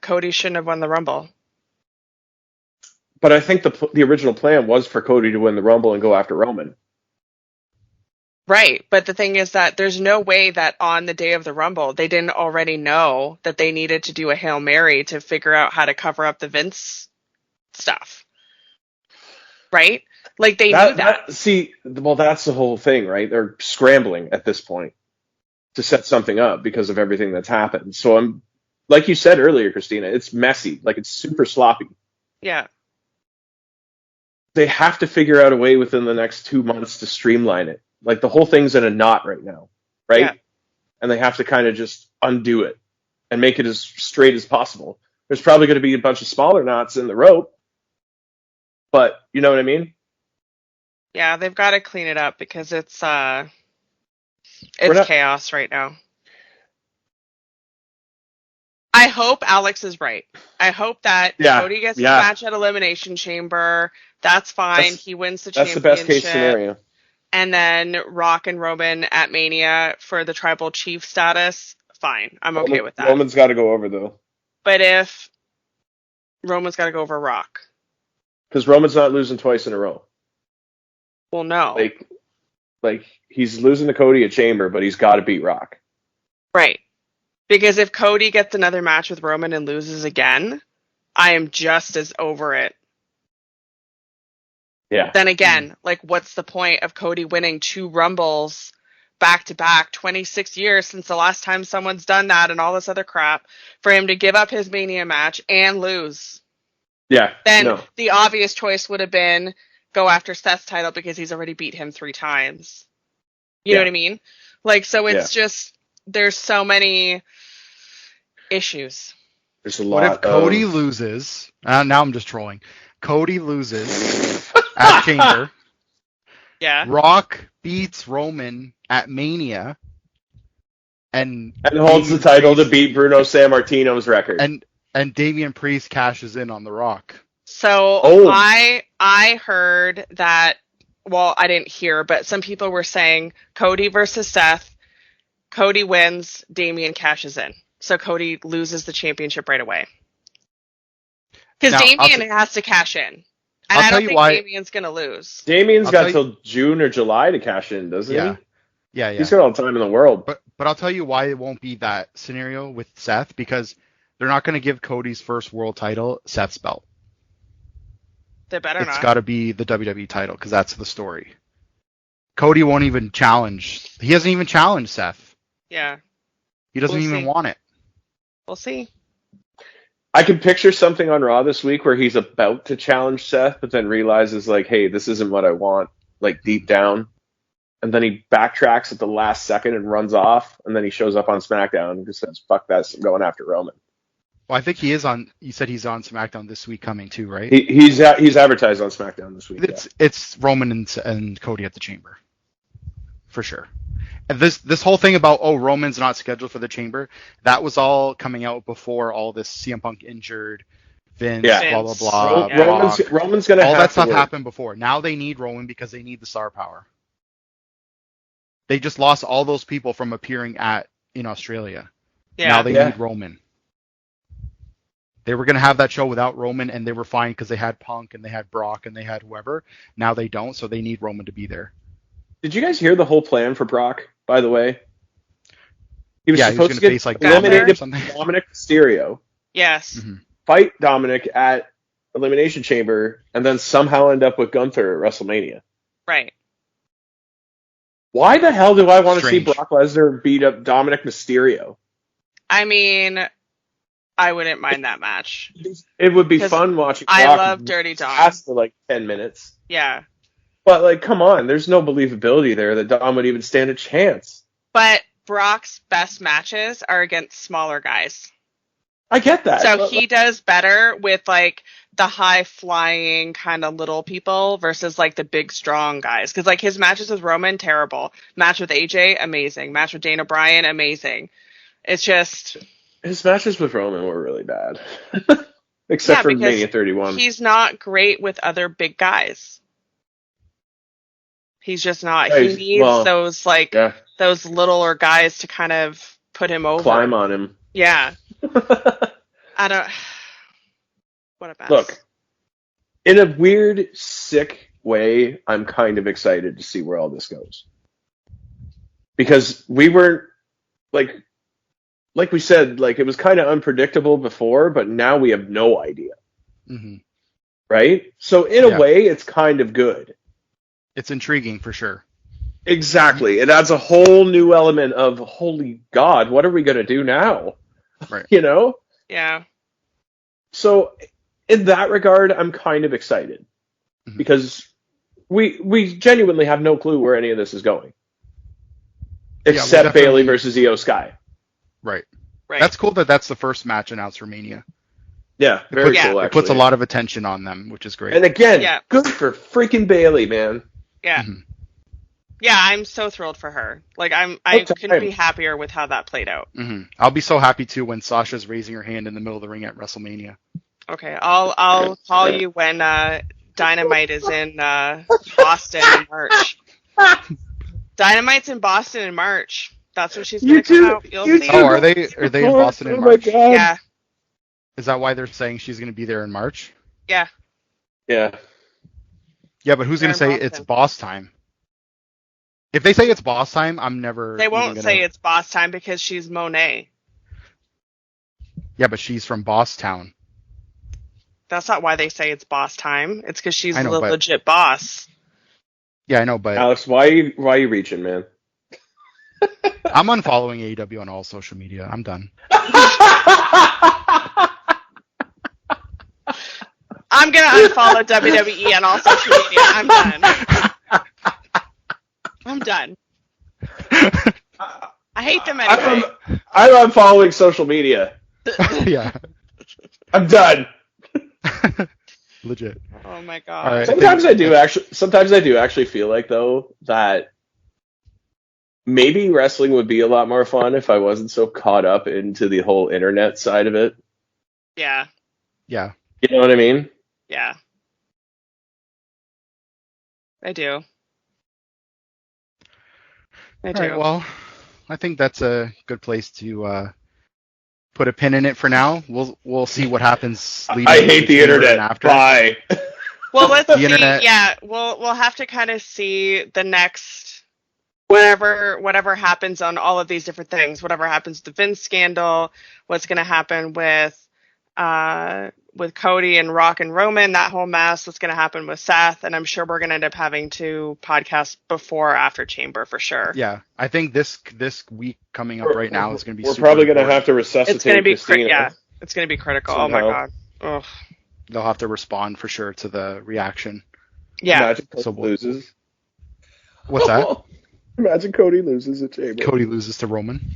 Cody shouldn't have won the Rumble. But I think the original plan was for Cody to win the Rumble and go after Roman. Right, but the thing is that there's no way that on the day of the Rumble, they didn't already know that they needed to do a Hail Mary to figure out how to cover up the Vince stuff. Right? Like, they knew that. That's the whole thing, right? They're scrambling at this point to set something up because of everything that's happened. So I'm, like you said earlier, Christina, it's messy. Like, it's super sloppy. Yeah. They have to figure out a way within the next 2 months to streamline it. Like, the whole thing's in a knot right now, right? Yeah. And they have to kind of just undo it and make it as straight as possible. There's probably going to be a bunch of smaller knots in the rope, but you know what I mean? Yeah, they've got to clean it up because it's chaos right now. I hope Alex is right. I hope that Cody gets the match at Elimination Chamber. That's fine. He wins the championship. That's the best case scenario. And then Rock and Roman at Mania for the Tribal Chief status. Fine. I'm okay with that. Roman's got to go over, though. But if Roman's got to go over Rock. Because Roman's not losing twice in a row. Well, no. Like he's losing to Cody at Chamber, but he's got to beat Rock. Right. Because if Cody gets another match with Roman and loses again, I am just as over it. Yeah. Then again, like, what's the point of Cody winning 2 Rumbles back to back, 26 years since the last time someone's done that and all this other crap, for him to give up his Mania match and lose? Yeah. Then the obvious choice would have been go after Seth's title because he's already beat him 3 times. You know what I mean? Like, so it's just, there's so many issues. There's a lot. What if Cody loses? Now I'm just trolling. Cody loses at Chamber. Yeah. Rock beats Roman at Mania. And holds the title to beat Bruno Sammartino's record. And Damian Priest cashes in on The Rock. So I heard that, well, I didn't hear, but some people were saying Cody versus Seth. Cody wins, Damian cashes in. So Cody loses the championship right away. Because Damian has to cash in. And I don't think Damian's going to lose. Damian's got till June or July to cash in, doesn't he? Yeah. He's got all the time in the world. But I'll tell you why it won't be that scenario with Seth, because they're not going to give Cody's first world title Seth's belt. They better not. It's got to be the WWE title, because that's the story. Cody won't even challenge. He hasn't even challenged Seth. Yeah. He doesn't even want it. We'll see. I can picture something on Raw this week where he's about to challenge Seth, but then realizes like, hey, this isn't what I want, like deep down. And then he backtracks at the last second and runs off, and then he shows up on SmackDown and just says, fuck that, I'm going after Roman. Well, I think he is on. You said he's on SmackDown this week coming too, right? He's advertised on SmackDown this week. It's Roman and Cody at the Chamber, for sure. And this whole thing about Roman's not scheduled for the Chamber, that was all coming out before all this CM Punk injured, Vince, blah blah blah. Roman's gonna all have that stuff work. happened before. Now they need Roman because they need the star power. They just lost all those people from appearing in Australia. Yeah. Now they need Roman. They were going to have that show without Roman, and they were fine because they had Punk and they had Brock and they had whoever. Now they don't, so they need Roman to be there. Did you guys hear the whole plan for Brock, by the way? He was supposed supposed to to get face, like, eliminated or something. Dominic Mysterio, Yes. Mm-hmm. fight Dominic at Elimination Chamber, and then somehow end up with Gunther at WrestleMania. Right. Why the hell do I want to see Strange. Brock Lesnar beat up Dominic Mysterio? I mean, I wouldn't mind that match. It would be 'Cause fun watching I Brock love Dirty Dom. last for like 10 minutes. Yeah. But, like, come on. There's no believability there that Dom would even stand a chance. But Brock's best matches are against smaller guys. I get that. So but, he does better with, like, the high-flying kind of little people versus, like, the big, strong guys. Because, like, his matches with Roman, terrible. Match with AJ, amazing. Match with Dana Bryan, amazing. It's just... his matches with Roman were really bad. Except for because Mania 31. He's not great with other big guys. He's just not. Yeah, he needs those, like, Yeah. those littler guys to kind of put him over. Climb on him. Yeah. I don't... What a mess. Look, in a weird, sick way, I'm kind of excited to see where all this goes. Because we weren't, like we said, like, it was kind of unpredictable before, but now we have no idea. Mm-hmm. Right? So in a way, it's kind of good. It's intriguing for sure. Exactly. It adds a whole new element of, holy God, what are we going to do now? Right. You know? Yeah. So in that regard, I'm kind of excited. Mm-hmm. Because we genuinely have no clue where any of this is going. Except Bayley versus Io Sky. Right. Right. That's cool that that's the first match announced for Mania. Yeah, very cool, It actually. puts a lot of attention on them, which is great. And again, good for freaking Bayley, man. Yeah. Mm-hmm. Yeah, I'm so thrilled for her. Like, I couldn't be happier with how that played out. Mm-hmm. I'll be so happy too when Sasha's raising her hand in the middle of the ring at WrestleMania. Okay, I'll call you when Dynamite is in Boston in March. Dynamite's in Boston in March. That's when she's gonna come out. You'll see. Oh, are they in Boston in March? My God. Yeah. Is that why they're saying she's going to be there in March? Yeah. Yeah. Yeah, but who's going to say it's boss time? If they say it's boss time, I'm never... They won't say it's boss time because she's Monet. Yeah, but she's from Boss Town. That's not why they say it's boss time. It's because she's I know, the but- legit boss. Yeah, I know, but Alex, why are you reaching, man? I'm unfollowing AEW on all social media. I'm done. I'm going to unfollow WWE on all social media. I'm done. I'm done. I hate them anyway. I'm unfollowing social media. Yeah. I'm done. Legit. Oh my god. All right. Sometimes I do actually feel like, though, that maybe wrestling would be a lot more fun if I wasn't so caught up into the whole internet side of it. Yeah. Yeah. You know what I mean? Yeah. I do. All right, well, I think that's a good place to put a pin in it for now. We'll see what happens. I hate the internet. After. Bye. Well, let's The see. internet. Yeah, we'll have to kind of see the next whatever happens on all of these different things. Whatever happens with the Vince scandal, what's going to happen with Cody and Rock and Roman, that whole mess, what's going to happen with Seth, and I'm sure we're going to end up having to podcast before or after Chamber for sure. Yeah, I think this week coming up right now is going to be. We're super probably going to important. have to resuscitate It's going to be Christina. yeah. It's going to be critical. Oh my god. Ugh. They'll have to respond for sure to the reaction. Yeah. Imagine Cody loses. What's that? Imagine Cody loses a chamber. Cody loses to Roman.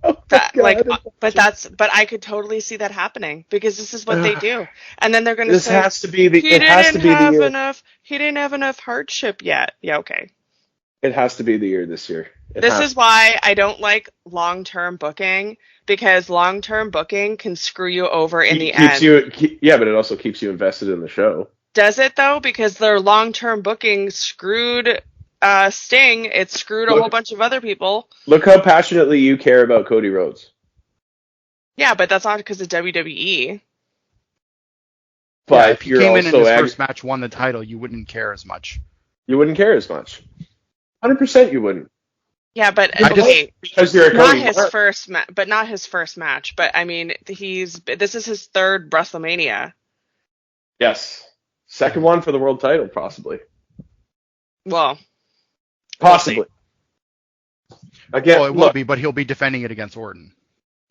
Oh That, God. like, but I could totally see that happening because this is what they do, and then they're going to say This has to be the. he It has to didn't be the have year. enough. He didn't have enough hardship yet. Yeah, okay. It has to be the year this year. This is why I don't like long-term booking, because long-term booking can screw you over in the end. Yeah, but it also keeps you invested in the show. Does it though? Because their long-term booking screwed Sting. It screwed a whole bunch of other people. Look how passionately you care about Cody Rhodes. Yeah, but that's not because of WWE. But if he you're came in his also first match, won the title, you wouldn't care as much. You wouldn't care as much. 100% you wouldn't. Yeah, but because you're a Cody. Not his first match. But I mean, this is his third WrestleMania. Yes, second one for the world title, possibly. Well, possibly. Again, Well, it will be, but he'll be defending it against Orton.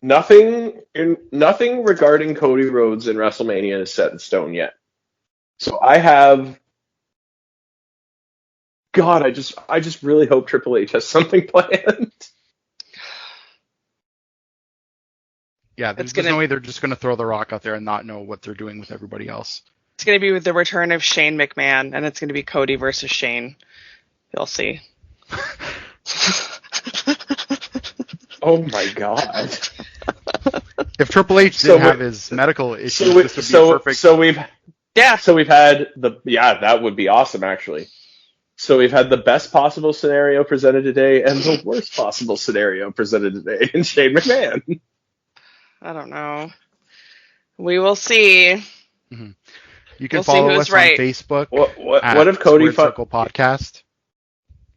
Nothing regarding Cody Rhodes in WrestleMania is set in stone yet. So I have. God, I just really hope Triple H has something planned. Yeah, there's no way they're just going to throw The Rock out there and not know what they're doing with everybody else. It's going to be with the return of Shane McMahon, and it's going to be Cody versus Shane. You'll see. Oh my God. If Triple H didn't have his medical issues, this would be perfect. So we've had that would be awesome actually. So we've had the best possible scenario presented today and the worst possible scenario presented today in Shane McMahon. I don't know. We will see. Mm-hmm. You can follow us on Facebook. What if Cody Circle Podcast?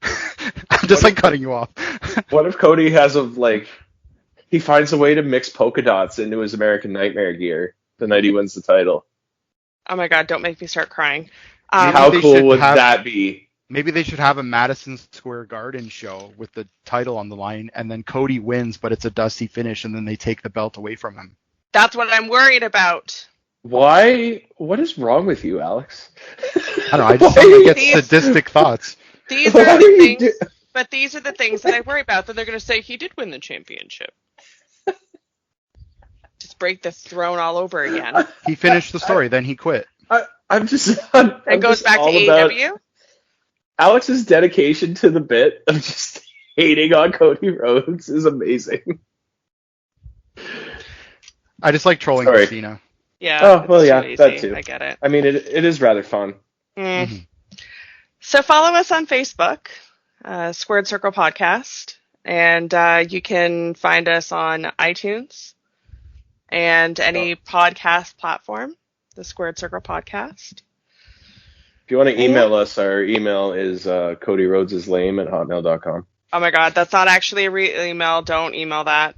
I'm just cutting you off. What if Cody he finds a way to mix polka dots into his American Nightmare gear the night he wins the title? Oh my God! Don't make me start crying. How cool would that be? Maybe they should have a Madison Square Garden show with the title on the line, and then Cody wins, but it's a dusty finish, and then they take the belt away from him. That's what I'm worried about. Why? What is wrong with you, Alex? I don't know. I just get sadistic thoughts. These are the things, but these are the things that I worry about. That they're going to say he did win the championship. Just break the throne all over again. He finished the story, then he quit. I'm just. It goes back to AEW. Alex's dedication to the bit of just hating on Cody Rhodes is amazing. I just like trolling Christina. Yeah. Oh, well, yeah, that too. I get it. I mean, it is rather fun. Mm. Mm-hmm. So follow us on Facebook, Squared Circle Podcast, and you can find us on iTunes and any podcast platform, the Squared Circle Podcast. If you want to email us, our email is CodyRhodesIsLame@hotmail.com. Oh my God, that's not actually a real email. Don't email that.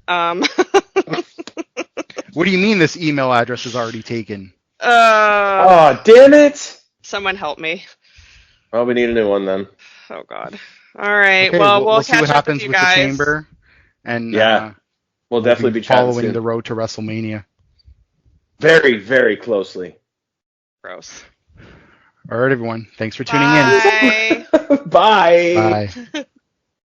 What do you mean this email address is already taken? Oh, damn it! Someone help me. Well, we need a new one then. Oh God. All right. Okay, well, we'll see catch what up happens with you with guys. the chamber, and we'll definitely be following the road to WrestleMania. Very, very closely. Gross. All right, everyone. Thanks for tuning in. Bye. Bye.